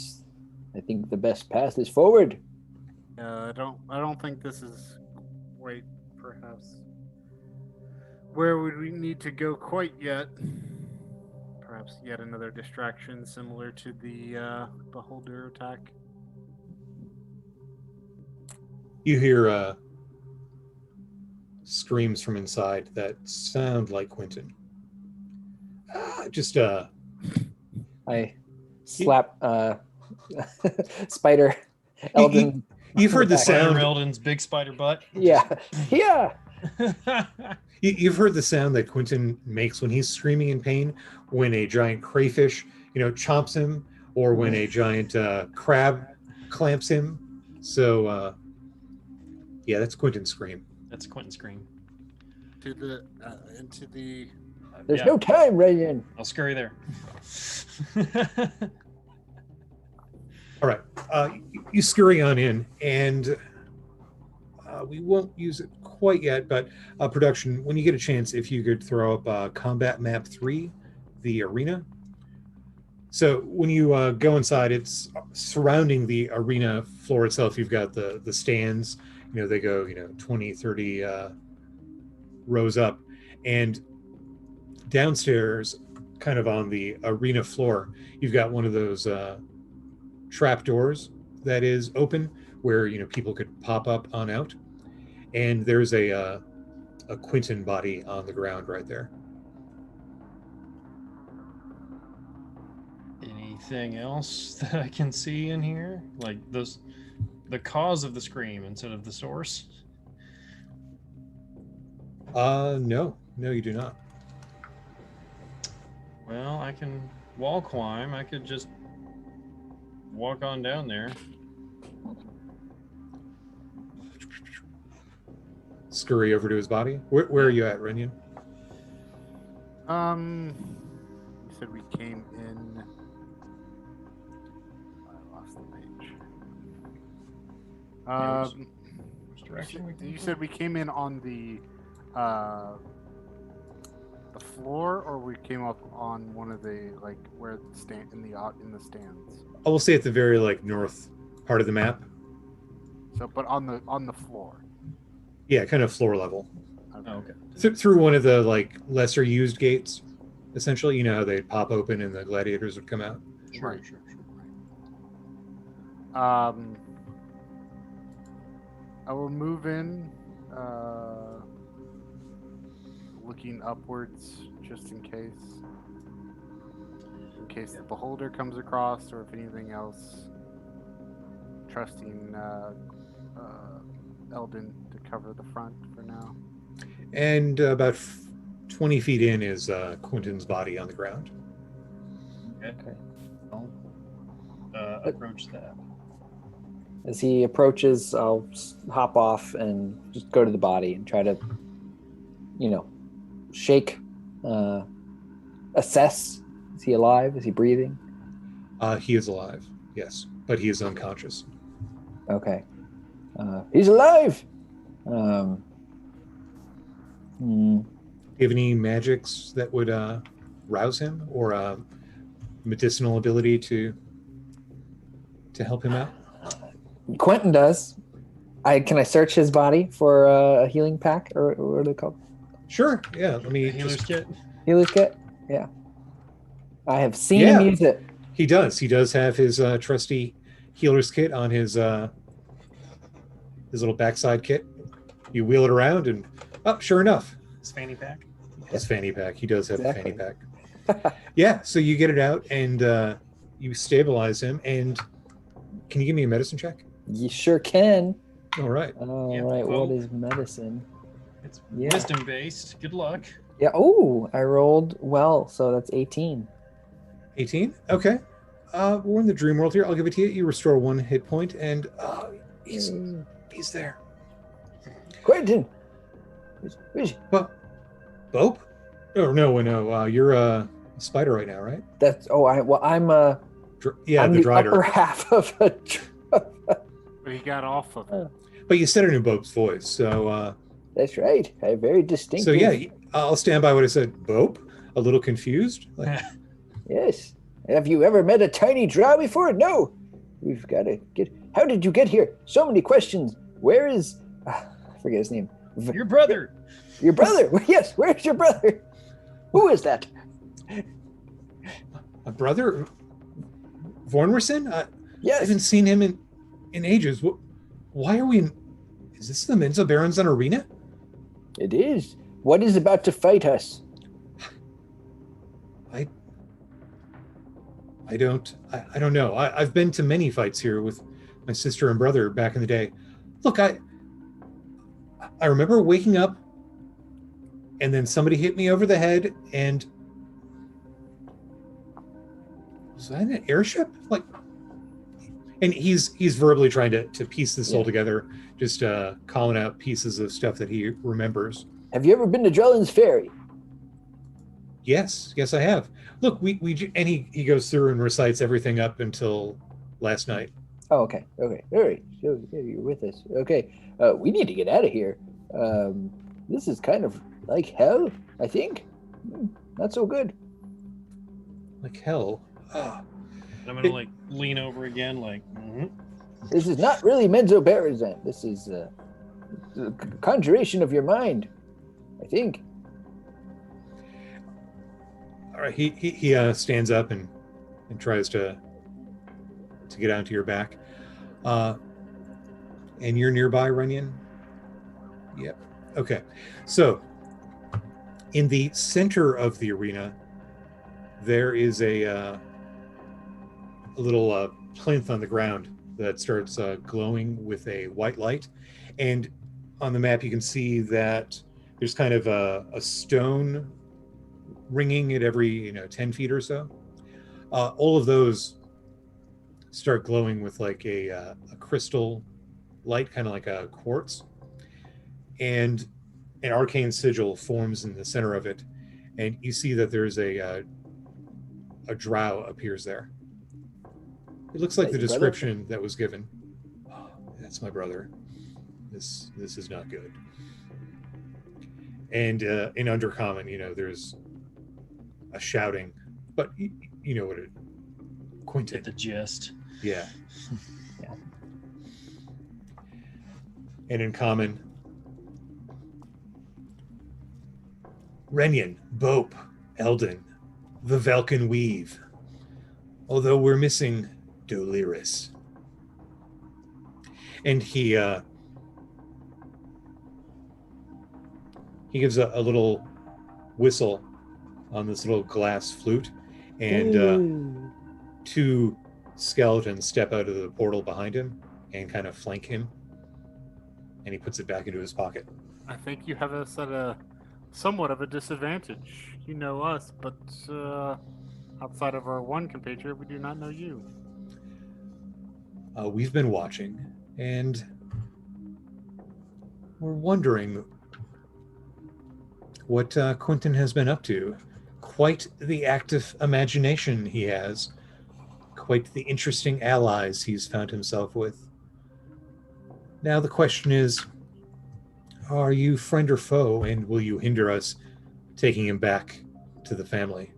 I think the best path is forward. I don't think this is quite perhaps where would we need to go quite yet. Perhaps yet another distraction similar to the Beholder attack. You hear screams from inside that sound like Quentin. I slap Spider Eldon. You've heard the sound. Spider Eldon's big spider butt. Yeah. Yeah. You've heard the sound that Quentin makes when he's screaming in pain, when a giant crayfish, chomps him, or when a giant crab clamps him. So, yeah, that's Quentin's scream. That's Quentin's scream. Into the. There's no time, Rayan. I'll scurry there. All right, you scurry on in, and we won't use it quite yet, but production, when you get a chance, if you could throw up Combat Map 3, the arena. So when you go inside, it's surrounding the arena floor itself. You've got the stands, they go, 20, 30 rows up. And downstairs, kind of on the arena floor, you've got one of those trap doors that is open where, people could pop up on out. And there's a Quentin body on the ground right there. Anything else that I can see in here? Like the cause of the scream instead of the source? No, you do not. Well, I can wall climb. I could just walk on down there. Scurry over to his body. Where are you at, Renyon? You said we came in. I lost the page. Which direction we You said we came in on the floor, or we came up on one of the where the stand in the stands. I will say at the very north part of the map. So, but on the floor. Yeah, kind of floor level. Okay. Oh, okay. Through one of the lesser used gates, essentially. You know how they'd pop open and the gladiators would come out. Sure, Right. sure. I will move in, looking upwards just in case the Beholder comes across, or if anything else. Trusting Eldon to cover the front for now. And about 20 feet in is Quentin's body on the ground. Okay. I'll approach that. As he approaches, I'll hop off and just go to the body and try to, shake, assess. Is he alive? Is he breathing? He is alive, yes, but he is unconscious. Okay. He's alive! Do you have any magics that would rouse him, or a medicinal ability to help him out? Quentin does. Can I search his body for a healing pack, or what are they called? Sure, yeah. Let me Healer's kit. Healer's kit? Yeah. I have seen him use it. He does. He does have his trusty healer's kit on his little backside kit. You wheel it around, and sure enough, His fanny pack. his fanny pack. He does have Exactly. a fanny pack. Yeah, so you get it out, and you stabilize him. And can you give me a medicine check? You sure can. All right. All Yeah, right, well- what is medicine? It's Yeah. wisdom based. Good luck. Yeah. Oh, I rolled well, so that's 18. 18? Okay. We're in the dream world here. I'll give it to you. You restore 1 hit point, and he's there. Quentin! Where's- Bope? Oh, no. You're a spider right now, right? That's I'm Yeah, I'm the the upper drider. half of a. But he got off of it. But you said it in Bope's voice, so That's right. I have very distinctive. so yeah, I'll stand by what I said. Bope? A little confused? Like, Yes. Have you ever met a tiny drow before? No. We've got to get. How did you get here? So many questions. Where is? I forget his name. Your brother. Your brother. Yes. Where's your brother? Who is that? a brother? Vornwerson? I Yes. haven't seen him in ages. Why are we in... Is this the Menzo Baronson arena? It is. What is about to fight us? I don't know. I've been to many fights here with my sister and brother back in the day. Look, I remember waking up and then somebody hit me over the head, and was that an airship? Like, and he's verbally trying to piece this all together, just calling out pieces of stuff that he remembers. Have you ever been to Drellin's Ferry? Yes, I have. Look, and he goes through and recites everything up until last night. Oh, okay. All right. So yeah, you're with us. Okay. We need to get out of here. This is kind of like hell, I think. Not so good. Like hell. I'm gonna like lean over again, like. This is not really Menzo Barazan. This is a conjuration of your mind, I think. All right, he stands up and tries to get onto your back. And you're nearby, Runyon? Yep. Okay. So, in the center of the arena, there is a little plinth on the ground that starts glowing with a white light. And on the map, you can see that there's kind of a stone ringing at every 10 feet or so. All of those start glowing with like a crystal light, kind of like a quartz, and an arcane sigil forms in the center of it, and you see that there's a drow appears there. It looks like the description that was given. Oh, that's my brother. This is not good. And in Undercommon, there's a shouting, but you know what it. Quentin. Get the gist. Yeah. And in Common, Renyon, Bope, Eldon, the Velkyn Weave. Although we're missing Doliris. And he gives a little whistle on this little glass flute, and two skeletons step out of the portal behind him and kind of flank him, and he puts it back into his pocket. I think you have us at a somewhat of a disadvantage. You know us, but outside of our one compatriot, we do not know you. We've been watching, and we're wondering what Quentin has been up to. Quite the active imagination he has. Quite the interesting allies he's found himself with. Now the question is, are you friend or foe, and will you hinder us taking him back to the family?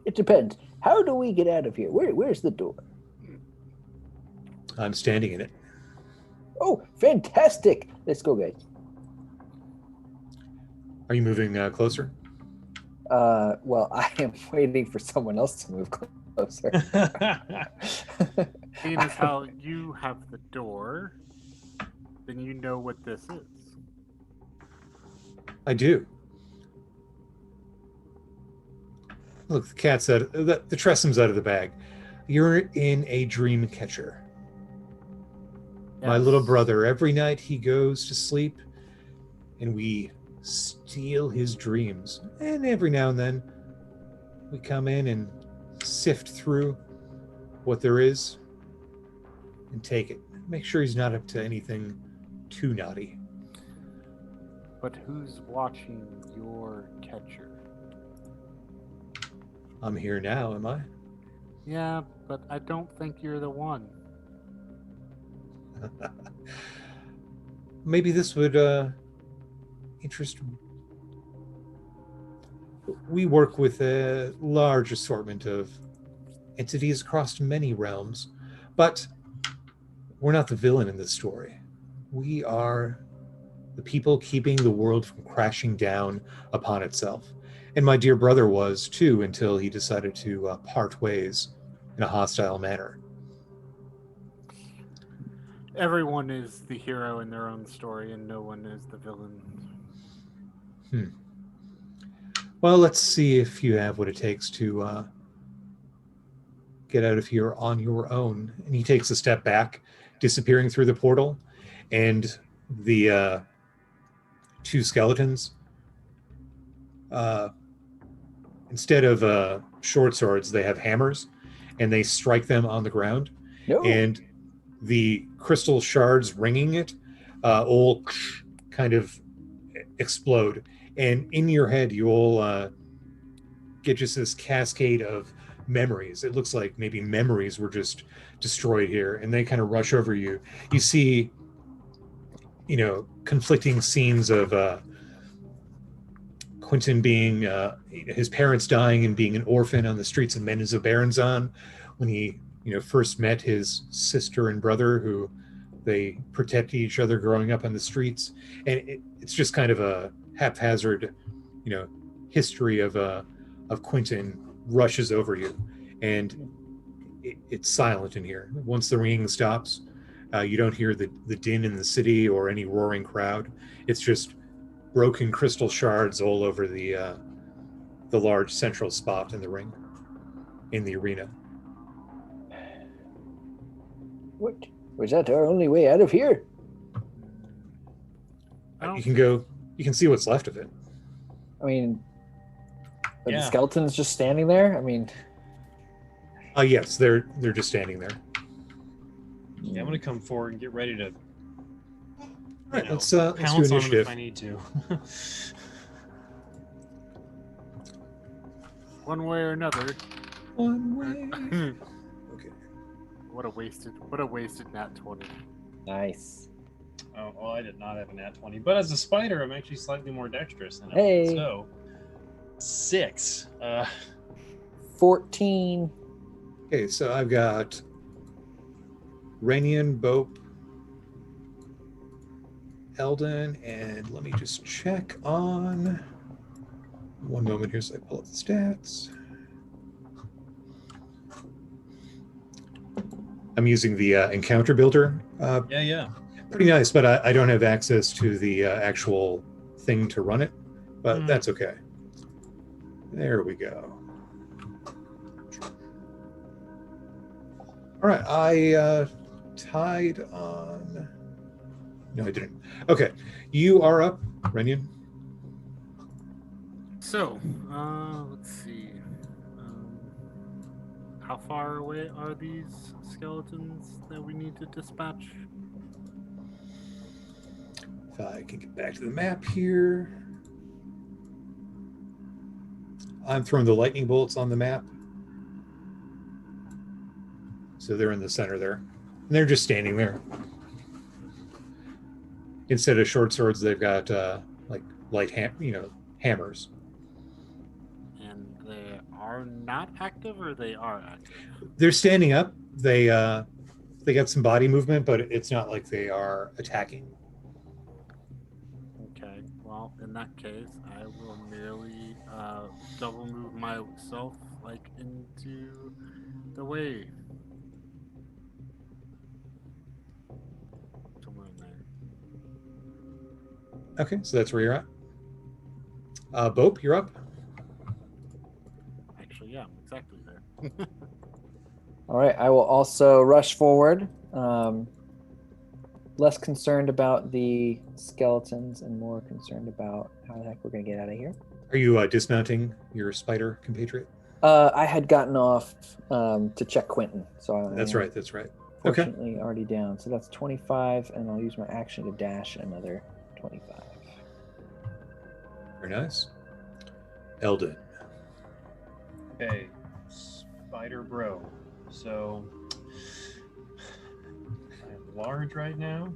It depends. How do we get out of here? Where's the door? I'm standing in it. Oh, fantastic. Let's go, guys. Are you moving closer? Well, I am waiting for someone else to move closer. Seeing as how you have the door, then you know what this is. I do. Look, the cat's out. The Tressem's out of the bag. You're in a dream catcher. My little Yes. brother, every night he goes to sleep and we steal his dreams. And every now and then we come in and sift through what there is and take it. Make sure he's not up to anything too naughty. But who's watching your catcher? I'm here now, am I? Yeah, but I don't think you're the one. Maybe this would interest. We work with a large assortment of entities across many realms, but we're not the villain in this story. We are the people keeping the world from crashing down upon itself. And my dear brother was too, until he decided to part ways in a hostile manner. Everyone is the hero in their own story, and no one is the villain. Well, let's see if you have what it takes to get out of here on your own. And he takes a step back, disappearing through the portal, and the two skeletons, instead of short swords, they have hammers, and they strike them on the ground. No. And the crystal shards ringing it all kind of explode. And in your head, you'll get just this cascade of memories. It looks like maybe memories were just destroyed here, and they kind of rush over you. You see, conflicting scenes of Quentin being his parents dying and being an orphan on the streets of Menzoberranzan when he first met his sister and brother, who they protected each other growing up on the streets. And it's just kind of a haphazard history of Quentin rushes over you, and it's silent in here. Once the ringing stops, you don't hear the din in the city or any roaring crowd. It's just broken crystal shards all over the large central spot in the ring, in the arena. What? Was that our only way out of here? You can go. You can see what's left of it. I mean, are Yeah. the skeletons just standing there? I mean, Yes, they're just standing there. Yeah, I'm gonna come forward and get ready to All right, let's pounce do on them initiative. if I need to. One way or another. One way. Okay. What a wasted nat 20. nice. Oh, well, I did not have a nat 20, but as a spider, I'm actually slightly more dexterous than him. Hey. So 6. 14. Okay, so I've got Rainian, Bope, Eldon, and let me just check on one moment here so I pull up the stats. I'm using the encounter builder. Yeah. Pretty nice, but I don't have access to the actual thing to run it, but that's okay. There we go. All right, I tied on. No, I didn't. Okay, you are up, Renyan. So, let's see. How far away are these skeletons that we need to dispatch? If I can get back to the map here. I'm throwing the lightning bolts on the map. So they're in the center there. And they're just standing there. Instead of short swords, they've got like light hammers. And they are not active, or they are active? They're standing up. They got some body movement, but it's not like they are attacking. Okay, well, in that case, I will merely double move myself, like, into the way. Okay, so that's where you're at. Bope, you're up. Actually, yeah, I'm exactly there. All right, I will also rush forward. Less concerned about the skeletons and more concerned about how the heck we're going to get out of here. Are you dismounting your spider compatriot? I had gotten off to check Quentin, so That's right. Fortunately, already down. So that's 25, and I'll use my action to dash another 25. Very nice. Eldon. Okay, Spider Bro. So I'm large right now,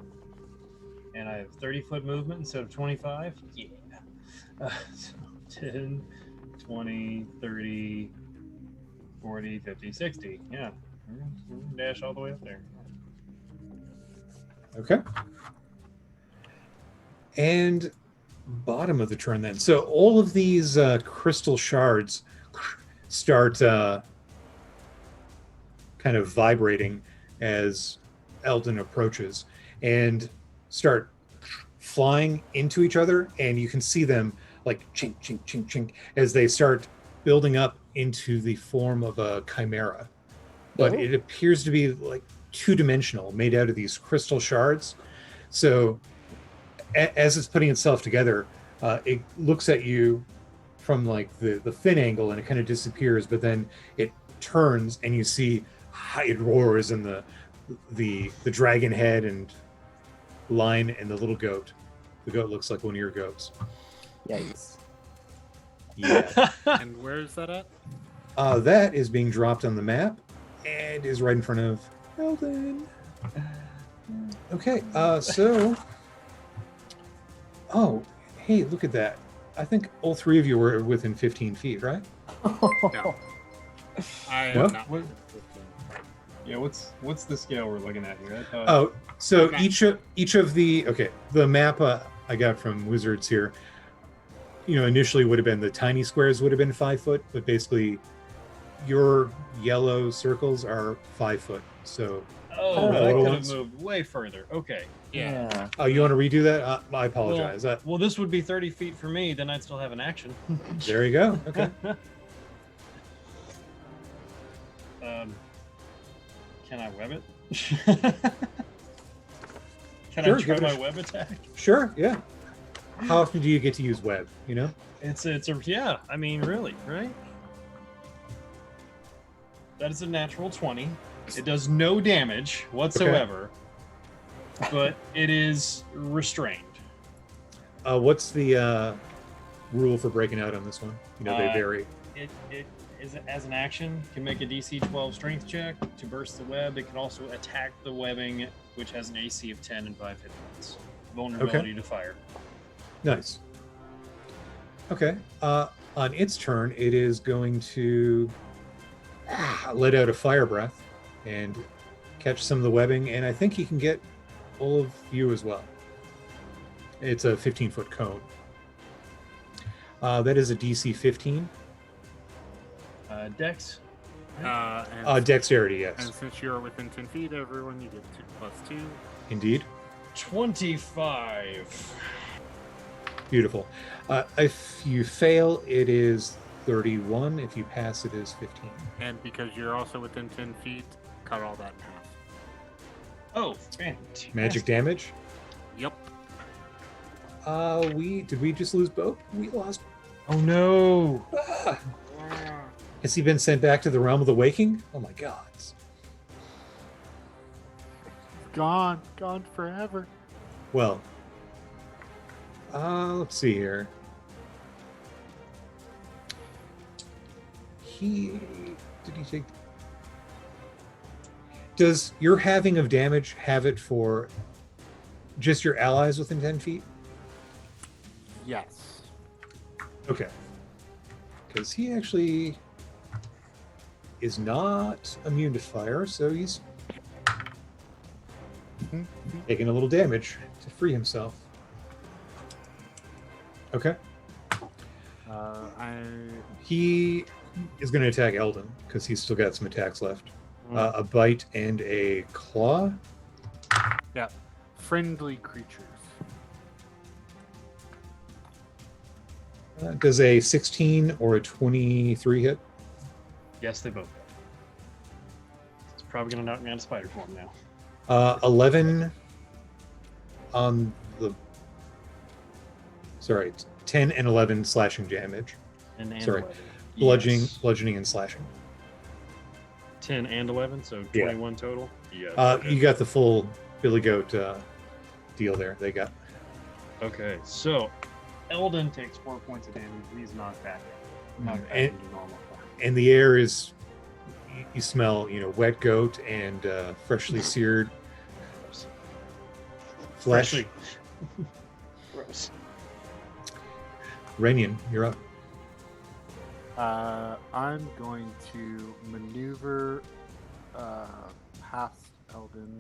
and I have 30-foot movement instead of 25. Yeah. So 10, 20, 30, 40, 50, 60. Yeah. We're gonna dash all the way up there. Okay. And bottom of the turn then. So all of these crystal shards start kind of vibrating as Eldon approaches and start flying into each other, and you can see them like chink, chink, chink, chink as they start building up into the form of a chimera. But it appears to be like two-dimensional, made out of these crystal shards. So as it's putting itself together, it looks at you from like the fin angle, and it kind of disappears, but then it turns and you see it roars, and the dragon head and line and the little goat. The goat looks like one of your goats. Yikes. Yeah. And where is that at? That is being dropped on the map and is right in front of Eldon. Okay, so... Oh, hey, look at that. I think all three of you were within 15 feet, right? No. I am No? not. What- Yeah, what's the scale we're looking at here? Oh, so Okay. each of the... Okay, the map I got from Wizards here, initially would have been the tiny squares would have been 5 foot, but basically your yellow circles are 5 foot. So, Oh, the that little could have ones? moved way further. Okay. Yeah. oh, you want to redo that? I apologize. Well, this would be 30 feet for me. Then I'd still have an action. There you go. Okay. Can I web it? Can Sure, I try give it a my sh- web attack? Sure, yeah. How often do you get to use web, It's a yeah. I mean, really, right? That is a natural 20. It does no damage whatsoever, but it is restrained. What's the rule for breaking out on this one? They vary. It is as an action can make a DC 12 strength check to burst the web. It can also attack the webbing, which has an AC of 10 and 5 hit points. Vulnerability to fire. Nice. Okay. On its turn, it is going to let out a fire breath and catch some of the webbing, and I think he can get all of you as well. It's a 15-foot cone. That is a DC 15. Dex. And, Dexterity, yes. and since you're within 10 feet, everyone, you get 2+2. Indeed. 25. Beautiful. If you fail, it is 31. If you pass, it is 15. And because you're also within 10 feet, cut all that in half. Oh, fantastic. Magic damage. Yep. Did we just lose Bo? We lost. Oh no. Ah! Has he been sent back to the realm of the waking? Oh my god. Gone forever. Well, let's see here. Did he take? Does your halving of damage have it for just your allies within 10 feet? Yes. Okay. Because he actually is not immune to fire, so he's taking a little damage to free himself. Okay. He is going to attack Eldon because he's still got some attacks left. A bite and a claw. Yeah. Friendly creatures. Does a 16 or a 23 hit? Yes, they both hit. It's probably going to knock me out of spider form now. 11 on the... Sorry, 10 and 11 slashing damage. And Sorry, 11. bludgeoning and slashing. 10 and 11, so Yeah. 21 total. Yeah. Okay. You got the full Billy Goat deal there. They got... Okay, so Eldon takes 4 points of damage. He's knocked back. Knocked back And- into normal form. And the air is... You smell, wet goat and freshly seared flesh. Freshly. Gross. Renian, you're up. I'm going to maneuver past Eldon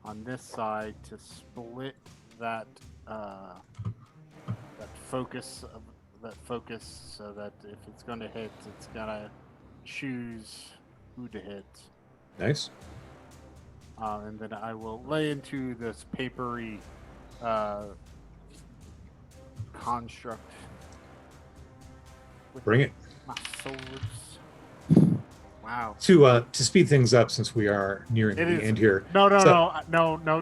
on this side to split that focus so that if it's going to hit, it's gonna choose who to hit. Nice. And then I will lay into this papery construct. With Bring it. my swords. Wow. To speed things up, since we are nearing It the is- end here. No, So-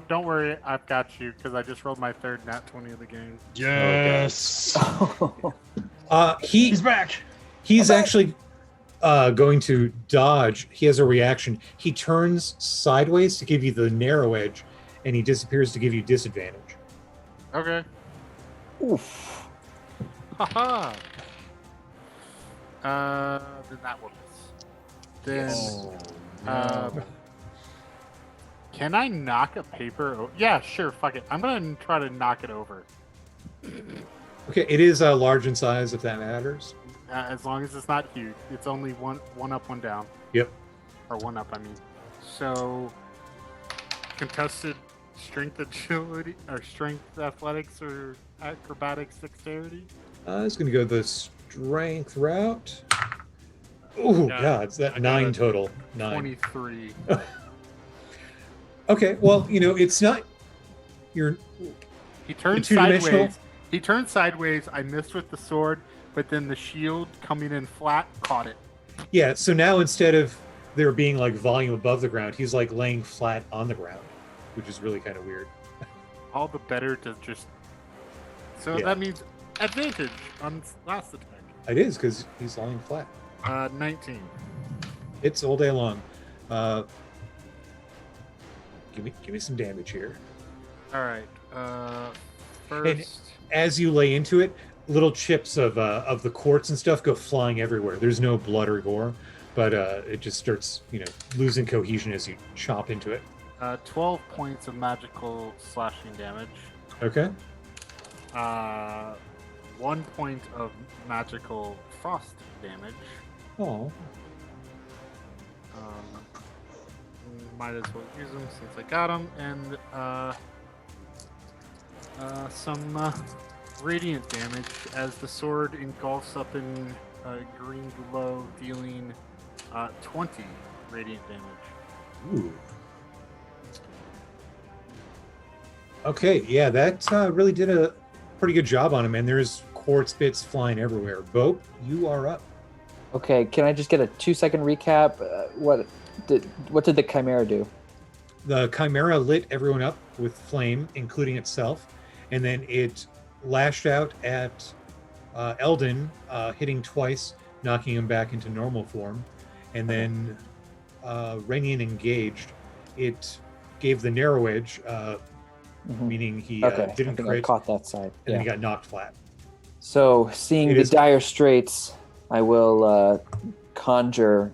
don't worry. I've got you because I just rolled my third nat 20 of the game. Yes. He's back. He's actually going to dodge. He has a reaction. He turns sideways to give you the narrow edge, and he disappears to give you disadvantage. Okay. Oof. Haha. Then that will miss. Then, can I knock a paper? Yeah, sure. Fuck it. I'm gonna try to knock it over. Okay, it is large in size, if that matters. As long as it's not huge. It's only one up, one down. Yep. Or one up, I mean. So, contested strength agility, or strength athletics, or acrobatics dexterity? It's going to go the strength route. Oh, Yeah, God, it's that I got 9 a total. 9. 23. Okay, well, it's not... You're... He turned two-dimensional? sideways. He turned sideways. I missed with the sword, but then the shield coming in flat caught it. Yeah, so now instead of there being like volume above the ground, he's like laying flat on the ground, which is really kind of weird. All the better to just. So Yeah. that means advantage on last attack. It is, because he's lying flat. 19. It's all day long. Give me some damage here. All right. And First. as you lay into it, little chips of the quartz and stuff go flying everywhere. There's no blood or gore, but it just starts, losing cohesion as you chop into it. 12 points of magical slashing damage. Okay. 1 point of magical frost damage. Oh. Might as well use them since I got them, and some radiant damage as the sword engulfs up in green glow, dealing 20 radiant damage. Ooh. Okay, yeah, that really did a pretty good job on him, and there's quartz bits flying everywhere. Bo, you are up. Okay, can I just get a 2-second recap? What did the Chimera do? The Chimera lit everyone up with flame, including itself, and then it lashed out at Eldon, hitting twice, knocking him back into normal form, and then Renian engaged. It gave the narrow edge, meaning he Okay, didn't I think crit, I caught that side. and then he got knocked flat. So, seeing It the is- dire straits, I will conjure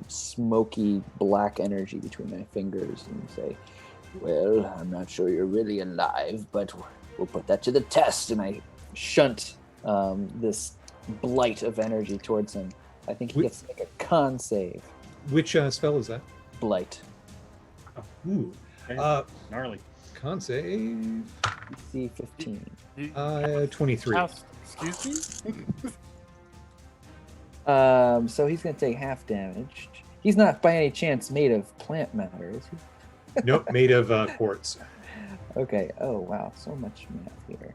smoky black energy between my fingers and say, "Well, I'm not sure you're really alive, but we'll put that to the test." And I shunt this blight of energy towards him. I think he gets to make a con save. Which spell is that? Blight. Ooh. Okay. Gnarly. Con save. DC 15. 23. Excuse me? So he's going to take half damage. He's not by any chance made of plant matter, is he? Nope, made of quartz. Okay. Oh, wow. So much math here.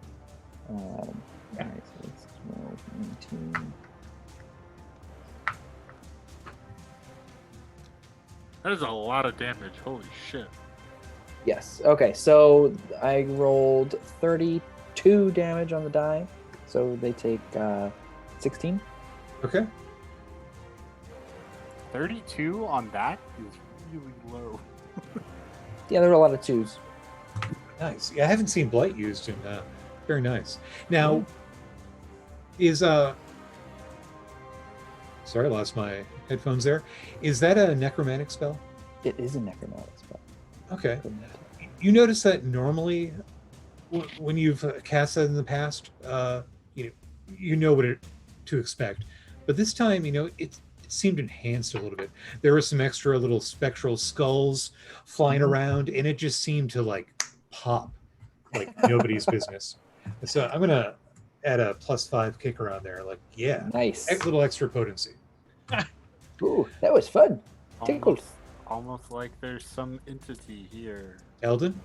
All right. So it's 12, 19. That is a lot of damage. Holy shit. Yes. Okay, so I rolled 32 damage on the die. So they take 16. Okay. 32 on that is really low. Yeah, there were a lot of twos. Nice. Yeah, I haven't seen Blight used in very nice. Now is sorry, I lost my headphones there. Is that a necromantic spell? It is a necromantic spell. Okay. You notice that normally when you've cast that in the past, you know what to expect. But this time, it seemed enhanced a little bit. There were some extra little spectral skulls flying around, and it just seemed to like pop like nobody's business. So I'm gonna add a +5 kicker on there. Like, yeah, Nice. a little extra potency. Ooh, that was fun. Tickled. Almost like there's some entity here. Eldon?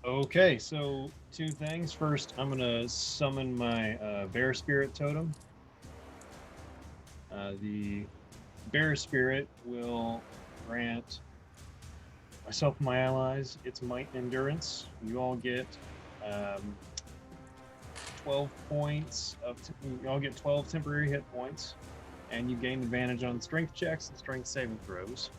Okay, so two things. First, I'm gonna summon my bear spirit totem. The bear spirit will grant myself and my allies its might and endurance. You all get 12 points you all get 12 temporary hit points, and you gain advantage on strength checks and strength saving throws.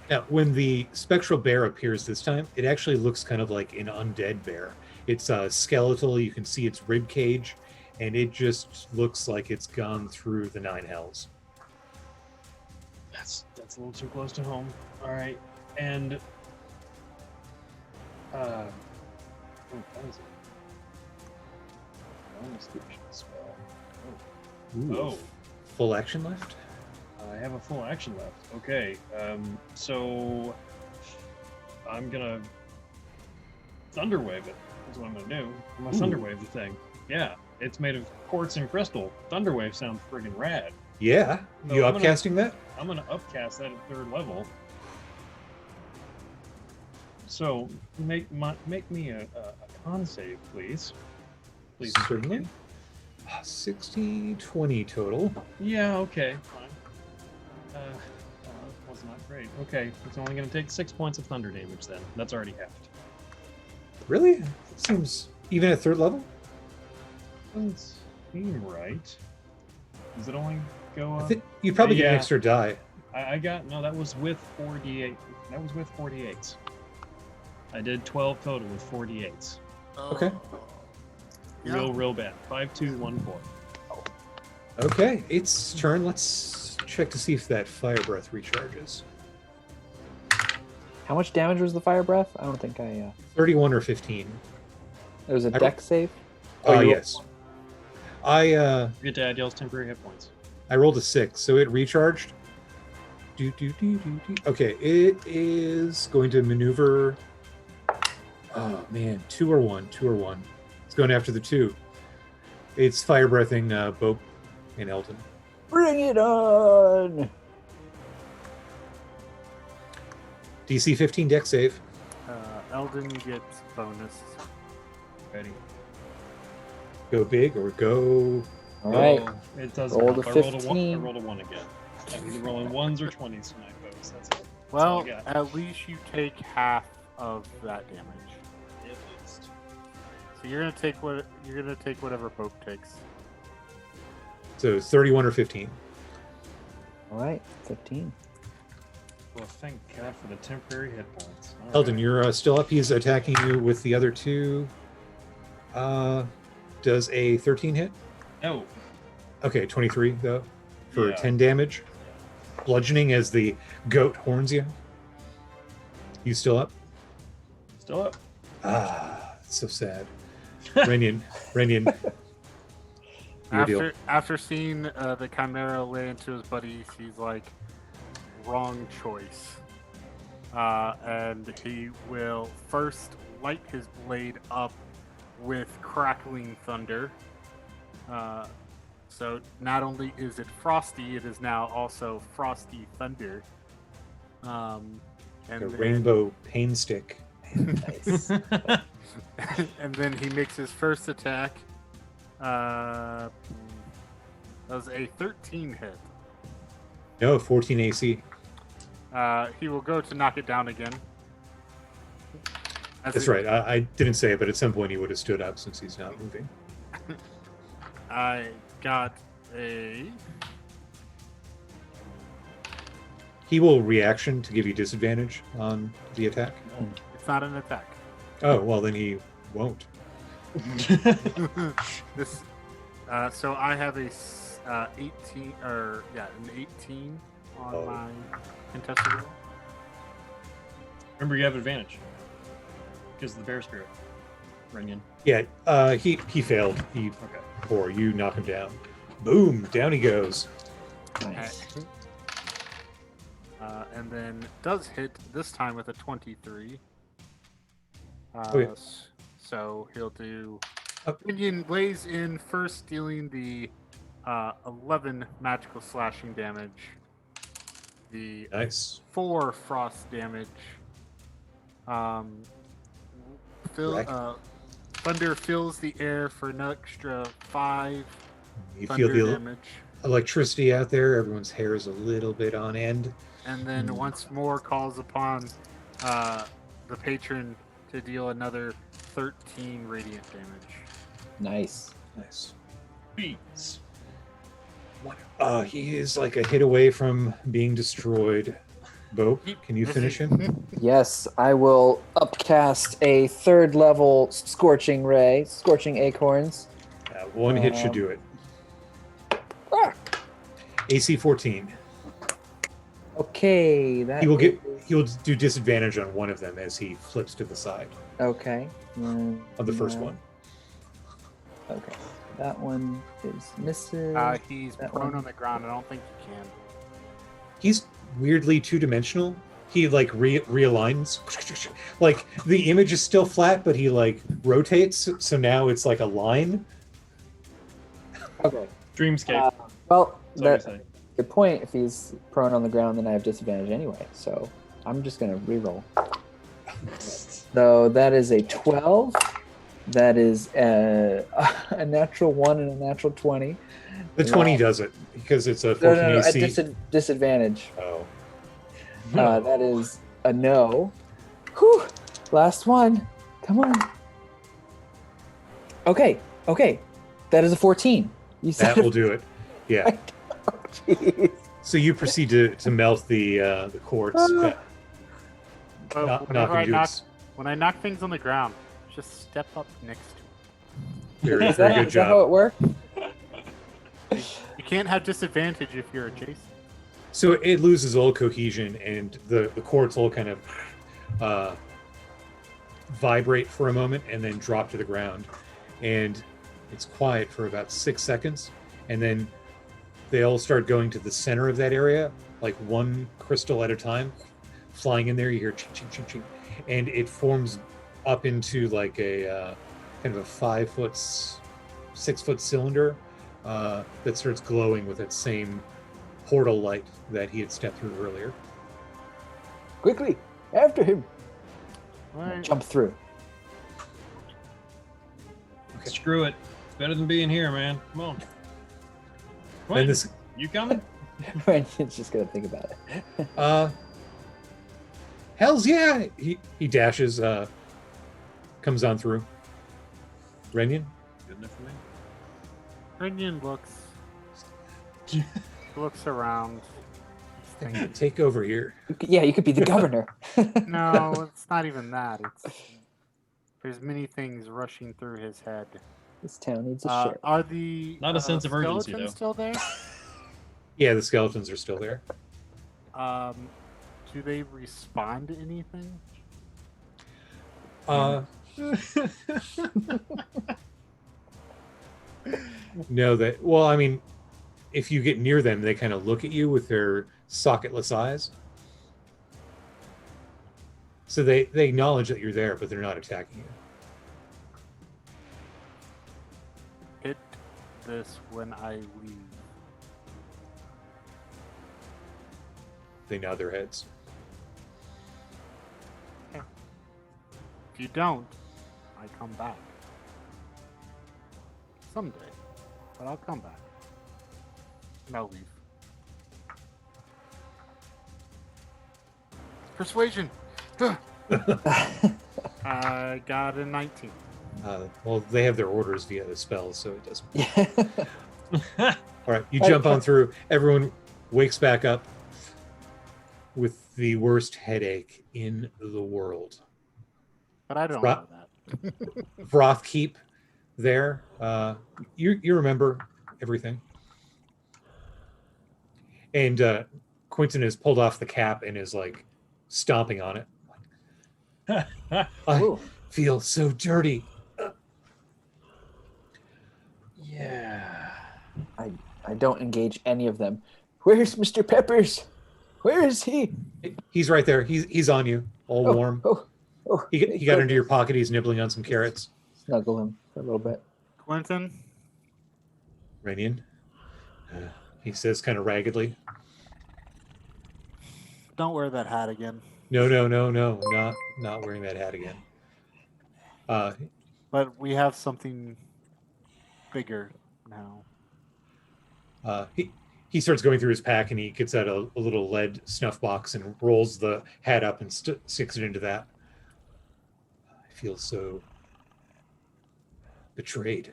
Now, when the spectral bear appears this time, it actually looks kind of like an undead bear. It's skeletal. You can see its rib cage, and it just looks like it's gone through the 9 hells. That's a little too close to home. All right, and what is it? Description spell. Oh, Full action left? I have a full action left. Okay, so I'm gonna Thunderwave it. That's what I'm gonna do. I'm gonna Thunderwave the thing. Yeah, it's made of quartz and crystal. Thunderwave sounds friggin' rad. Yeah. So You I'm upcasting that? I'm gonna upcast that at 3rd level. So make me a con save, please. Please. Certainly. 60, 20 total. Yeah, okay, fine. Was not great. Okay, it's only going to take 6 points of thunder damage then. That's already halved. Really? It seems even at 3rd level? Doesn't seem right. Does it only go up? I think you'd probably get an Yeah. extra die. I got, no, that was with 4d8. That was with 4d8s. I did 12 total with 4d8s. Okay. Yeah. Real bad. 5, 2, 1, 4. Okay, its turn. Let's check to see if that fire breath recharges. How much damage was the fire breath? I don't think I. 31 or 15. It was a I- dex save. Oh, you- yes. I You get to add y'all's temporary hit points. rolled a 6, so it recharged. Okay, it is going to maneuver. Oh man, 2 or 1. It's going after the 2. It's fire breathing Bope and Eldon. Bring it on! DC 15 dex save. Eldon gets bonus. Ready. Go big or go. All right. Oh, it doesn't Roll help. the I rolled a 15. 1 again. I'm either rolling 1s or 20s tonight, folks. That's it. Well, all I got. at least you take half of that damage. At least. So you're gonna take whatever Pope takes. So 31 or 15. All right, 15. Well, thank God for the temporary hit points. All Eldon, right. you're still up. He's attacking you with the other 2. Does a 13 hit? No. Okay, 23 though for Yeah. 10 damage. Bludgeoning as the goat horns you. You still up? Still up. Ah, it's so sad. Renian, your deal. After seeing the Chimera lay into his buddies, he's like, wrong choice. And he will first light his blade up with crackling thunder. So not only is it frosty, it is now also frosty thunder. And A then- rainbow pain stick. Nice. and then he makes his first attack That was a 13 hit. No, 14 AC. He will go to knock it down again. That's right. I didn't say it, but at some point he would have stood up since he's not moving. I got a... He will reaction to give you disadvantage on the attack. It's not an attack. Oh, well, then he won't. This, so I have a 18, or yeah, an 18 on my contested roll. Remember, you have advantage because of the bear spirit. Renyan. Yeah, he failed. Or you knock him down. Boom, down he goes. Nice. And then does hit this time with a 23. Okay. So he'll do. Minion lays in first, dealing the 11 magical slashing damage, the Nice. 4 frost damage. Thunder fills the air for an extra 5 You thunder feel the damage. electricity out there. Everyone's hair is a little bit on end. And then once more calls upon the patron to deal another 13 radiant damage. Nice. Nice. Beats. He is like a hit away from being destroyed. Bo, can you finish him? Yes, I will upcast a 3rd level Scorching Ray, Scorching Acorns. One hit should do it. AC 14. Okay, that He will do disadvantage on one of them as he flips to the side. Okay. On the first one. Okay. That one is missing. He's That prone one. on the ground. I don't think he can. He's weirdly two-dimensional. He like realigns. Like the image is still flat, but he like rotates, so now it's like a line. Okay. Dreamscape. Well, That's all that's you're a good point. If he's prone on the ground, then I have disadvantage anyway. So I'm just going to reroll. So that is a 12. That is a natural 1 and a natural 20. The 20 does it because it's a 14 No, AC. at disadvantage. Oh. That is a no. Whew. Last one. Come on. Okay. That is a 14. You said That will do it. Yeah. Jeez. So you proceed to melt the quartz. But Knock him deuce. when I knock things on the ground, just step up next to Very, Is very that good how job. it works? it. You can't have disadvantage if you're adjacent. So it loses all cohesion, and the quartz will kind of vibrate for a moment and then drop to the ground. And it's quiet for about 6 seconds, and then they all start going to the center of that area, like one crystal at a time, flying in there. You hear ching, ching, ching, ching, and it forms up into like a kind of a 5 foot, 6 foot cylinder that starts glowing with that same portal light that he had stepped through earlier. Quickly, after him. Right. Jump through. Screw it. It's better than being here, man. Come on. And Quentin, this, you coming? Brandon's just gonna think about it. hells yeah! He dashes, comes on through. Renyan? Good enough for me. Renyan looks around. Take over here. You could be the governor. No, it's not even that. There's many things rushing through his head. This town needs a sheriff. Are the Not a sense of urgency, skeletons though. still there? Yeah, the skeletons are still there. Do they respond to anything? No, well, I mean, if you get near them, they kind of look at you with their socketless eyes. So they acknowledge that you're there, but they're not attacking you. Hit this when I leave. They nod their heads. If you don't, I come back. Someday. But I'll come back. And I'll leave. Persuasion! I got a 19. Well, they have their orders via the spells, so it doesn't. Yeah. All right, you jump on through. Everyone wakes back up with the worst headache in the world. But I don't know that. Vroth Keep there. You remember everything. And Quentin has pulled off the cap and is like stomping on it. I feel so dirty. Yeah. I don't engage any of them. Where's Mr. Peppers? Where is he? He's right there. He's on you, all warm. He got into your pocket. He's nibbling on some carrots. Snuggle him for a little bit. Quentin? Rainian, he says kind of raggedly. Don't wear that hat again. No, not wearing that hat again. But we have something bigger now. He starts going through his pack and he gets out a little lead snuff box and rolls the hat up and sticks it into that. I feel so betrayed.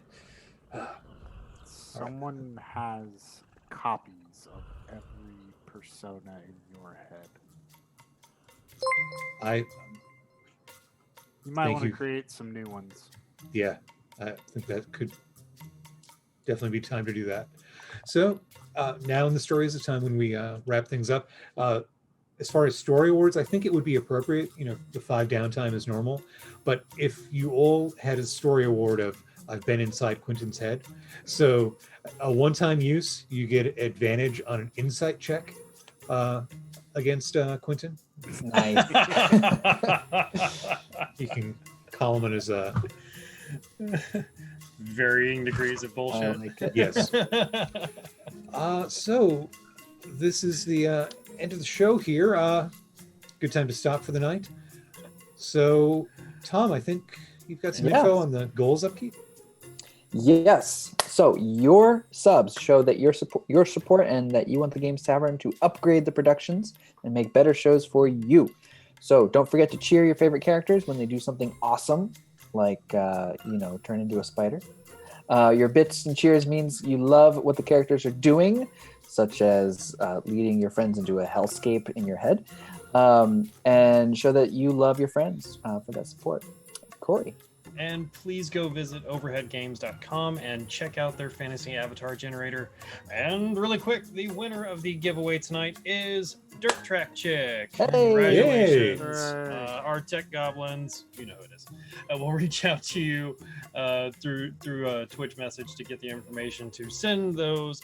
Someone has copies of every persona in your head. You might want to create some new ones. Yeah, I think that could definitely be time to do that. So now in the story is the time when we wrap things up. As far as story awards, I think it would be appropriate, the 5 downtime is normal. But if you all had a story award of I've been inside Quentin's head. So a one-time use, you get advantage on an insight check against Quentin. Nice. You can call him on his Varying degrees of bullshit. Yes. So this is the end of the show here. Good time to stop for the night. So Tom, I think you've got some info on the goals upkeep. Yes. So your subs show that your support and that you want the Games Tavern to upgrade the productions and make better shows for you. So don't forget to cheer your favorite characters when they do something awesome, like turn into a spider. Your bits and cheers means you love what the characters are doing, such as leading your friends into a hellscape in your head, and show that you love your friends for that support. Corey. And please go visit overheadgames.com and check out their fantasy avatar generator. And really quick, the winner of the giveaway tonight is Dirt Track Chick. Hey! Congratulations. Yay. Our tech goblins, you know who it is. We'll reach out to you through a Twitch message to get the information to send those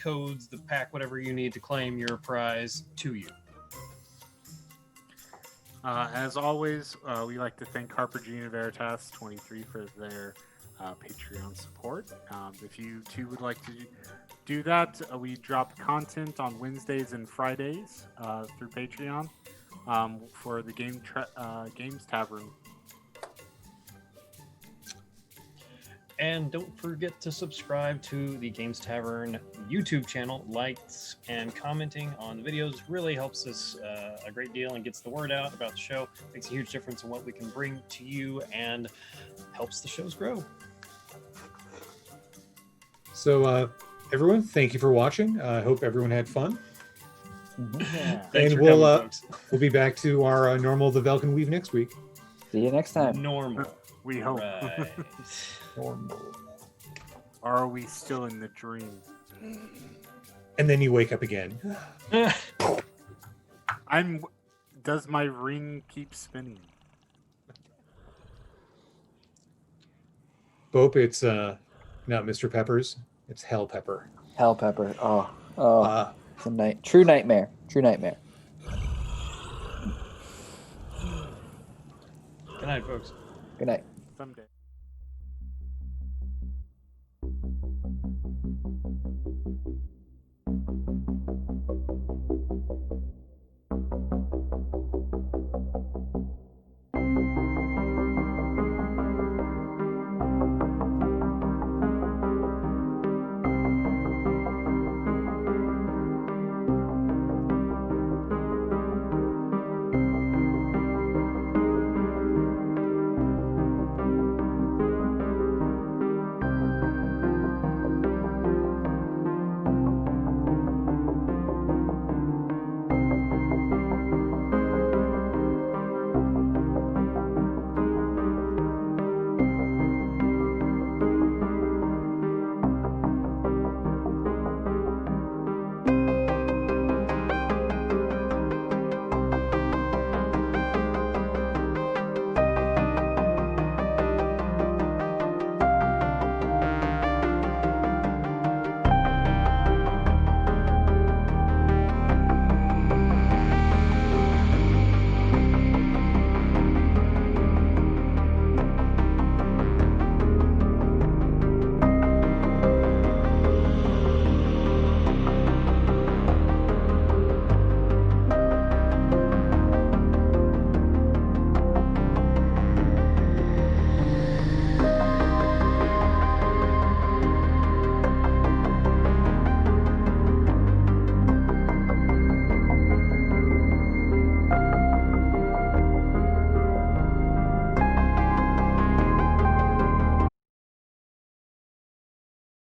codes, the pack, whatever you need to claim your prize to you. As always, we like to thank Harpergina Veritas 23 for their Patreon support. If you too would like to do that, we drop content on Wednesdays and Fridays through Patreon for the Games Tavern. And don't forget to subscribe to the Games Tavern YouTube channel. Likes and commenting on the videos really helps us a great deal and gets the word out about the show. Makes a huge difference in what we can bring to you and helps the shows grow. So everyone, thank you for watching. I hope everyone had fun. Yeah. Thanks And for coming, folks. we'll be back to our normal The Velkyn Weave next week. See you next time. Normal. We hope. Right. Normal. Or are we still in the dream? And then you wake up again. Does my ring keep spinning? Bope, it's not Mr. Peppers, it's Hell Pepper. Hell Pepper. It's a true nightmare. True nightmare. Good night, folks. Good night. Someday.